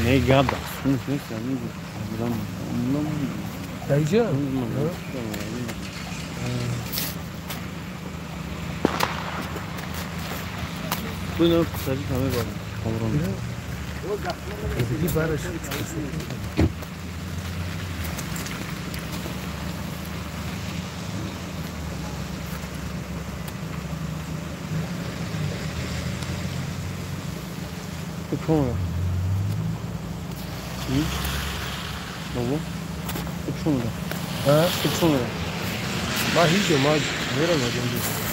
Ne geldi? Ne sen ne bu? Bundan Dayıcı? Bu ne kısaca tamam var. Kavram. Bir barış. Kıpşona. Baba. Kıpşona. Ha? Kıpşona. Ma hiç yok, ma veremedim diyor.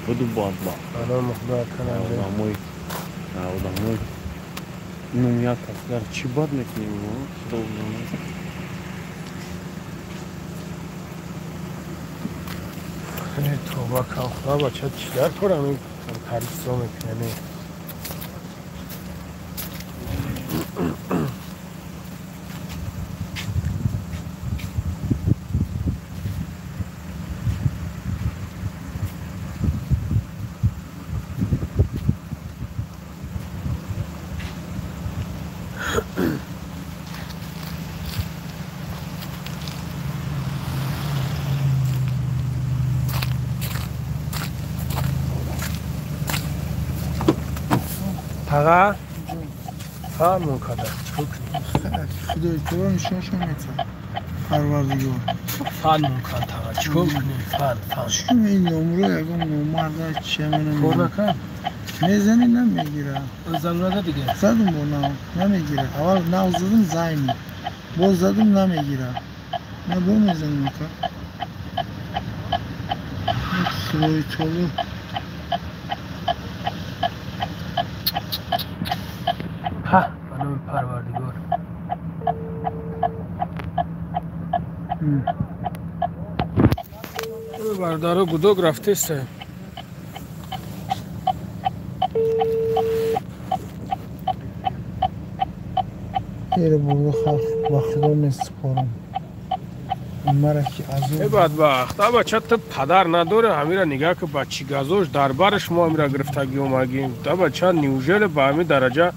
Budu badla. Ana muhtar kanalı. Adam mı? Numya taklar çibat ne ki bu? Doğru. Ne tövbe kalkma bacak çiler koranı karıştırma yani. Tağa famın kadar çok خدای تو رو نشانشون میتن پروردگار famın kadar çok ne fan شکم این نمرو یکم نمرده چه منم kornakan میزنی نمیگیره özellikle دیگه زدم بونا نمیگیره اول نو زدم زنگ باز زدم نمیگیره نه بو میزنم که خدای تو رو ha bana parvardigor بردارو گودوگ رفته است ایره برده خلق وقتدار نیست پارم مرا که از ای اون بدبخت بچه تو پدر نداره همیره نگاه که بچی گازوش دربارش ما همیره گرفتگی اومگیم تا بچه نیوژل به همی درجه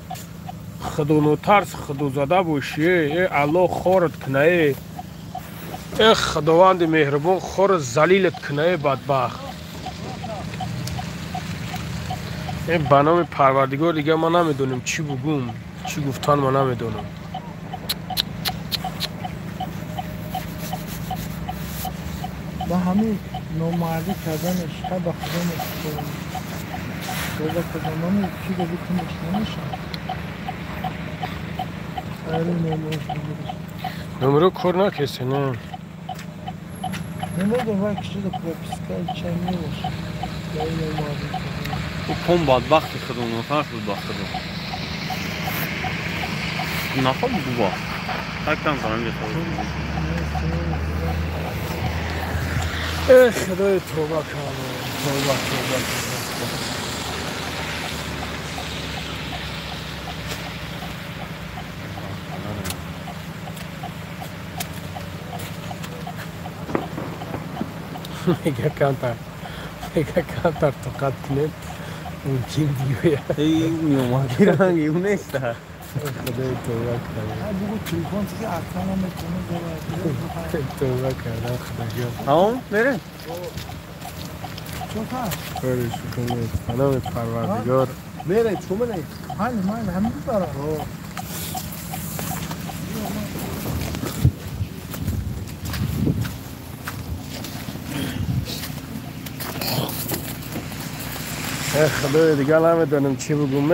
خدونو ترس خدو زده باشیه ای الله خورت کنه ای خداوند مهربان خور زلیلت کنه بدبخت این به نام پروردگار دیگه ما نمیدونیم چی بگم چی گفتن ما نمیدونم با همین نومردی کردنش تا با خدا نمی‌کنم خدا کدامانی کی رو بکنش نمیشن هر نمرش بگیرش نمرو کر نکسی نه نمرد اول کشی دا پروپیسکای چنگی باشه یا این نومردی کردن Bu kom badbaxtı xudunu, farq badbaxtı. Nafa bu var. Takdan sana götürüyorum. خدای توبه کنه توبه میگه کانتر تو قد کنید اون چیم دیگه ای میومدی رنگی اون نیست خدای توبه کرده بگو تلفن که اصلا نمیتونه داره توبه کرده خدا جان همون میره چطور خیلی شکر خانم پروردگار میره چون میره من همین دارم خدای دیگه نمیدونم چی بگم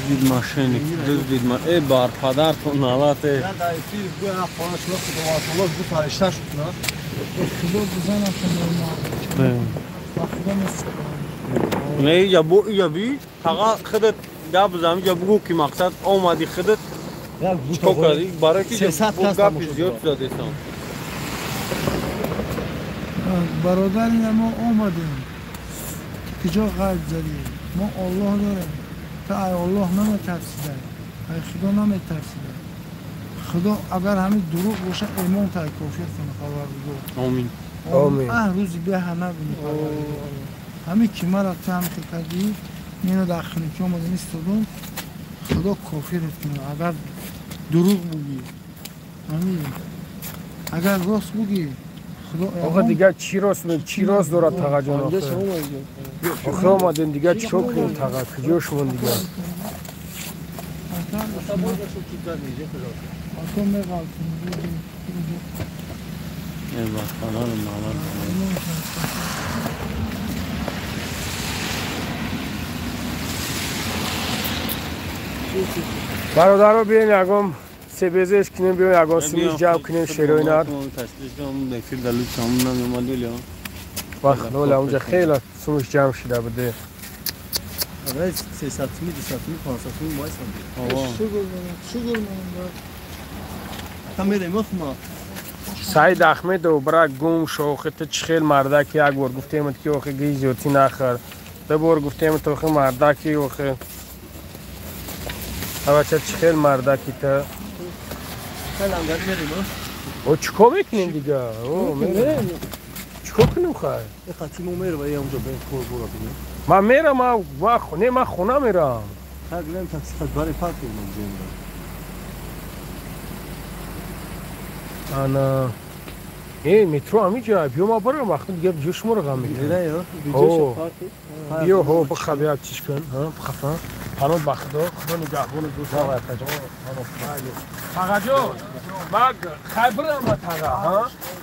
دید ماشینی دید ما ای بار پدر تو نالاته نه دایفی بو افغانش وقت دواتولوژ بو فرشته شد نه خدا بزنم که نه یا بو یا بی تاقا خودت گپ بزنم یا بگو که مقصد اومدی خودت چیکار کردی برای که گپ زیاد زده سام برادر ما اومدیم کجا قلب زدیم ما الله داریم تا ای الله نمیترسیده ای خدا نمیترسیده خدا اگر همین دروغ باشه ایمان تا کافر کنه پروردگار آمین آمین روزی به همه بینی پروردگار همین که مرا تو هم کردی اینو در خنکی آمده نیستادم خدا کافرت کنه اگر دروغ بگی همین اگر راست بگی آقا دیگه چی راست دارد تاقا جان آخه آمدن دیگه چی کنیم تاقا کجاشمون دیگه برادر رو بیاین یکم سبزش کنیم بیاین یکم سمیش جمع کنیم شیروینات وقت نوله اونجا خیلی سمیش جمع شده بده آره 300 می 200 می 500 می وایس شکر تا میریم ما سعید احمد و برای گم شو خیلی چخیل مرده که یک بار گفتیم که اوخی گیزیوتی نخر دو بار گفتیم تو اوخی مرده که اوخی اوه چه چخیل مرده که تا خیلی هم گرد میریم او چکو میکنیم دیگه او میریم چکو کنیم خواهی یه خطی ما میره و یه اونجا بین کور برا کنیم من میرم من خونه میرم خیلی گرم تاکسی خط برای پاک کنیم انا مترو همی جای بیو ما برم وقتی دیگه جوش مو رقم میگیره دیره یا بیو بیو هو بخواه چیش کن بخواه پانو بخدا خدا نگهبون دوست آقای تاقا جون من خبرم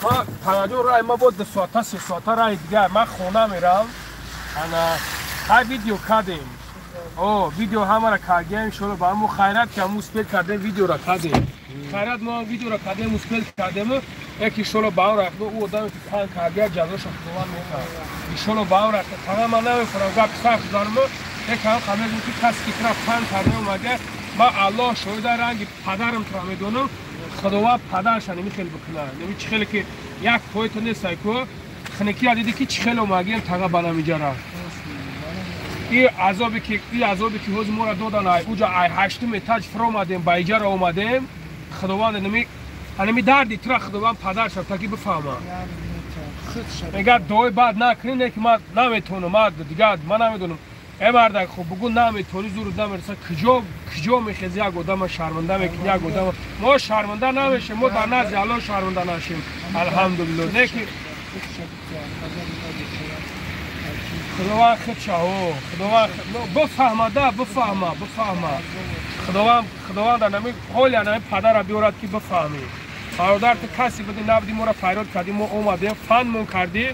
ما تاقا جون رای ما بود 2 ساعته 3 ساعته رای دیگه من خونه میرم انا های ویدیو کردیم ویدیو همه را کردیم شروع با همون خیرات که همون سپیل کردیم ویدیو را کردیم خیرات ما ویدیو را کردیم سپیل کردیم یکی شروع با اون رفته او آدمی که پان کردیم جزاش افتوان میکنم شروع با اون رفته تنها من نمیفرم گفت سخت دارم یک هم خمیدیم که کسی که طرف پان کردیم اومده ما الله شویده رنگی پدرم ترا میدونم خداوند پدرش نمیخیل بکنه نمی چی خیلی که یک پویت نیست که خنکی ها دیدی که چی خیلی اومگیم تقا بنا میجاره این عذابی که حوز ما را دادن اوجا 8 ایتاج فرا اومدیم با ایجا را اومدیم خداوند نمی دردی ترا خداوند پدرش تا که بفهمه میگه دوی بعد نکنین که ما نمیتونم ما دیگه ما نمیدونم ای مردک خب بگو نمیتونی زور نمیرسه کجا میخیزی یک آدم شرمنده میکنی یک آدم ما شرمنده نمیشیم ما در نزد الله شرمنده نشیم الحمدلله نه که خداوند خود شاهو خداوند بفهمه خداوند نمی حال نمی پدر را بیارد که بفهمی برادر تو کسی بودی نبودی ما را فریاد کردی ما اومدیم فندمون کردی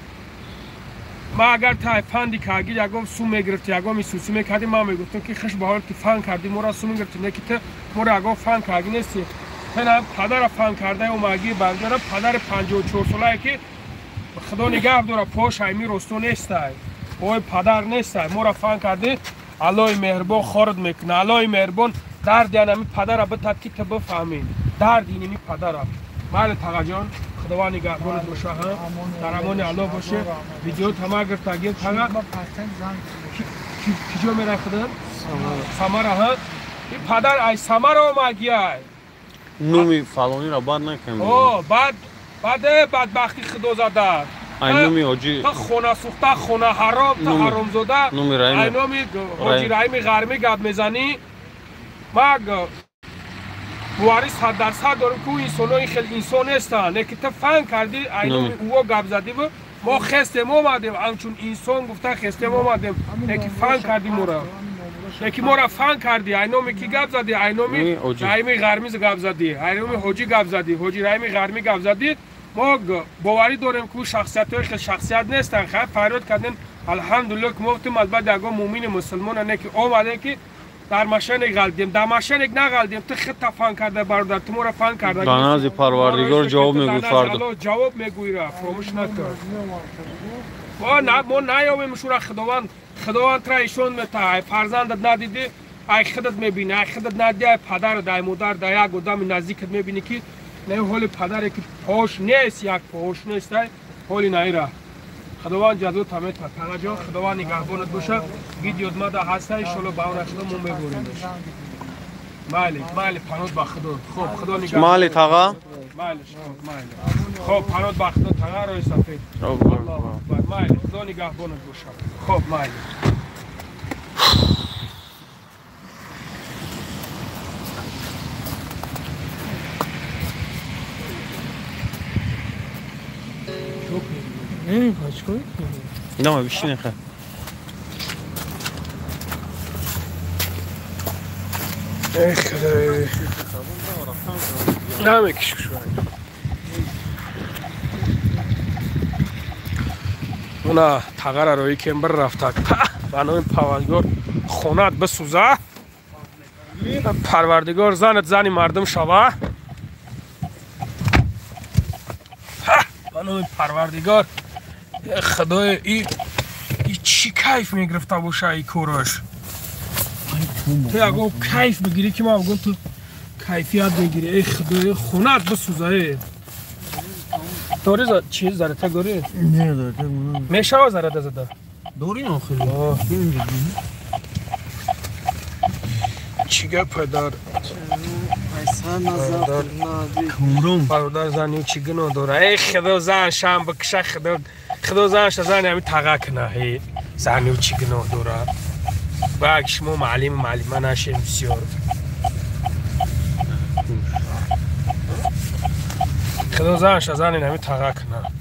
ما اگر تا فندی کردی یکم سو میگرفتی یکم سوسی میکردی ما میگفتم که خش به حال که فند کردی ما را سو میگرفتی نه که تو ما را یکم فند کردی نیستی تنها پدر فن کرده و مگی بندر پدر 54 ساله که خدا نگه داره پاش ایمی رستو نیسته اوی پدر نیسته ما را فن کرده الله مهربان خورد میکنه الله مهربان درد اینمی پدر را بتد که تو بفهمی درد اینمی پدر را مال تقا جان خداوند نگهبانت باشه در امان الله باشه ویدیو تمام اگر تاگیر تقا کجا میره خدا سمر ها این پدر ای سمر آمگی ای نومی فلانی را بر نکنم بعد بدبختی خدا زده ای نومی حاجی تا خونه سوخته خونه حرام تا حرام زده نومی رحیمی ای نومی حاجی رحیمی غرمی گب میزنی مگ بواری 100% دارم که انسان خیلی انسان هستن که تو فهم کردی ای نومی او گب زدی و ما خستم آمدیم همچون انسان گفته خستم آمدیم که فهم کردی مورا یکی ما را فن کردی اینومی کی گپ زدی اینومی رحیمی غرمی گپ زدی اینومی حاجی گپ زدی حاجی رحیمی غرمی گپ زدی ما باوری داریم که شخصیت‌های خیلی شخصیت نیستن خیلی فریاد کردن الحمدلله که گفتیم البته اگه مؤمن مسلمان نه که اومده که در ماشین غلطیم در ماشین نغلطیم تو خیلی فن کرده برادر تو ما را فن کرده نماز پروردگار جواب میگوی فردا جواب میگوی را فراموش نکن ما نیابیم شورا خداوند ترا ایشون میته فرزندت ندیدی ای خودت میبینی ای خودت ندیدی ای پدر دای مادر دای یک آدم نزدیکت میبینی که نه حال پدری که پاش نیست یک پاش نیست حالی نیره خداوند جزات میته تقا جان خداوند نگهبانت باشه ویدیو ماده هسته ان شاء الله با اون خدا ما میبریم مالی پناه با خدا خوب خدا نگهبان مالی تقا مالی خوب پناه با خدا تقا روی سفید مالی خدا نگهبانت باشه خوب مالی نه بیشتر نخواه ای خدای نه میکشم شوی اونا تغییر روی کمبر رفته بنای پروردگار خونت بسوزه پروردگار زنت زنی مردم شوه بنای پروردگار خدای ای چی کیف میگرفته باشه ای کورش تو اگه کیف بگیری که ما بگم تو کیفیت بگیری ای خدای خونت بسوزه داری چیز زده تا داری؟ نه داره میشه ها زده زده داری ناخیلی چی گپ دار برادر زنی چی گناه داره ای خدا زن شم بکشه خدا زنش زن همی تقا کنه زنی چی گناه داره باید شما معلمه نشه بسیار خدا زنش زن همی تقا کنه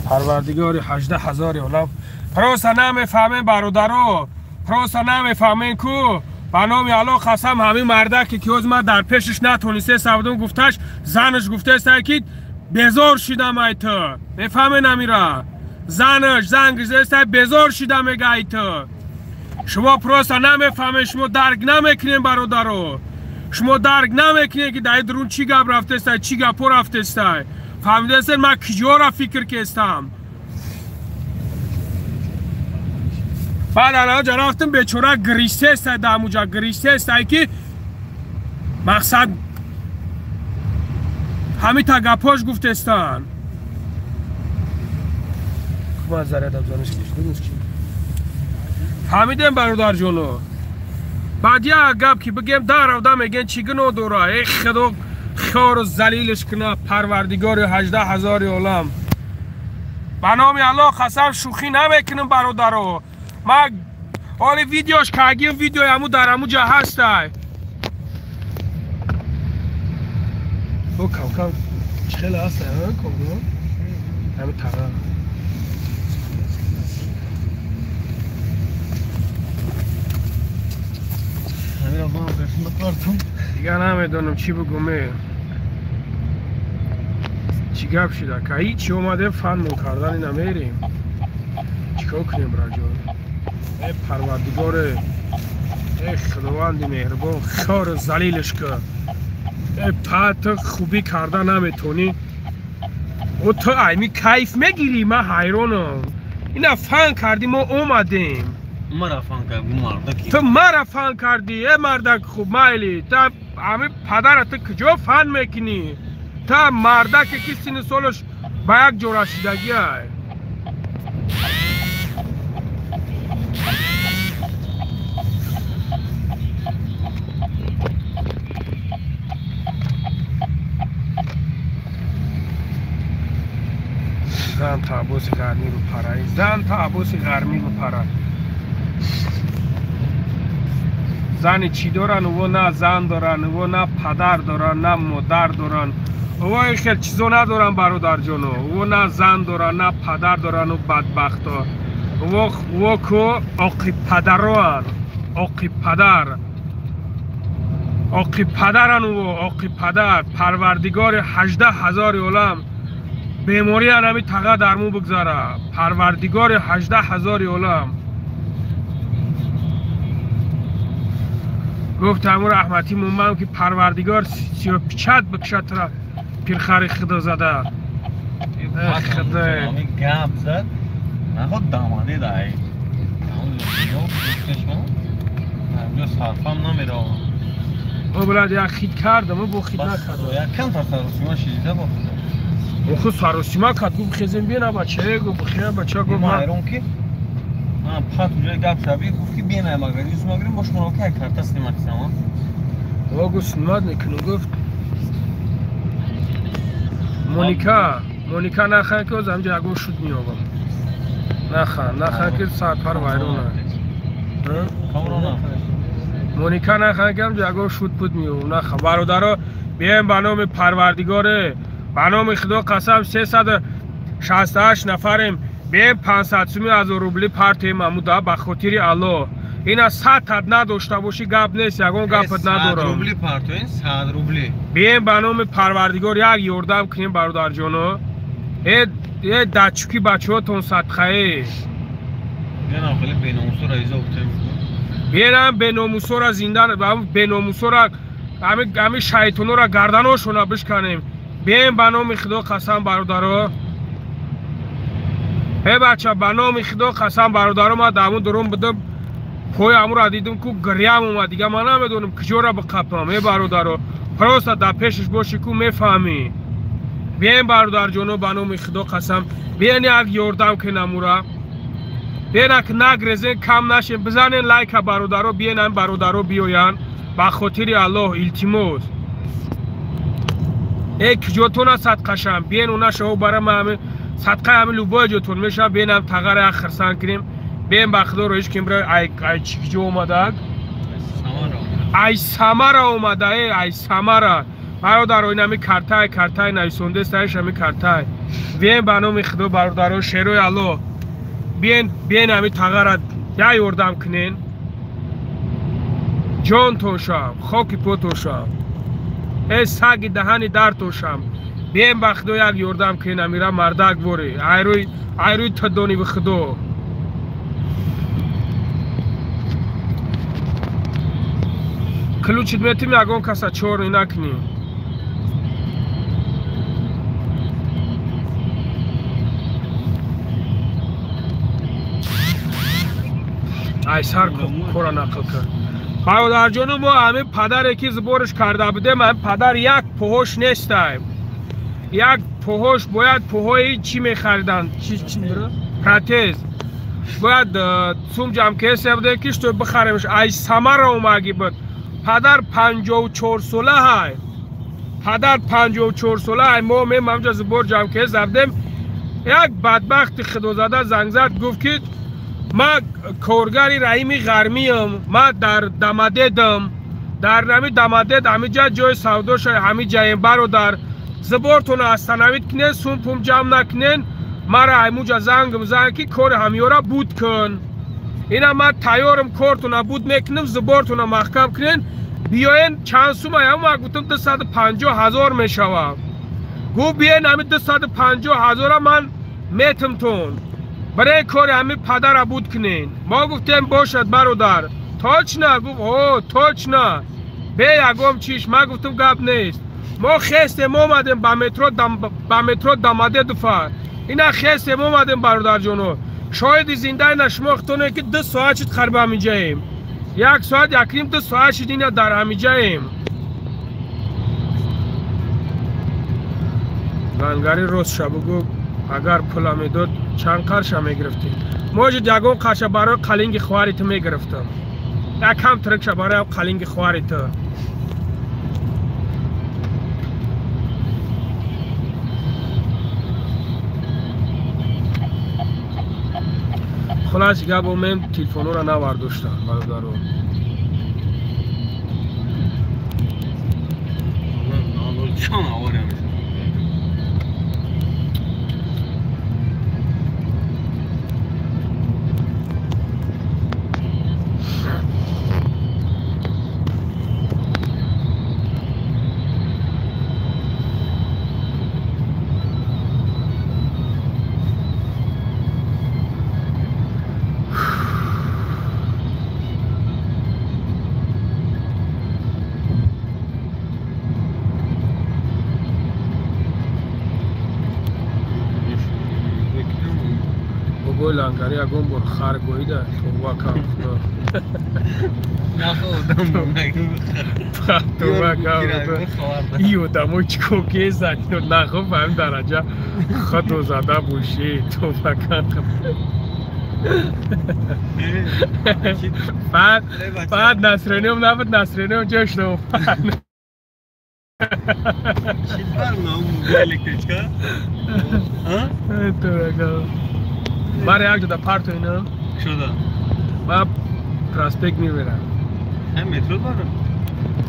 پروردگار 18,000 عالم پروسا نمیفهمین برادرو پروسا نمیفهمین کو به نام الله قسم همین مرده که از ما در پیشش نتونسته سودون گفتش زنش گفته است که بیزار شدم ای تو میفهمین امیرا زنش زنگش است بیزار شدم میگه ای تو شما پروسا نمیفهمین شما درک نمیکنین برادرو شما درک نمیکنین که در درون چی گپ رفته است چی گپ رفته است فهمیده است من کجا را فکر کردم بعد الان جا رفتم بیچاره گریسته است در موجا گریسته است که مقصد همین تا گپاش گفته استن کمان زره دم زنش کشت فهمیدم برادر جونو بعد یک گپ که بگیم در رفتم میگن چی گناه دوره ای خدا خار و ذلیلش کنه پروردگار 18,000 عالم به نام الله قسم شوخی نمیکنم برادرو ما حالی ویدیوش که اگه ویدیو همو در همو جا هسته او کم چخیل هسته همه کم همه تقا همه را ما هم برسیم بکارتم دیگه نمیدونم چی بگمه چی گپ شده که هیچی اومده فن کردنی نمیریم چیکار کنیم راجع ای پروردگار ای خداوند مهربان خار ذلیلش کن. ای پات خوبی کردن نمیتونی و تو ایمی کیف میگیری. من حیرانم. اینا فن کردی ما اومدیم. مرا فن کردی مردکی. تو مرا فن کردی ای مردک خوب مایلی. تا همه پدرت کجا فن میکنی؟ تا مردک که سین سالش با یک جور رسیدگی های. زن تا عباس گرمی رو پرای. زن تا عباس گرمی رو پرای. زن چی دارن و نه زن دارن و نه پدر دارن نه مادر دارن و خیلی چیزا ندارن برادر جانو. و نه زن دارن نه پدر دارن و بدبخت ها و که آقی پدران. آقی پدر آقی پدرن و آقی پدر پروردگار 18,000 عالم بیماری هنمی تقه درمو بگذاره. پروردگار 18,000 عالم گفت امور احمدی مومم که پروردگار 35 بکشد را پیرخری خدا زده. خدا همین گپ زد. من خود داماده دایی. همونجا صرفم نمیره. او بلد یک خید کردم و با خید نکردم. یک کم تا سروسیما شیده با او خود سروسیما کرد. گفت خیزم بینا بچه. گفت بخیره بچه. گفت ما ایرون که من پات اونجا گپ شبیه گفت که بینه مگریز مگریم باش مراکه کرد تسلیمت سما. او گفت سنماد میکنه. گفت مونیکا نخواه که از همجا اگو شد میابم. نخواه که ساعت پر ویرونه. مونیکا نخواه که همجا اگو شد پود میابم. نخواه برادرها بیایم به نام پروردگاره به نام خدا قسم 368 نفریم. بیایم 500,000 روبلی پرتیم امودا به خاطر الله. اینا 100 نداشته باشی گپ نیست. یگان گپت ندارم. 100 روبلی پرتوین 100 روبلی. بیایم به نام پروردگار یک یاردم کنیم برادر جانو. ای دچکی بچه ها تون صدقه. بیایم خیلی بیناموسو را ایزا بکنیم. بیایم بیناموسو را زندان بیناموسو را همه شیطانو را گردناشون را بشکنیم. بیایم به نام خدا قسم برادرها. ای بچه به نام خدا قسم برادرها. ما دامون درون بدم پای امو را دیدم که گریم اومد. دیگه من نمیدونم کجا را بقپم. ای برادرها پروست در پیشش باشی که میفهمی. بیایم برادر جانو به نام خدا قسم. بیاین یک یاردم کنیم امو را. بیاین که نگریزین کم نشین. بزنین لایک برادرها. بیاین برادرها بیاین به خاطر الله التماس. ای کجاتون صدقه شم. بیاین اونا شو برای من صدقه همین لوبای جاتون میشم. بیاین تغییر خرسان کنیم. بیاین به خدا رویش کنیم. ای چی کجا اومده؟ ای سمره اومده. ای سمره برادر این همی کرتای نویسنده سرش همی کرتای. بیاین به نام خدا برادر شیروی الله. بیاین همی تغییر یا یاردم کنین. جان توشم خاکی پو توشم. ای سگ دهنی در توشم. بیاین به خدا یک یاردم کنین. امیره مردک بوری ایروی تدانی به خدا. کلوچید میتیم یکان کسا چور نکنیم. ای سر کورا نقل کرد. برادر جانو ما همه پدر که زبورش کرده بودیم. هم پدر یک پوهش نیستیم. یک پوهش باید پوهای چی میخریدن؟ چی میره؟ پراتز باید سوم جمع کسی بوده کش تو بخریمش. ای سمر را اومگی بود. پدر 54 ساله های. پدر 54 ساله های. ما میم همجا زبور جمع کسی زبدیم. یک بدبخت خدا زده زنگ زد گفت که ما کارگری رحیمی غرمیم. ما در دمددم. در نمی دمدد همه جای سودا شد. همه جای برادر زبورتون استنوید کنین. سوم پوم جمع نکنین. مرا همونجا زنگ بزن که کار همیارا بود کن. اینا ما تیارم کارتون بود میکنم. زبورتون محکم کنین. بیاین چند سوم هم ما گفتم 250,000 میشوم. گو بیاین همین 250,000 من میتم تون برای کار همین پدر بود کنین. ما گفتیم باشد برادر точно о точно به یگم چیش ما گفتم گپ نیست ما خستم اومدیم با مترو داماده دفعه اینا خستم اومدیم برادر جونو شاید زنده نشماختونه که 2 ساعت شد خرب همیجاییم 1 ساعت یکریم 2 ساعت شد اینا در همیجاییم لنگری روز شبگو اگر پولا میداد چند قرش هم میگرفتیم موجود یگم قرش برای قلنگ خواریت میگرفتم یکم ترکش برای قلنگ خواریت خلاص گپ من تلفن رو نوارداشتم برادرو چون آورم لنگری اگم بر خر گویده تو وکم نخوردم تو وکم ایو دمو چکو که زنی و نخوب به هم درجه خود زده بوشی تو وکم بعد نصرانی هم نبود نصرانی هم جشن هم چی برنا اون الکتریکا؟ تو وکم برای یک جدا پارت اینم شده من پراسپیک میبرم هم مترو برم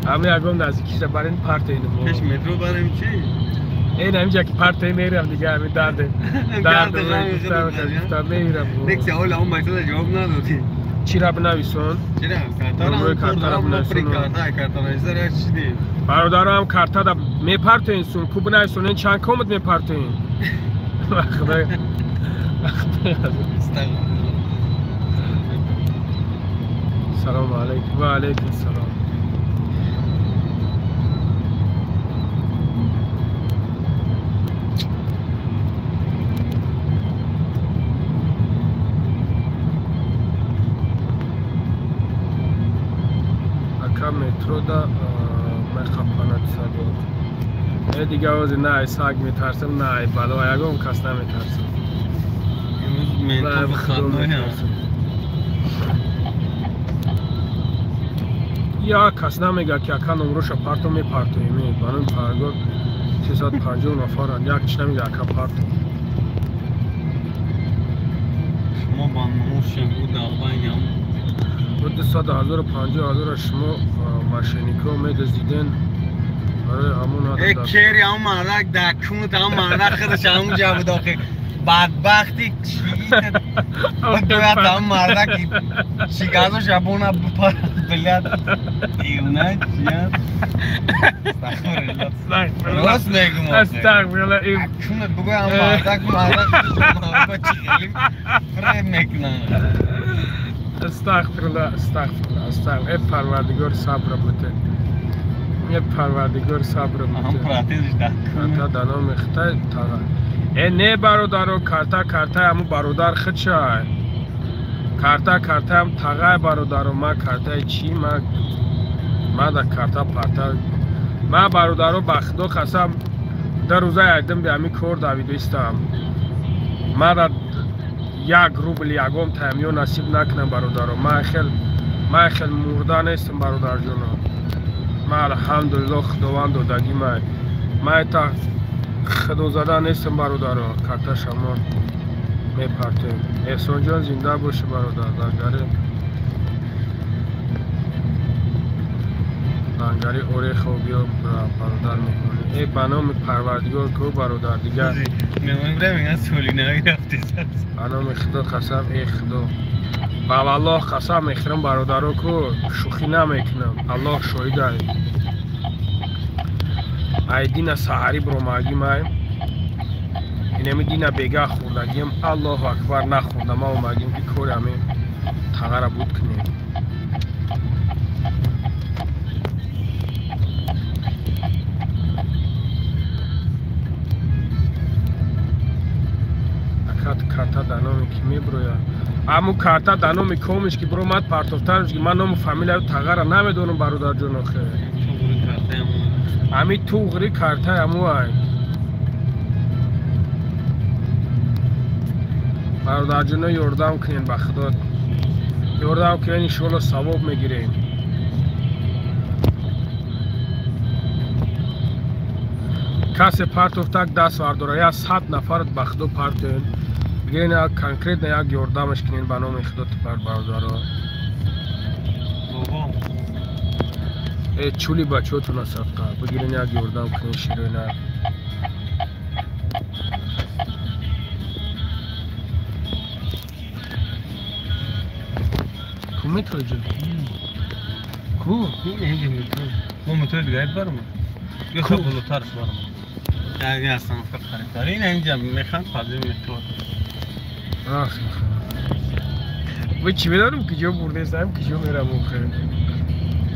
همه یکم نزدیکیش برای این پارت اینم کش مترو برم چی؟ این همینجا که پارت این میرم دیگه همین درده گفتم میرم نکسی اول اون مترو جواب ندادی چی را بنویسون؟ چی را؟ کارتا را بنویسون کارتا نویسون را چی دی؟ برادر هم کارتا دا میپارت اینسون کو بنویسون این چند کمت میپارت این خدای سلام علیکم و علیکم السلام اکا مترو دا مخفانت سادو دیگه آوازی نه ساگ میترسم نه بالا یگم کس نمیترسم مترو بخواه یا کس نمیگه که اکا نمروش پارتو میپارتویمی بانون پارگو 350 نفرن یک چی نمیگه اکا پارتو شما با نمروش بود آقاییم بود 100,000 و 50,000 شما ماشینیکو میدزدیدن برای همون یک کری هم مردک دکونت هم مردک خودش همون جا بود آخه بدبختی چیه دویت هم مردک شیگازو شبونه بلیت دیونه چیه راست میگم استغفرالله دکونت بگوی هم مردک شما چی خیلی فرم میکنن استغفرالله ای پروردگار صبر بوده ای پروردگار صبر بوده هم پراتیزش کارتا دانا مخته تاغا ای نه برادرو کارتا همو برادر خود شای کارتا هم تاغا برادرو ما کارتا چی ما دا کارتا پارتا ما برادرو بخدو قسم در روزه ایدم به همی کور داویدو استم ما دا 1 روبل یگم تامیو نصیب نکنم برادرو ما خیل مرده نیستم برادر جونو ما الحمدلله خداوند دادگی ما تا خدو زده نیستم برادرو کارتا شما میپرتیم احسان جان زنده باشه برادر لنگری اوری خوبی برادر میکنه ای بنام پروردگار کو برادر دیگه نمیم برای میگن سولی نهایی رفتی بنام خدا قسم ای خدا با الله قسم میخورم برادرو کو شوخی نمیکنم الله شاهده ای دین سحری برو مگیم اینمی دین بیگه خوردگیم الله اکبر نخوردم ما اومدیم که کور همین تغییر بود کنیم میبروید امو کارتا در نام کومش که برو مد پارتوفترش که من نام فامیل تغییر نمیدونم برادر جون آخه امی توغری کارتا امو های برادر جون یوردام کنین بخدا یوردام کنین انشالله ثواب میگیرین کسی پارتوفتک دست وارداره یا 100 نفرت بخدا پارتین بگیرین یک کنکریت نه یک یوردامش کنین به نام خدا پر برادرها چولی بچه‌تون صدقه بگیرین یک یوردام کنین شیرینه میتونه جد کو اینجا میتونه ما میتونه دیگه برم یه خب بلوترش برم اگه اصلا فکر کاری این اینجا میخوان فاضی میتونه آخ و چی بدارم که جو برده سایم که جو میرم اخه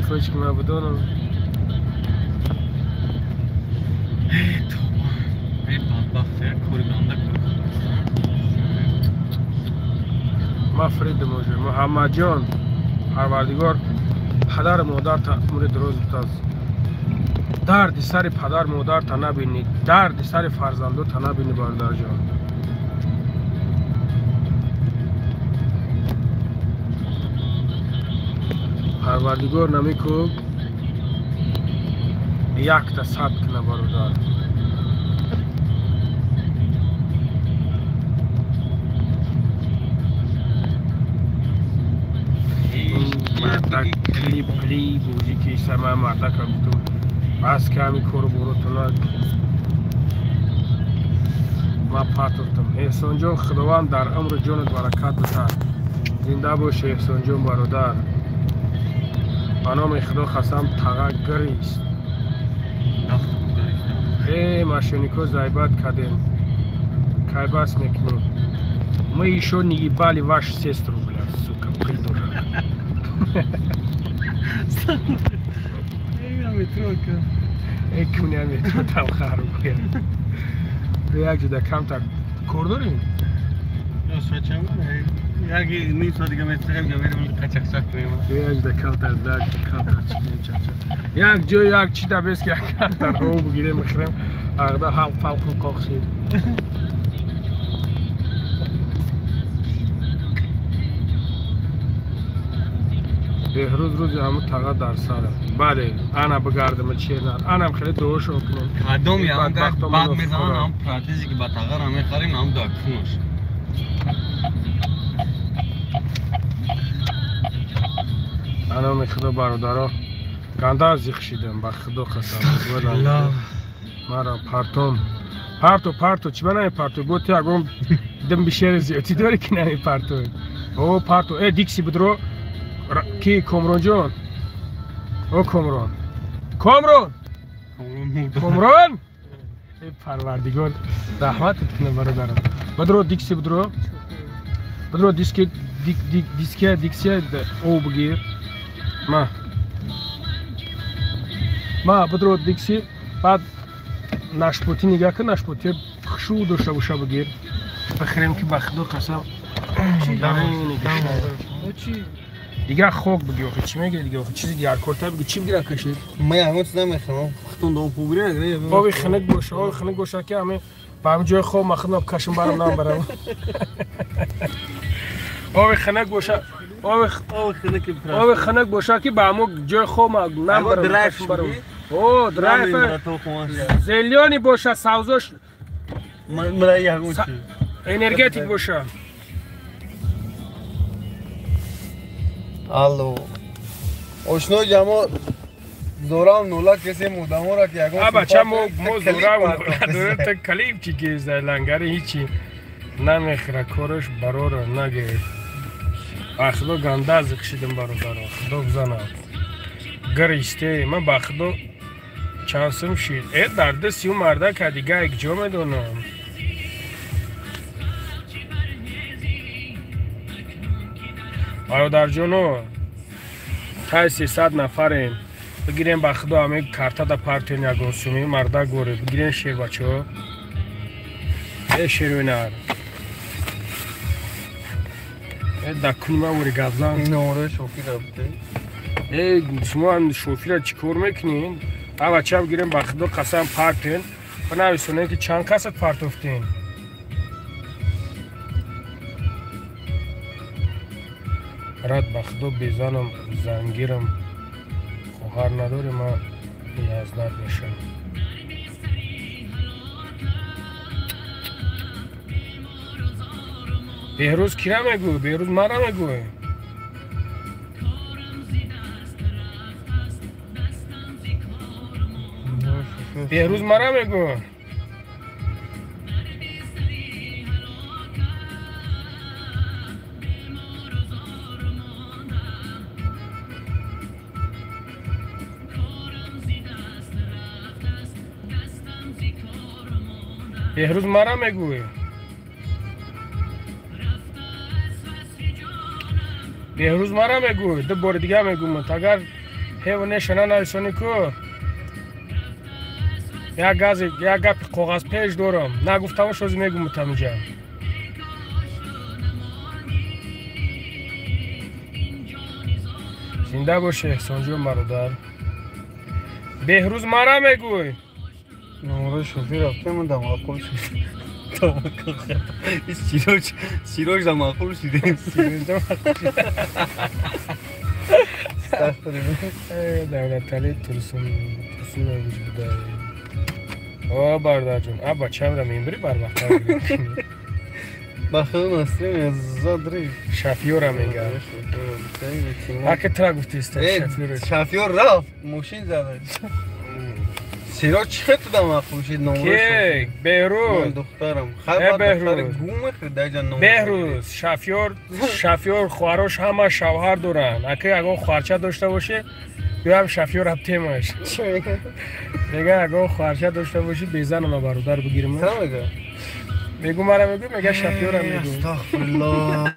خوش که من بدانم ای تو ای بدبخت کوری بنده کن ما فرید موجه محمد جان پروردگار پدر مادر تا مورد روز بتاز درد سر پدر مادر تا نبینی درد سر فرزندو تا نبینی برادر جان پروردگار نمیکو یک تا 100 کنه برادر کلی بودی که ایسا من مرده کردم بس که همی کارو بروتونا ما پاتوفتم احسان جان خداوند در عمر جانت برکت بده زنده باشه احسان جان برادر به نام خدا خواستم تقه گریست ای ماشینیکو زایبت کردیم که بس میکنیم ما ایشو نیگی بالی واش 6 روبل сука придурок ای کنی میترو там خراب کرد یک جدا کمتر کار داریم یکی نیم ساعت دیگه میتونیم میریم قچق کنیم یک جدا کمتر درد کمتر یک جای یک چی دبست که کمتر رو بگیریم میخوریم اغدا هم فوق قاقسید روز همون تقا در سره بله انا بگردم چیرنر انم خیلی دوشو کنم قدم یا انگار بعد میزنن هم پراتیزی که با تقا رو میخوریم هم داکفونش انا میخدا برادرها گنده از خشیدم با خدا قسم مرا پارتو چی بنای پارتو گوتی اگم دم بیشتر زیادی داری که نمی پارتو او پارتو ای دیکسی بدرو کی کامران جان او کامران ای پروردگار رحمتت کنه برادرم بدرو دیکسی بدرو دیکسی او بگیر ما بدرو دیکسی بعد نشپوتی نگاه کن نشپوتی خشو داشته باشه بگیر بخیریم که بخدا قسم دیگه خوک بگی آخه چی میگه دیگه آخه چیزی دیگر کارتا بگی چی بگیرن کشید من یه چیز نمیخوام خودم دو پو بگیرم بابی خنک باشه که همه با هم جای خوب مخدم کشم برام نام برام بابی خنک باشه بابی خنک باشه که با هم جای خوب نام برام او درایف زلیانی باشه سوزش من یه چی انرژتیک باشه الو آشنا جمع زورام نولا کسی مودمو را که یکم بچه ما زورام نولا تا کلیب چی که لنگره هیچی نمیخره کارش براره نگه خدا گنده از کشیدم برادر خدا بزنم گریسته من با خدا چانسم شید در دستی اون مرده که دیگه یک جا میدونم برادر جونو تا 300 نفریم بگیریم با خدا همه کارتا دا پارتین یگون سومی مرده گوره بگیریم شیر بچه ها ای شیروینر دکنیمه وری گبزن نمره شوفی رفته شما شوفی را چی کار میکنین؟ ها بچه ها بگیریم بخدو قسم پرتین و نویسونه که چند کست پرتوفتین رد بخدو بیزانم زنگیرم خوهر نداری ما یزنت میشم بهروز کی را میگوی؟ بهروز ما را میگوی؟ بهروز ما را میگوی؟ بهروز ما را میگوی؟ بهروز ما را میگوی؟ دو بار دیگه میگویم اگر حیوانه شنا نرسانی کو یک گپ کاغذ پیش دارم نگفتم شوز میگویم تمیجا زنده باشه احسان جون برادر بهروز ما را میگوی؟ نمره شوفی رفته من دماغ شد سیروش دماغ شده دولت علی ترسون نگوش بوده آه برادر جون آه بچه هم را میبری بر وقت هم بگیر بخیر نستیم از زادری شفیور هم میگه هکه ترا گفتی است شفیور رفت موشین زده سیرا چه تو دماغ خوشید نمره شد؟ بهروز من دخترم خیلی بهروز بهروز شفیور خواهرش همه شوهر دارن اگه اگه خواهرچه داشته باشه بیا هم شفیور هم تیمش میگه اگه خواهرچه داشته باشی بیزن ما برادر بگیریم چرا میگه؟ میگو مرا میگو میگه شفیور هم میگو استغفرالله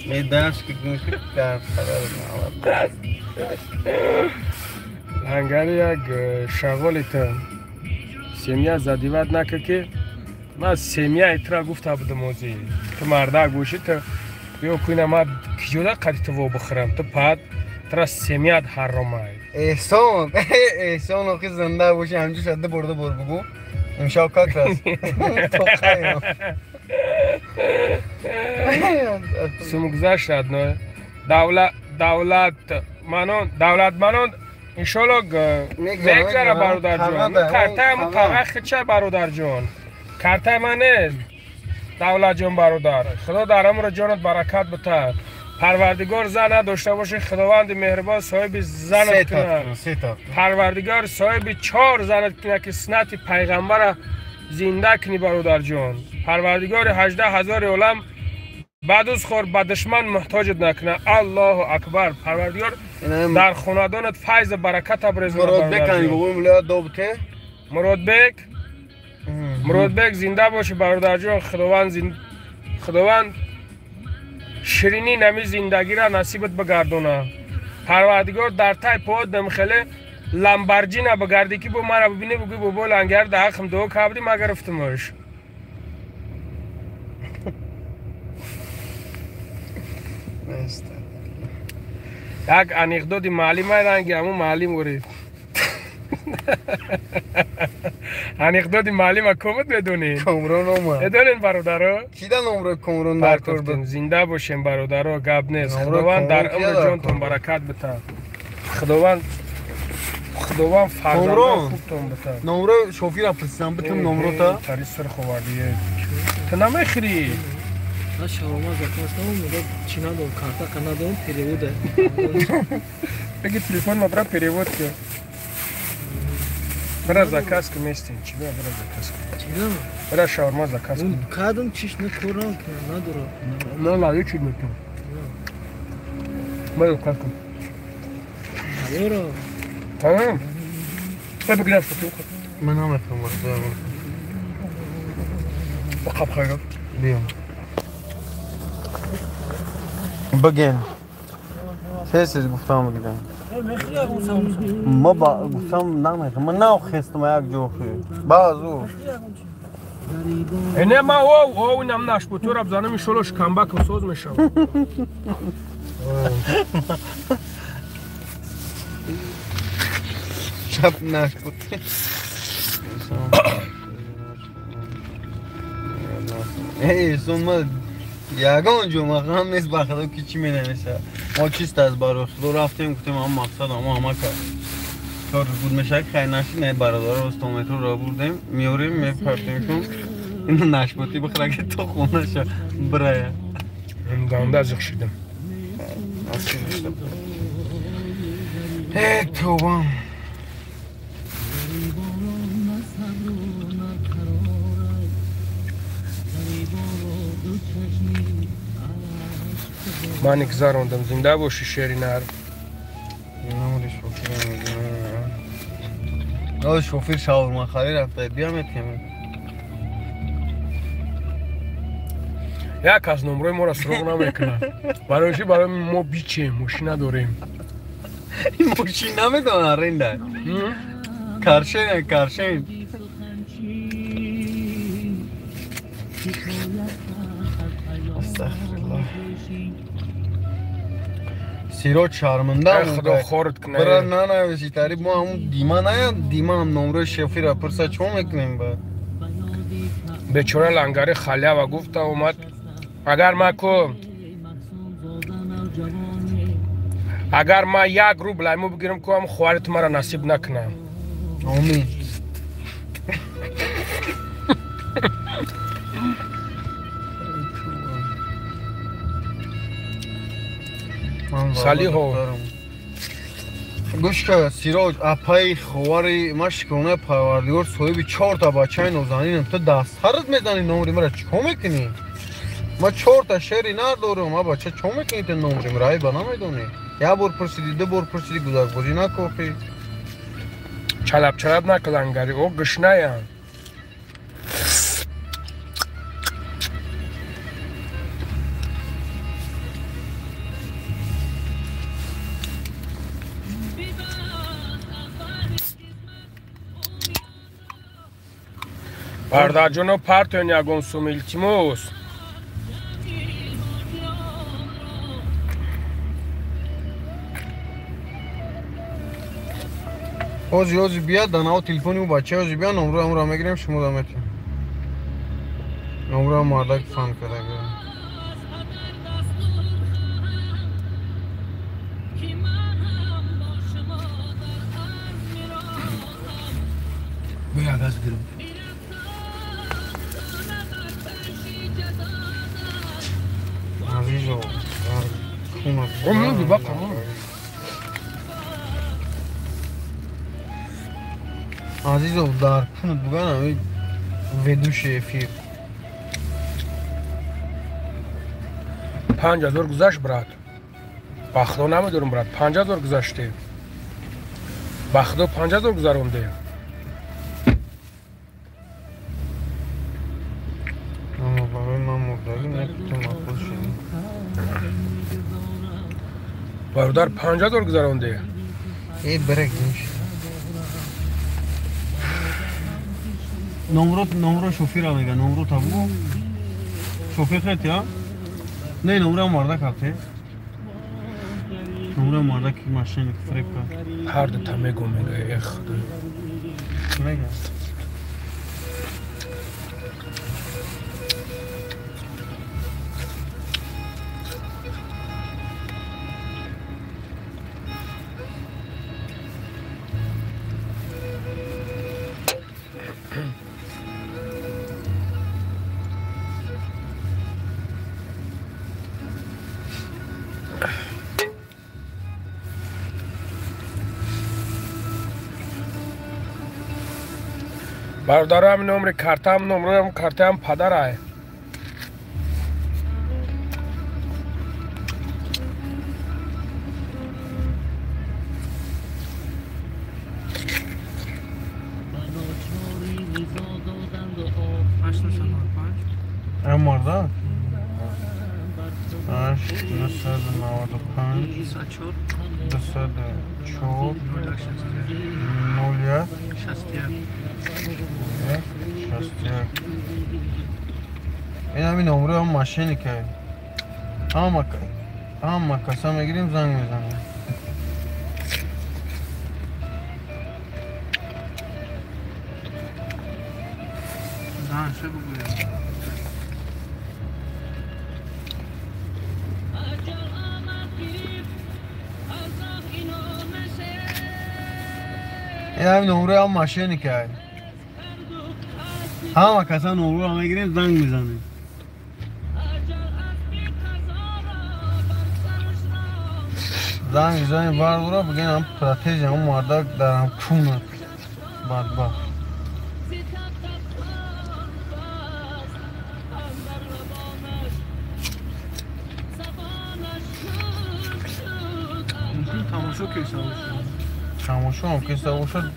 میدنش که گوشی کرد خبر هنگر یک شغالیت سیمیه زدیوت نکه که من سیمیه ایترا گفته بودم موزی تو مرده گوشی تو بیا کنه ما کجوده قدی تو بخورم تو پاد ترا سیمیه حرام های احسان آخی زنده باشی همجور شده برده بر بگو امشا کات راست تو خیلی سمگذشت شد نه دولت منون انشالله میگذره برادر جون کارتای من تاقه چه برادر جون کارتای من نیست دولت جون برادر خدا درم رو جانت برکت بده پروردگار زن نداشته باشه خداوند مهربان صاحب زنت کنه پروردگار صاحب 4 زنت کنه که سنت پیغمبر زنده کنی برادر جون پروردگار 18,000 عالم بعد از خور به دشمن محتاجت نکنه الله اکبر پروردگار در خاندانت فیض برکت ابرزونه مراد بکنی بگویم ولایت دوبته مراد بک زنده باشه برادر جون خداوند شیرینی نمی زندگی را نصیبت بگردونه پروردگار در تای پاد دمخله لامبورگینی بگردی که با مرا ببینی بگی بابا لنگر ده حقم دو کبدی ما گرفتمش یک انیقدادی معلم هایدن همون معلم ورید انیقدادی معلم کمت بدونین؟ کامران اومد بدونین برادرها؟ کی دا نمره کامران در کردن؟ زنده باشین برادرها گب نیست خداوند در عمر جانتون برکت بده خداوند فرزند خوبتون بده نمره شوفی را پسیدم بتم نمره تا تری سر خواردیه تو نمیخری؟ نه شاورما زکاستم میگه چینا دو کارتا کانادون перевода بگی تلفن ما برای перевод که برای زکاس که میستین چی برای زکاس چینا برای شاورما زکاس که کادم چیش نکورم که نداره نه نه چی میتون برای زکاس کن نداره تمام بگی نفت تو من نمیخوام واسه بخاب خیرم بیام بگین چیزی گفتم بگیرم ما با گفتم نمیخوام من نه خستم یک جو خیر بعضو اینه ما او اینم نشبوتور بزنم این شلوش کمبک و سوز میشم شب نشبوت ای سوما یگان جمعه هم نیست بخدا که چی می نمیشه ما چیست از برای خدا رفتیم گفتیم هم مقصد همه کرد کار بود میشه خیلی نشید نه برادر استومتر را بردیم میاریم میپرتیمشون اینو نشبوتی بخوره که تو خونه شد برای این گانده ازش شدم ای توبام من اگذاروندم زنده باشی شیرینر نموری شوفیر میگم شوفیر شاورما خری رفته بیامید که یک از نمروی ما را سراغ نمیکنه برایشی برای ما بیچیم ماشین نداریم این ماشین نمیدونه رنده کرشین استغفرالله سیرات شرمنده خدا خورد کنه برای نه ویسی تاری ما همون دیما هم نمره شفی را پرسا چون میکنیم با بیچاره لنگری خاله و گفته اومد اگر ما یک رو بلایمو بگیرم که هم خوارت مرا نصیب نکنم آمین سالی ها گوش که سیراج اپای خواری مشکونه پروردگار صاحب 4 تا بچه نوزنینم تو دست هرد میزنی نمری مرا چکو میکنی؟ ما 4 تا شعری ندارم ما بچه چکو میکنی تو نمری مرا ای بنا میدونی؟ یک بار پرسیدی 2 بار پرسیدی گذاک بازی نکوخی چلب نکلنگری او گشنه هم Pardaggiono parto e ne consumiamo اوزی بیا دناو تلفنی و بچه اوزی بیا نمره میگیریم شما دامتیم نمره مردک فان کرده بیا گاز گیرم عزیزو خونم بقى عزیزو در خونت بگنم ودوش افیر 5000 گذشت برات بخدا نمیدارم برات 5000 گذشته بخدا 5000 گذرونده اما برای من مردگی نکتم مقبول شدیم برادر 5000 گذرونده ای برک میشه نمره شوفیر هم میگه نمره تبو شوفیر خیلی ها نه نمره مرده کرده نمره مرده که ماشین فریب کرد هر دو تا میگو میگه اخ میگه برادر هم نمره کرته هم پدر های ام مرده 8 295 204 01 چند؟ 61. این همین نمره هم ماشینی که همه کسا میگیریم زنگ میزنیم. چه بگویم؟ این همین نمره هم ماشینی که همه کسا نمره هم میگیریم زنگ میزنیم. زنگ میزنیم بردارا بگین هم پراتیج هم مردک در هم کونه بدبخت. تماشا کیسه باشد. تماشا هم کیسه باشد.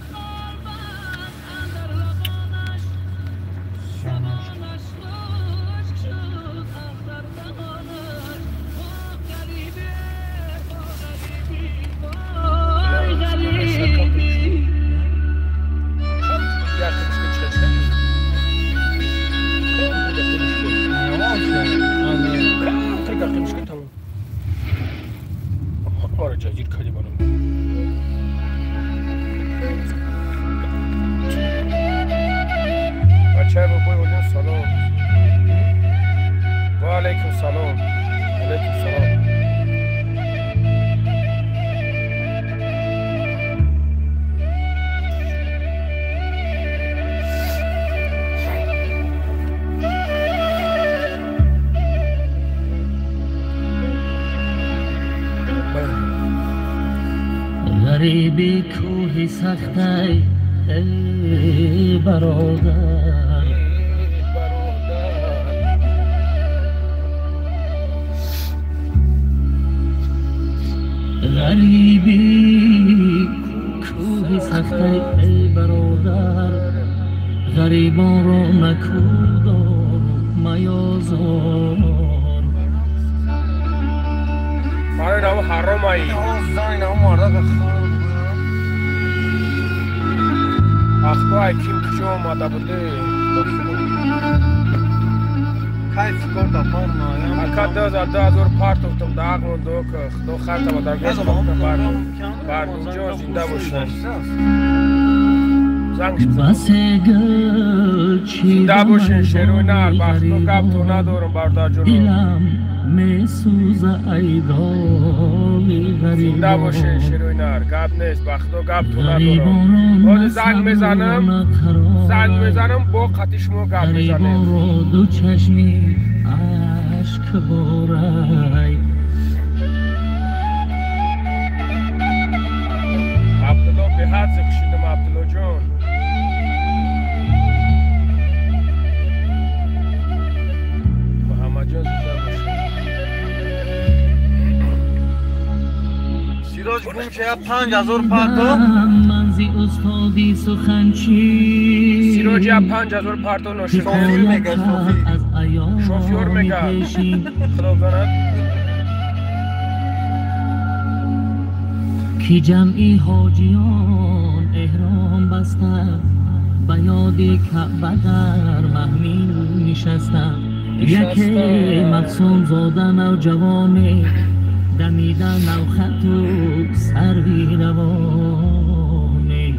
غریبی کوهی سخته ای برادر غریبی کوهی سخته ای برادر غریبان را نکود و میازار آره نامو حرام هایی نامو مردک اخبای کیم کشو آمده بوده کیف کرده پارنا اکا 2000 پارت افتم داغمون دو خرطه با درگیز بردم اونجا زنده باشن زنده باشن شیروی نر بخت و گب تو ندارم بردار جلو زنده باشه شیروی نر گب نیست بخت و گب تو ندارم باز زنگ میزنم با قطیشمو گب میزنم دو چشمی عشق بارای عبدالله به حد کشیدم عبدالله جان محمد جان زنده باشه سیراج گم که 5000 پرتا منزی استادی سخنچی سیراج 5000 پرتا نوشه شوفیر میگه شوفیر میگه خدا بزند کی جمعی حاجیان احرام بستن به یاد کعبه در محمیل نشستن یکی مقصوم زادن و جوانه دمیدن و خط و سروی روانه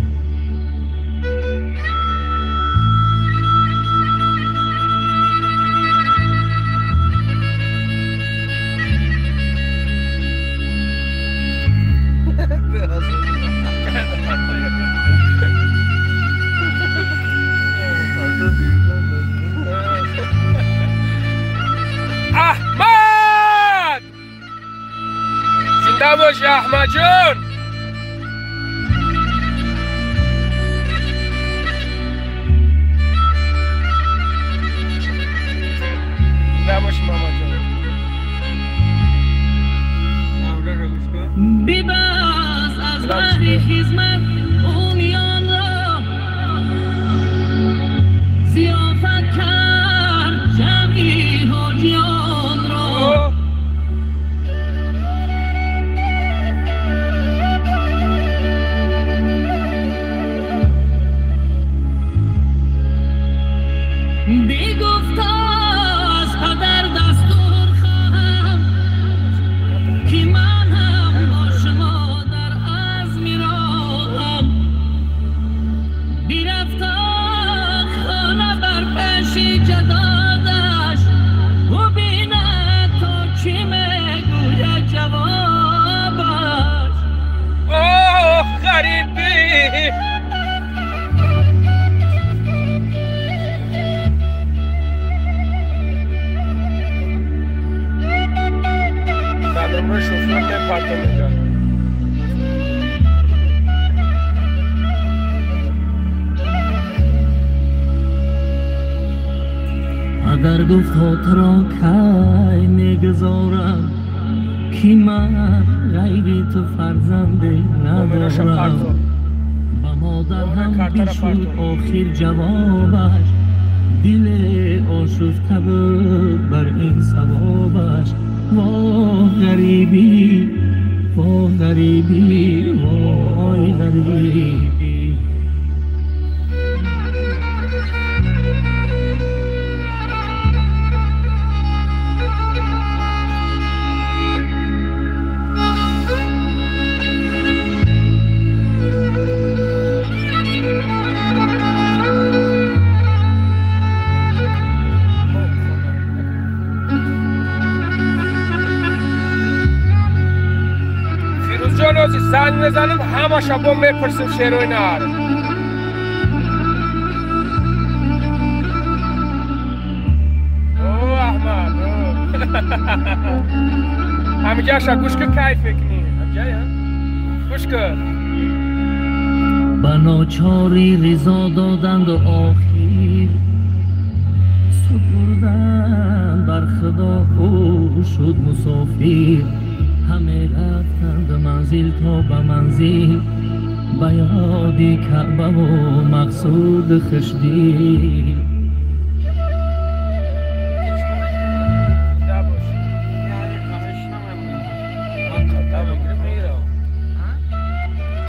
احمد زنده باش احمد جان زنده باش محمد جان بباز از بحر خدمت امیان را ضیافت کرد جمعی حاجیان را مادر گفت تو را کی میگذارم که من غیر تو فرزند ندارم با مادر هم بشود آخر جوابش دل آشفته بود بر این ثوابش وای غریبی وای غریبی وای غریبی جانوزی زنگ میزنیم همه شبا میپرسیم شعر و اینا اوه احمد همینجا شا گوش که کیف کنی همینجا گوش که بناچاری رضا دادند و آخر سپردند بر خدا او شد مسافر همه رفتند منزل تا به منزل به یاد کعبه و مقصود خشدی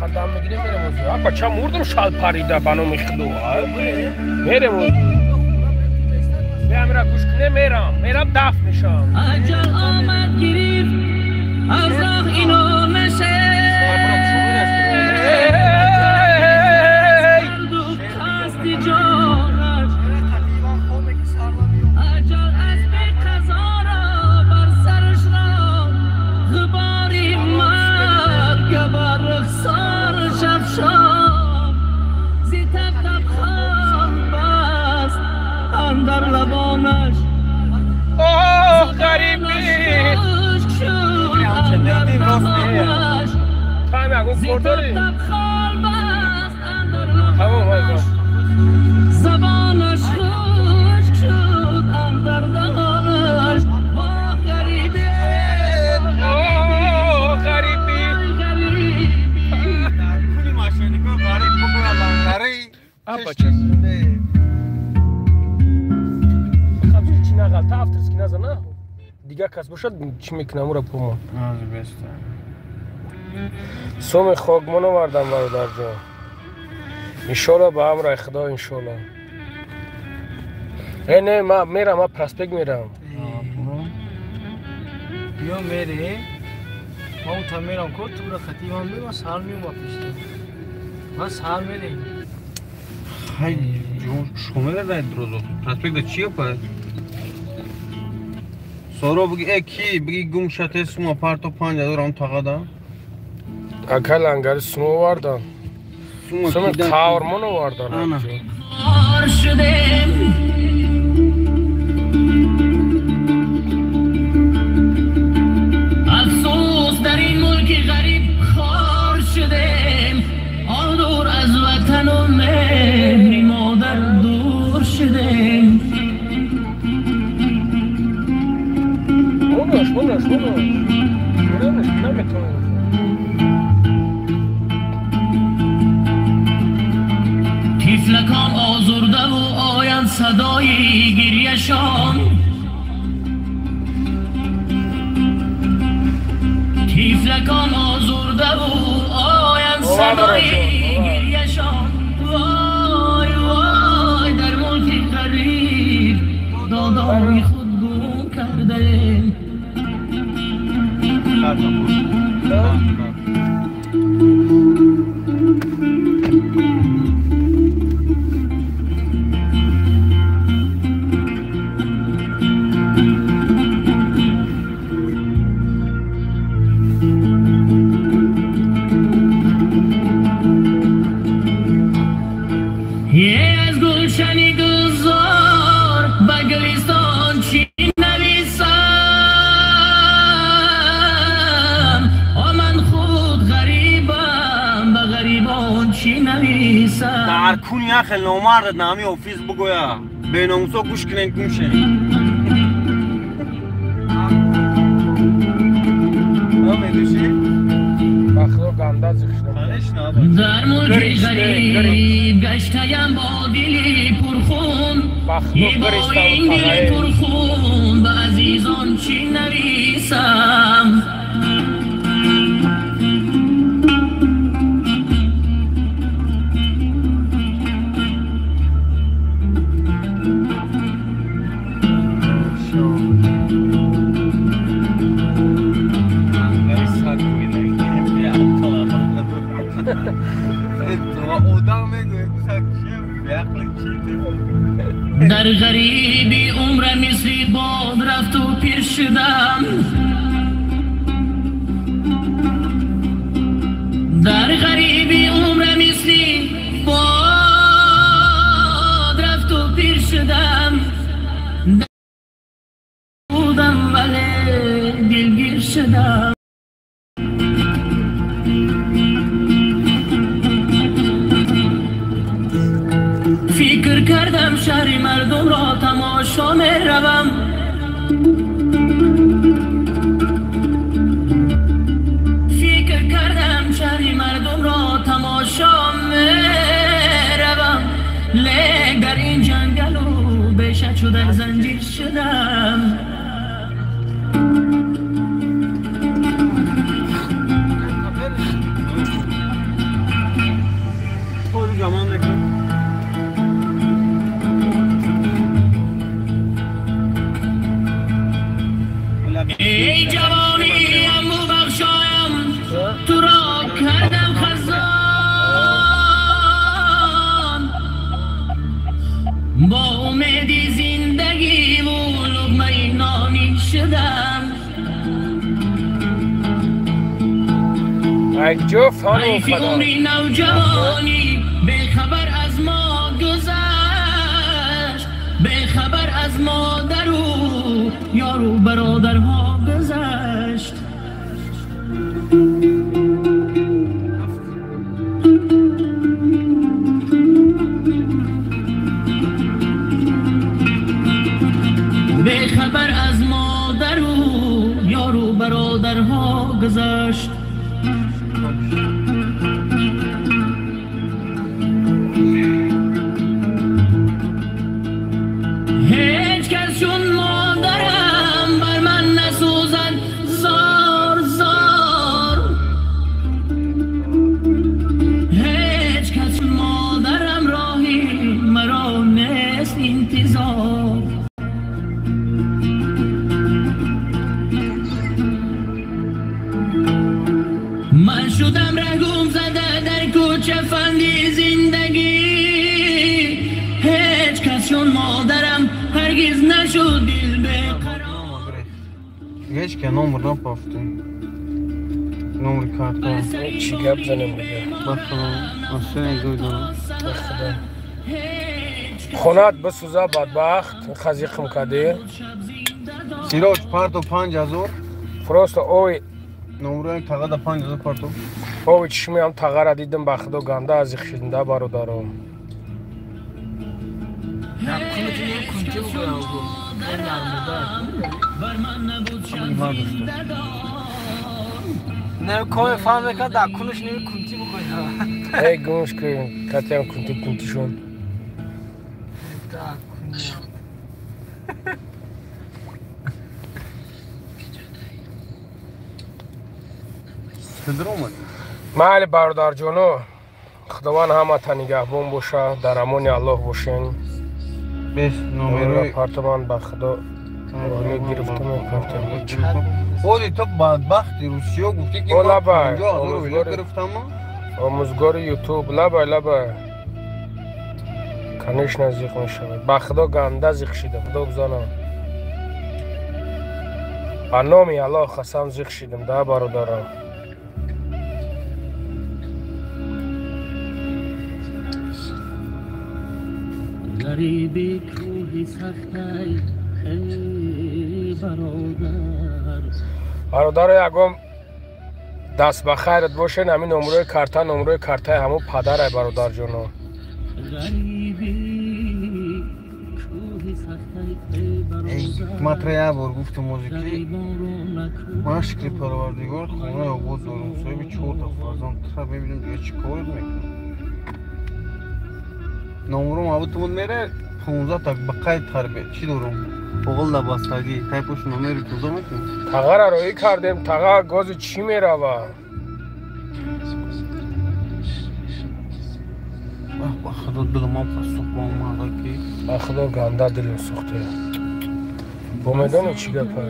قدم میگیریم میرم موضوع بچه مردم شاید پریده بنا میخدو میرم موضوع میرم گوش کنه میرم دفت میشم اجل آمد گریفت از راه اینو نشه سرد و خستی جانش اجل از بی قضا را بر سرش را غباری مرگ بر رخسار شفشان زی تب تب خان بست اندر لبانش اوه غریبی تایم اگه خورداری زبانش خشک شد اندر دهانش واه غریبی اوه غریبی کلی ماشینیکو غریب بکنم غریب چشمده بخوام چی نغل تا افترس که نزنه دیگه کس باشد چی میکنم او را پوما سوم خاگمانو وردم برادر جان انشالله به همراه خدا انشالله نه من میرم من پرسپک میرم بیا میره ما اون تا میرم کرد تو را خطیب هم بیم سهر میوم پیشتیم من سهر میریم خیلی شما را درست پرسپک دا چیه پس؟ سارا بگی کی بگی گم شده سوما پارتو 5000 هم تقادا اکل انگار سمو واردن سمو کارمانو واردن خار شدم افسوس در این ملک غریب خار شدم آدور از وطن و مهری مادر دور شدم بونش نمیتونم تیفلکان آزرده و آیند صدای گریهشان تیفلکان آزرده و آیند صدای گریهشان وای وای در ملک غریب دادای خود گم کرده از گلشنی گذار به گلستان چی نویسم من خود غریبم به غریبان چی نویسم در کنی اخل نومرد نامی آفیس بگویا به ناموسا گوش کنین گوشه در ملک غریب گشتیم با دلی پرخون با این دل پرخون به عزیزان چی نویسم در غریبی عمر مثلی باد رفت و پیر شدم در غریبی عمر مثلی باد رفت و پیر شدم بودم ولی دلگیر شدم فکر کردم شهر مردم را تماشا می روم فکر کردم شهر مردم را تماشا می روم لیک در این جنگل و بیشت شده زنجیر شدم ای جوانی امو بخشایم تو را کردم خزان با امیدی زندگی و لقمه نانی شدم ای جفت ای فی عمری نوجوانی به خبر از ما گذشت به خبر از مادر و یار و برادرها گذشت به خبر از مادر و یار و برادرها گذشت هیچ کس چون مادرم بر من نسوزد زار زار هیچ کس چون مادرم راهی مرا نیست انتظار من شدم رگم زده در کوچه فندی زندگی هیچ کس چون مادرم هرگز نشد دل بقرار هیچ که نمر نپافته نمر کارتا چی گپ زنم دیگه بخدا اصلا دویدم خونت بسوزه بدبخت خزیقم کده سیراج پارتو 5000 فروست اوی نمره تقدر 5000 پارتو اوی چشمی هم تغره دیدم بخدا گنده از خشنده برادرم نه کار فهم کرد در کنش نمی کنتی بکنه ای گوش که کتی هم کنتی شون مال برادر جانو خداوند همه تا نگهبان باشه در امان الله باشین بس نمره آپارتمان به خدا گرفتم آپارتمان اولی تو بدبختی روسیا گفتی که اولا من بای 50,000 ویلا گرفتم آموزگار یوتیوب لبای کنش نزدیک میشود به خدا گنده زیخ شده خدا بزنم به نام الله قسم زیخ شدم ده برادرم غریبی کوهی سختی ای برادر یکم دست به خیرت باشین همین نمره کارت همون پدر برادر جانو غریبی матрия бор гуфтам музики ман шукри парвардигор хонаи обод дорам соҳиби 4 та фарзанд тра мебинем дига чӣ кор мекунам номрум абутмуд мере 15 та ба қайд тарбия чӣ дорам оғил дабастагӣ тайпошу номери тоза мекунам тағаро роӣ кардем таға гози чӣ мерава ба худо дилмон пасухбон мадаки ба худо ганда дилим сӯхте бо медони чӣ гапа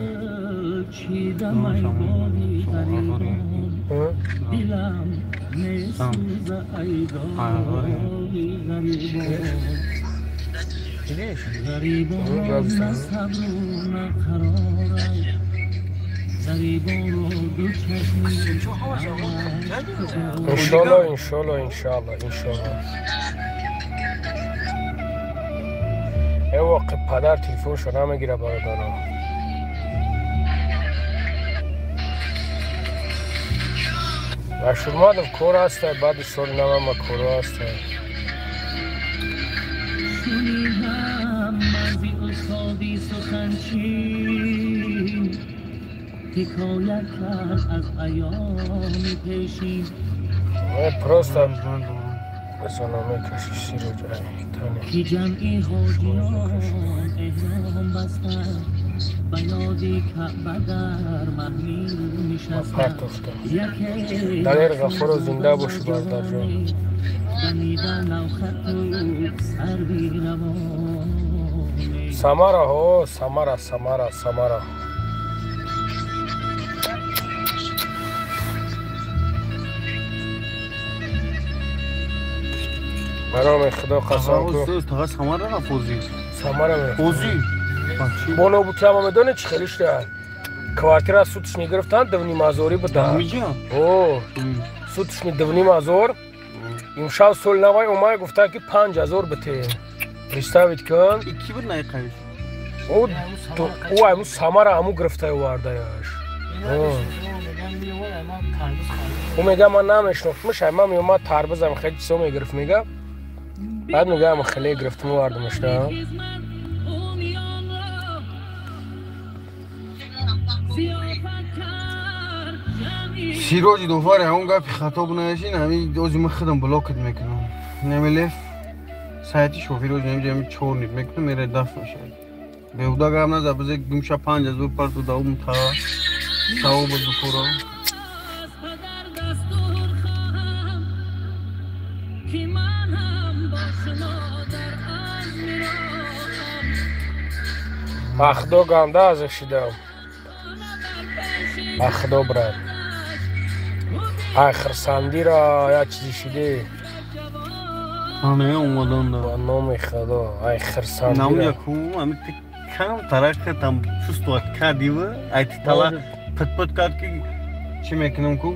иншоалло е воқи падар телефоншо намегира бародаро ашурмадов кор ҳастай баъди соли навам ма коро ҳастай просто بسانامه کشیشی رو که جمعی حاجیان احرام بستن بیادی کعبه در محمیل نشستن دلیر غفور و زنده باشی بردار جان دمیدن نوخط و سر بی روانه سمارا ها سمارا برام خدا قسم کو تاغا سمارا نفوزی سمارا فوزی بونو بوتی هم میدونه چی خیلیش ده کوارتیرا سودش نگرفتن دونی مازوری بده اوه سودش دونی مازور امشب سول نوای اومای گفته که 5000 بته представить کن کی بود نایقایش او همون سمارا همون گرفته وارده یاش او میگه من نمیشناختمش من میومد تربزم خیلی چیزا میگرفت میگه بعد میگه من خیلی گرفتم واردمش نه سیروجی دوفاره اون گپی خطاب نشین همین دوزی من خودم بلاکت میکنم نمیلف ساعتی شوفیروج نمیجم چور نید میکنم میره دفع میشه بهودا گام نزد بزه گمشه 5000 پر تو داوم تا ساو بود دوفورا بخدا گنده ازش دیدم بخدا برد ای خرسندی را یا چیزی شده همه اومدن با نام خدا ای خرسندی را نام یکو همه کم ترک تم شستوات کردی و ایتی تلا پت کرد که چی میکنم که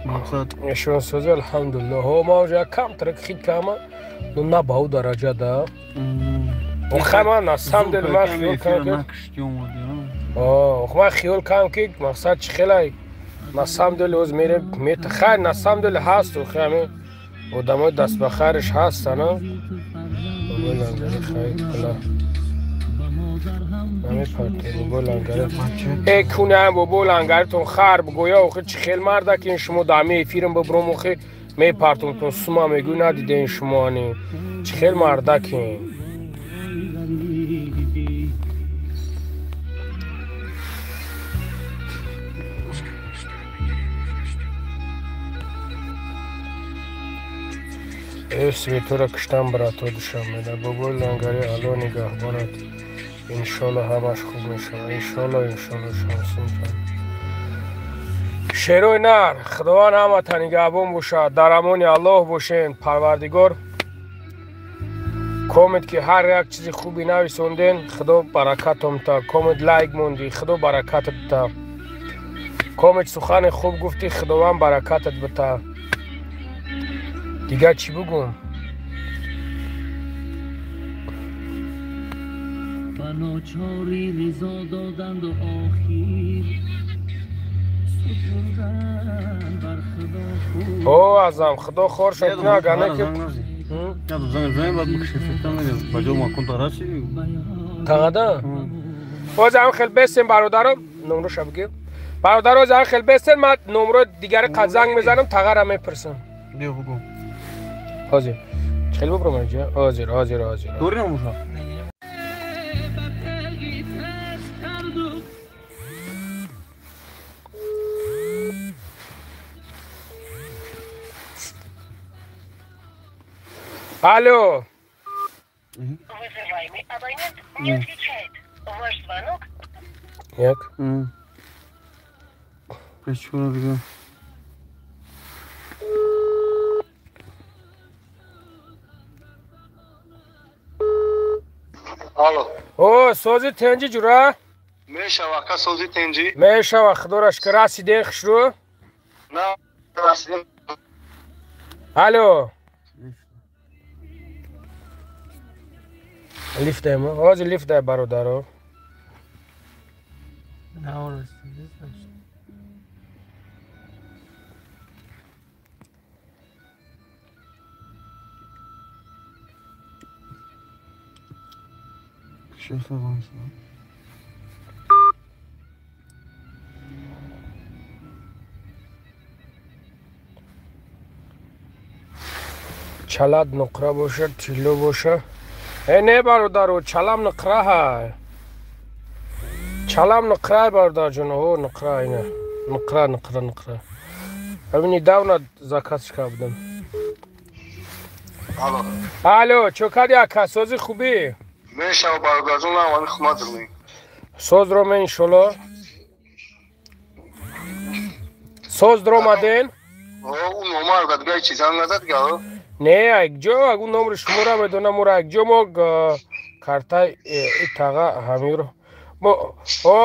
مقصد اشون سوزی الحمدلله ها ما جا کم ترک خیلی کمه نه باو درجه ده خما نسام دل ما خیال کنم خما خیال کنم که مقصد چی خیلی نسام دل اوز میره میتخیر نسام دل هست و خیلی آدمای دست بخیرش هستن ای کونه هم با بولنگرتون خرب گویا و چی خیلی مرده که این شما دعمه فیرم ببرم و خیلی میپرتونتون سوما میگو ندیده این شما نی چی خیلی مرده که این سویتو را کشتم براتو دشم میده بابا لنگری الان نگهبانت انشالله همش خوب میشه انشالله شانسون کن شیروی نر خداوند همه تا نگهبان باشه در امان الله باشین پروردگار کامنت که هر یک چیزی خوبی نویسوندین خدا برکتم تا کامنت لایک موندی خدا برکتت تا کامنت سخن خوب گفتی خداوند برکتت بتا دیگه چی بگم ناچاری رضا دادند و آخیر سپردن بر خدا او ازم خدا خور شد نه گنه که زنگ باید بکشی فکر نمیدیم بجا ما کنت راسی تقدا باز هم خیلی بستیم برادرم نمره شو بگیر برادر باز هم خیلی بستیم من نمره دیگر قد زنگ میزنم تقا را میپرسم بیا بگو حاضر خیلی ببرم اینجا حاضر دوری نموشا алло Вызываемый абонент не отвечает. Ваш звонок... як Почему бегу? Алло. о сози тенҷи ҷура Мешава ка сози тенҷи? мешава худораш ки расиден хушрӯ На, расидем. алло лифтаем ҳозир лифтай бародаро чалад нуқра боша тилло боша не бародаро чалам нуқра ҳай чалам нуқра бародарҷон о нуқра ина нуқра ҳабини давна закасшка будам Алло. алло чокади ака сози хубӣ Мешава бародарҷон на вани хизмат дорем. соз роме иншолло соз дромаден او نمر داد گای چیزان نداد گاو не якҷо агу номри шумора медонам ора якҷо мо картай тага ҳамиро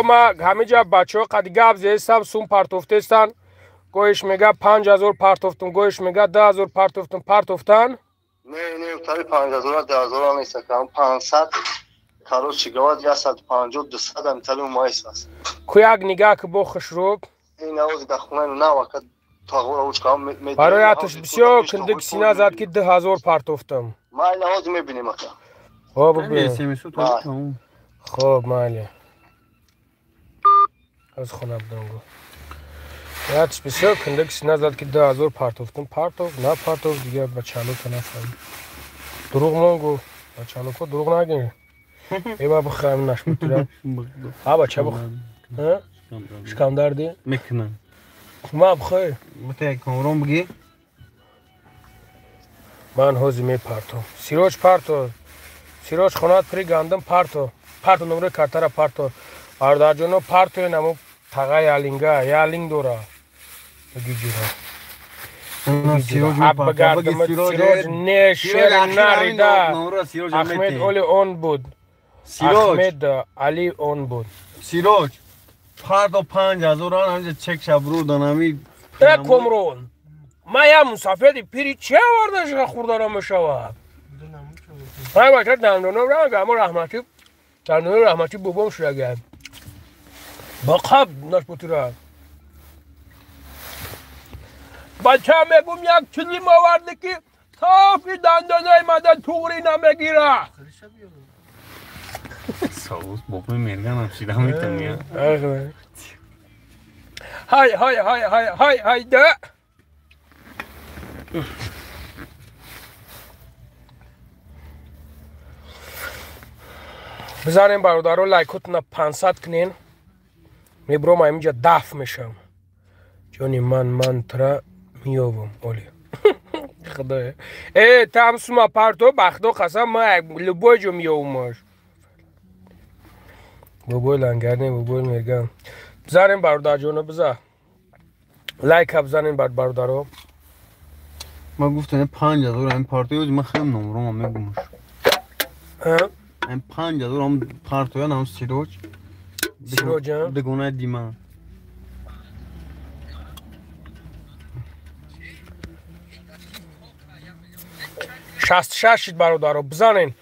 ма ҳамиҷа бачаҳо қади гап зестам сум партофтестан гоиш мега 5000 партофтум гоиш мега 10000 партофтан не тари 5000 10000 нест кам 500 короче гавад 150 200 ам тали моис аст ку як нигаҳ ки бо хушрӯб ин авози дахман на вақт тағвора учкам барояташ бисёр киндик сина зад ки 2000 партофтам майли ҳозир мебинем ака хоб бибин хоб майли аз хона будам яташ бисёр киндик сина зад ки 2000 партофтам партоф на партоф дигар ба чалука нафаҳмид дурӯғ монгу ба чалука дурӯғ нагӣ эба бихам нашмутира ҳа бача бих шикам дардӣ мекунам ма бихои бутая комрон бигӣ ман ҳозир мепартом сироҷ парто сироҷ хонат при гандам парто номраи картара парто бародарҷоно партои намо тага ялинга ялинг дора бигиҷура сироҷ не шери нарида ахмед оли он буд ахмед али он буд сироҷ парто 5000 ҳамҷа чек шабрӯ донами комрон ма я мусафеди пири чи авардашига хурдара мешавад ай бача дандоном рагамо раҳмати дандонои раҳмати бобом шудага ба қаб нашбутира бача мегум як чизим оварди ки тафи дандонои мада туғри намегира соус бобои мерганам шида метавия ҳай да бизанем бародаро лайкотуна 500 кунен мебуром аминҷа даф мешам ҷони ман тра миёвам оли худоя тамсума парто бахдо қасам ма любой ҷо миёвумаш бобои лангарне бобои мерган бизанем бародарҷоно биза лайка бизанем бар бародаро ма гуфтам 5000 ам партои ӯзи ма хеле номрома мегумаш ам 5000 ам партоя нам сироҷ бегонаи дима 66 шид бародаро бизанем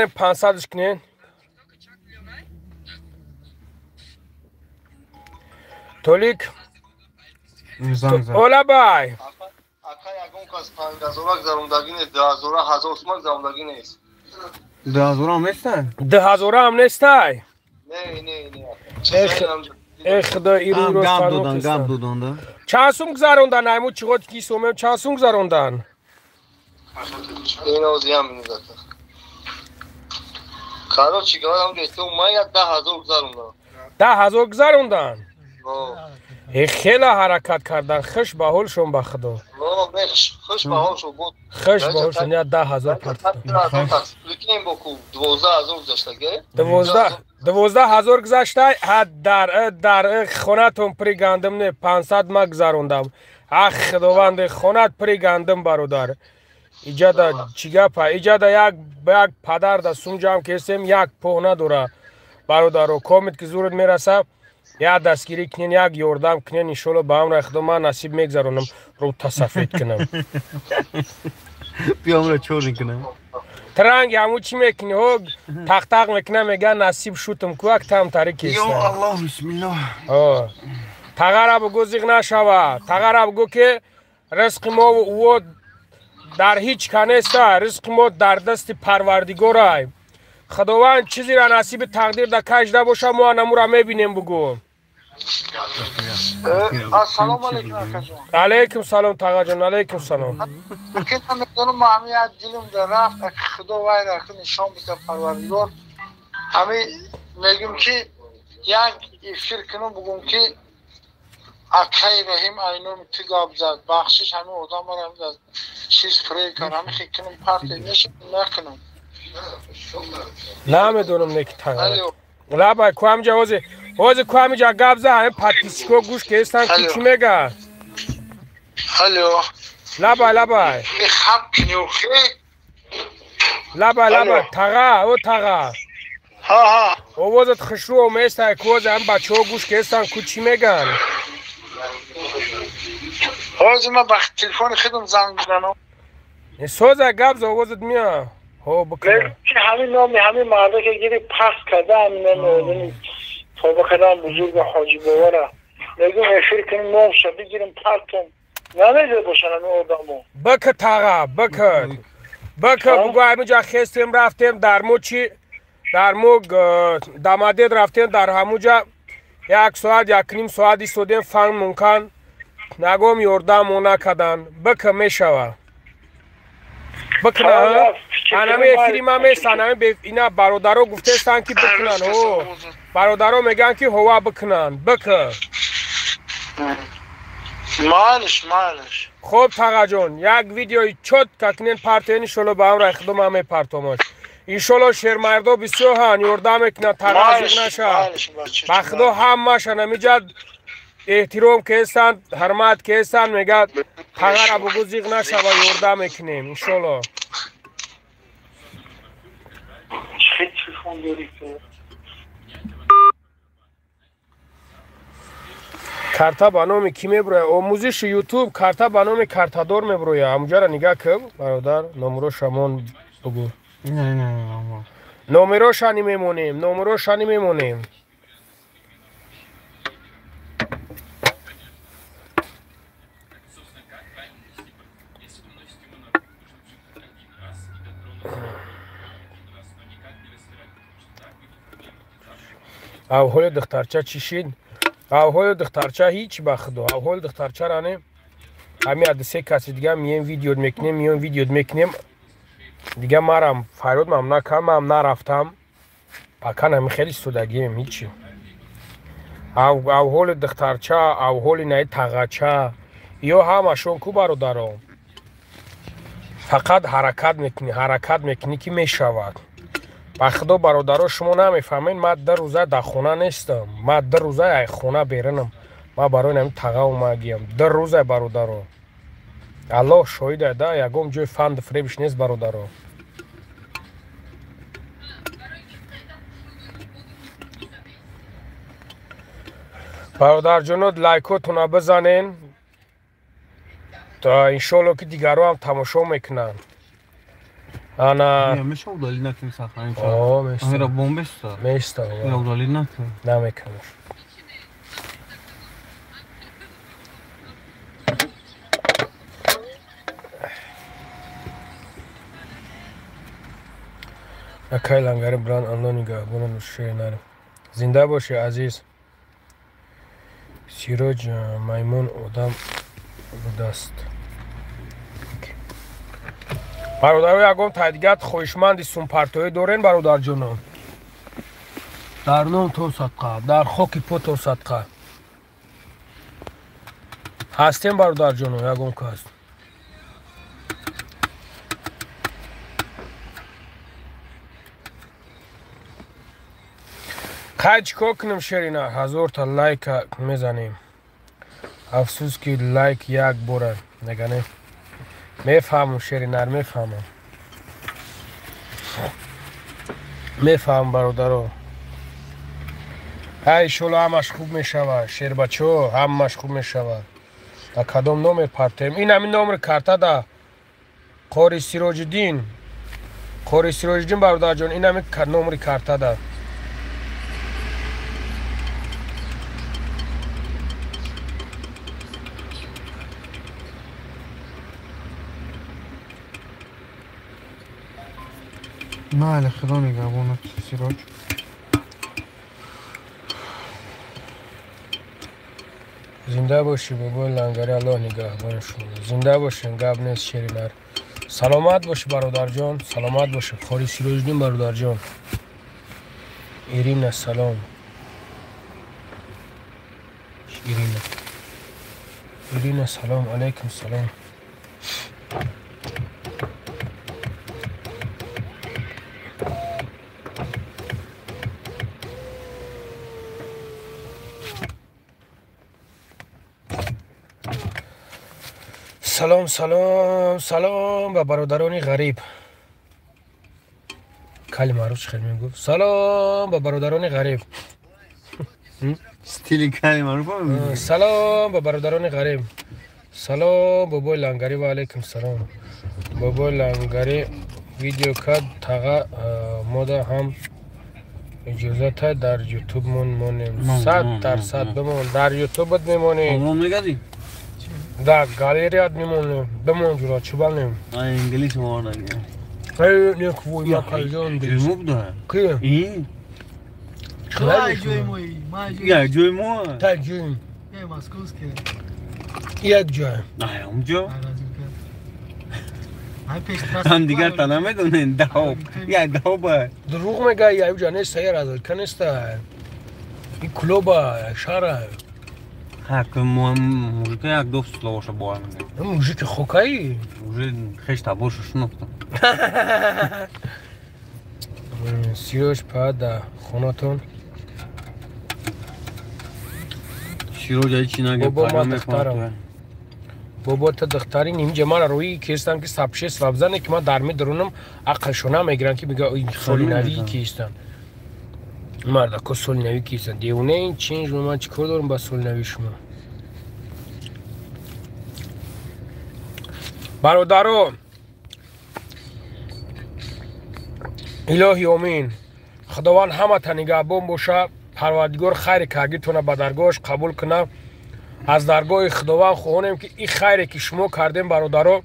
500 кунен толик олабай ака ягон кас 5000 зарундагӣ нест 10000 1000 сумак зарундагӣ нест 2000 هم نیستن 2000 هم نیستای نه ای خدا ایرو روز گم دودن چند سوم گذروندن ایمو چقدر کی سومه چند سوم گذروندن این اوزی هم میداد کارو چیکار هم گفتم ما 10000 گذروندم 10000 گذروندن ای خیلی حرکت کردن خوش به حالشون به خدا خوش به حالشون بود خوش به حالشون یا 10000 پرت لیکن بکو 12000 گذاشته که 12000 گذاشته در خونتون پریگندم نه 500 ما گذروندم اخ خداوند خونت پریگندم برادر ایجادا چیگاپا ایجادا یک پدر دا سونجام کسیم یک پوه نداره برادر کومت که زورت میرسه یا دستگیری کنین یک یوردم کنین انشالله با هم رخدو من نصیب میگذرونم رو تصفید کنم بیام رو چور کنم ترنگ همو چی میکنی ها تق میکنه میگه نصیب شوتم کوک تم تاریکی است یا الله بسم الله تغر بگو زیغ نشوه تغر بگو که رزق ما و در هیچ کنیسته رزق ما در دست پروردگاره خداوند چیزی را نصیب تقدیر در کجده باشه ما نمو را میبینیم بگو السلام علیکم علیکم سلام تقا جان علیکم سلام که میدونم ما همه از دلم در رفت خدا وای را که نشان بده پروردگار همه میگم که یک افیر کنم بگم که اکای رحیم اینو تگاب زد بخشش همه آدم را از چیز پری کنم همه خیلی کنم پرت نشم نکنم نمیدونم نکی تقا لابای کوام جا وزی کوام جا گابزه همه پاتیسکو گوش که استن که چی میگه هلو لابای خب کنیو خی لابای تقا او تقا ها او وزت خشرو و میسته که وزی هم بچه ها گوش که استن که چی میگن وزی ما با تلفن خیدم زنگ بزنم سوزه گابزه وزت میا هو بکنه که همین نامی همین مرده که گیری پخ کرده همین نامی توبه کردن بزرگ حاجی بواره میگم افیر کنیم نام شد بگیریم پرتم نمیده باشن همین آدمو بکه تاقا بکه بگو همینجا خستیم رفتیم در مو چی در مو دامادید رفتیم در همونجا یک ساعت یک نیم ساعت ایستادیم فهم ممکن نگم یوردم و نکدن بکه میشوه بکنن انمی افیریم هم میستن همه اینا برادرها گفته استن که بکنن برادرها میگن که هوا بکنن بکن مالش خوب تقا جون یک ویدیوی چود ککنین پرتین شلو به هم را اخدام همه پرتاماش اینشالله شیرمردو بسیار هن یورده میکنن تقا زیگ نشه بخدا همه شنمیجد احترام که هستن حرمت که هستن میگه تقا را بگو زیگ نشه و یورده میکنیم اینشالله کارتا با نام کی میبره آموزش یوتیوب کارتا با نام کارتادور میبره همونجا را نگاه کن برادر نمرو شمون بگو نه نمرو شانی میمونیم اول دخترچه چی شد؟ اول دخترچه هیچ بخدا اول دخترچه رانه همین از سه کسی دیگه میان ویدیو میکنیم دیگه مرم فرود مم نکم نرفتم پکن خیلی سودگیم هیچی اول دخترچه اول نه تقاچه یا همشون کو برادرام فقط حرکت میکنی که میشود بخدا برادرها شما نمیفهمین ما در روزه در خونه نیستم ما در روزه ای خونه بیرنم ما برای نمی تقا اومدیم در روزه برادرها الله شاهده ده یکم جای فند فریبش نیست برادرها برادر جنود لایکاتون بزنین تا انشالله که دیگرها هم تماشا میکنن انا میشه اودالی نکنی سخنی میسته همین را بومبسته میسته اودالی نکنی نمیکنه اکای لنگری بران الله نگاه بونم شیر نرم زنده باشی عزیز سیروج میمون آدم بودست برادر یکم تایدیگت خوشمندی سومپرتوی دورین برادر جونم در نام تو صدقه در خاک پا تو صدقه هستیم برادر جونم یکم که هست خیلی چیکار کنیم شیرینه 1000 تا لایک میزنیم افسوس که لایک یک باره نگه میفهمم شیرینه میفهمم برادرو ای شلو همش خوب میشود شیر بچه همش خوب میشود در کدام نامر پرتیم این همین نامر کرده ده قاری سیراج الدین برادر جان این همین نامر کرده ده نه خدا نگهبانت سیراج زنده باشی بابا لنگری الله نگهبان شما زنده باشین گپ نیست شیرینر سلامت باشی برادر جان سلامت باشی قاری سیراج الدین برادر جان ایرین سلام ایرین سلام علیکم سلام سلام به برادران غریب کلی معروف خیلی میگفت سلام به برادران غریب ستیلی کلی معروف سلام به برادران غریب سلام بابای لنگری و علیکم سلام بابای لنگری ویدیو کد تاقا ماده هم اجازت در یوتیوب مونیم 100% بمون در یوتیوب میمونیم در گالریات میمونیم بمون جورا چوبال نیم انگلیس مورد نیک وی ما کلجان دیست مبدا که؟ این؟ Ай, джой мой, май джой. یا جوی ما تا جویم Я московский. یک جای نه اونجا Ай, пеш هم دیگر تا نمیدونین دهو یا دهو با دروغ میگه یا جا نیست سیر از کنست این کلوبا شهر حق موجود یک دو سلوش باید میگه این موجود خوکایی موجود خیش تبورش شنفتم سیروش پاید در خونتون شیرو جایی چی نگه بابا ما دخترم بابا تا دخترین اینجا ما روی کیستن که سبشه سوابزنه که ما درمی درونم عقلشونه میگیرن که میگه این سولی نوی کیستن مرده که سولی نوی کیستن دیونه این چینج من چیکار دارم با سولی نوی شما برادرو الهی امین خداوند همه تا نگهبان باشه پروردگار خیر کارگیتونه به درگاهش قبول کنه از درگاه خداوند خواهیم که این خیری که شما کردیم برادرو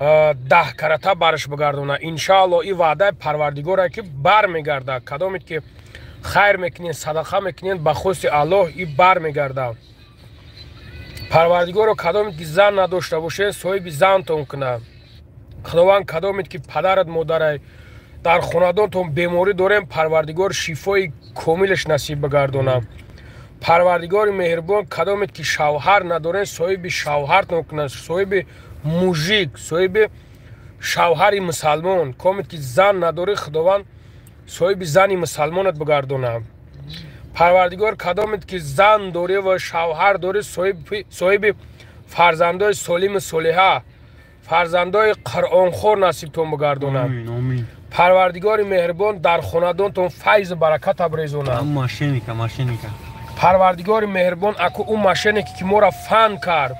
10 کرته برش بگردونه انشاءالله این وعده پروردگاره که بر میگرده کدامید که خیر میکنین صدقه میکنین به خواست الله این بر میگرده پروردگار رو کدامید که زن نداشته باشه صاحب زنتون کنه خداوند کدامید که پدرت مادرت در خاندانتون بیماری داریم پروردگار شفای کاملش نصیب بگردونه پروردگار مهربان کدامید که شوهر ندارین صاحب شوهرتون کنه صاحب موجیک صاحب شوهر مسلمان کامید که زن نداره خداوند صاحب زنی مسلمانت بگردونه پروردگار کدامید که زن داره و شوهر داره صاحب فرزندای سالم صالحه فرزندای قرآن خور نصیبتون بگردونه پروردگار مهربان در خاندانتون فیض برکت ابریزونه ماشینی که پروردگار مهربان اکو اون ماشینی که ما را فن کرد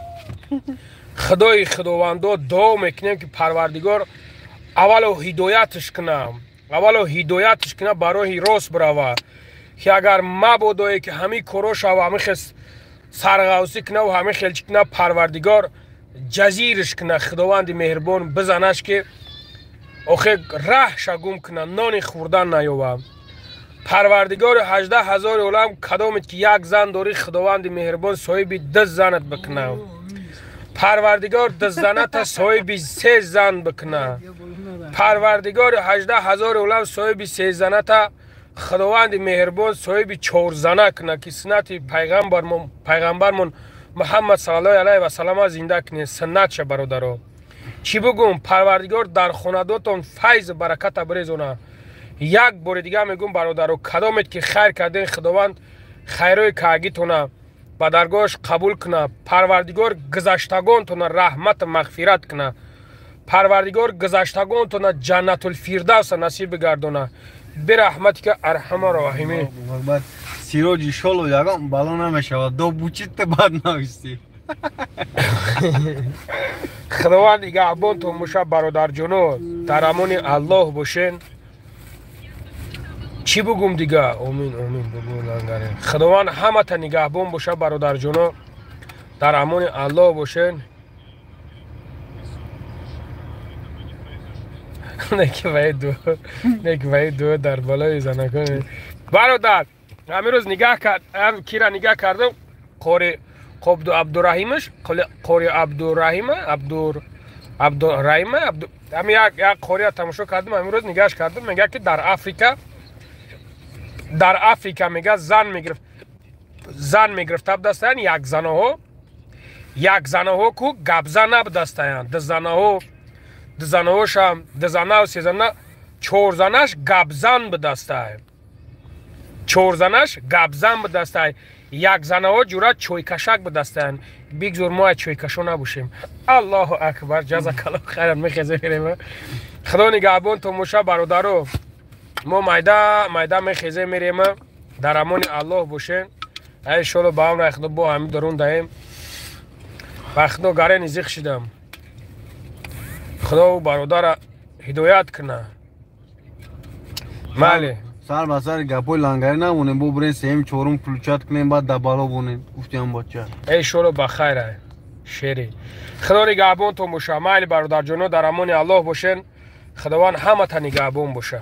خدای خداوندا دعا میکنیم که پروردگار اولو هدایتش کنه برای راست بروه که اگر مبادایی که همین کروش و همین خیلی سرغوصی کنه و همین خیلی کنه پروردگار جزیرش کنه خداوند مهربان بزنش که آخه ره شگم کنه نان خوردن نیاوم پروردگار 18,000 عالم کدامت که یک زن داری خداوند مهربان صاحب 10 زنت بکنه پروردگار 10 زنت صاحب 3 زن بکنه پروردگار 18,000 عالم صاحب 3 زنت خداوند مهربان صاحب 4 زنه کنه که سنت پیغمبرمون محمد صلی الله علیه و سلم زنده کنه سنت شه برادرها چی بگم پروردگار در خاندانتون فیض برکت بریزونه یک بار دیگه میگم برادرها کدامت که خیر کردین خداوند خیرای کاگیتونه به درگاهش قبول کنه پروردگار گذشتگانتون رحمت مغفرت کنه پروردگار گذشتگانتون جنت الفردوس نصیب گردونه به رحمتی که ارحم الراحمین سیروجی شلو یگم بالا نمیشود دو بوچیت بعد نویستی خداوند نگهبانتون باشه برادر جانو در امان الله باشین چی بگم دیگه آمین آمین بگو لنگره خداوند همه تا نگهبان باشه برادر جانو در امان الله باشین نکی باید دو در بالای زنکان برادر همین روز نگاه کرد کی را نگاه کردم قاری عبدالرحیمش قاری عبدالرحیمه همین یک قاری تماشا کردم همین روز نگاهش کردم میگه که در افریقا میگه زن میگرفته بدستن یک زنه ها که گبزه نبدستن دو زنه و سه زنه 4 زنش گبزن بدسته 4 زنش گبزن بدسته یک زنه ها جورا چوی کشک بدستن بگذار ما چوی کشو نباشیم الله اکبر جزاک الله خیرا میخیزه میریم خدا نگهبان تو موشه برادرو ما مایده میخیزه میریم در امان الله باشین ای شلو با هم خدا با همین درون دهیم و خدا گره نزیخ شدم خدا برادر هدایت کنه مالی سر بسر گپوی لنگری نمونیم بو برین سیم چورم کلوچات کنیم بعد دبالا بونیم گفتیم بچه ای شلو بخیره شیری خدا نگهبان تو باشه مالی برادر جانو در امان الله باشین خداوند همه تا نگهبان باشه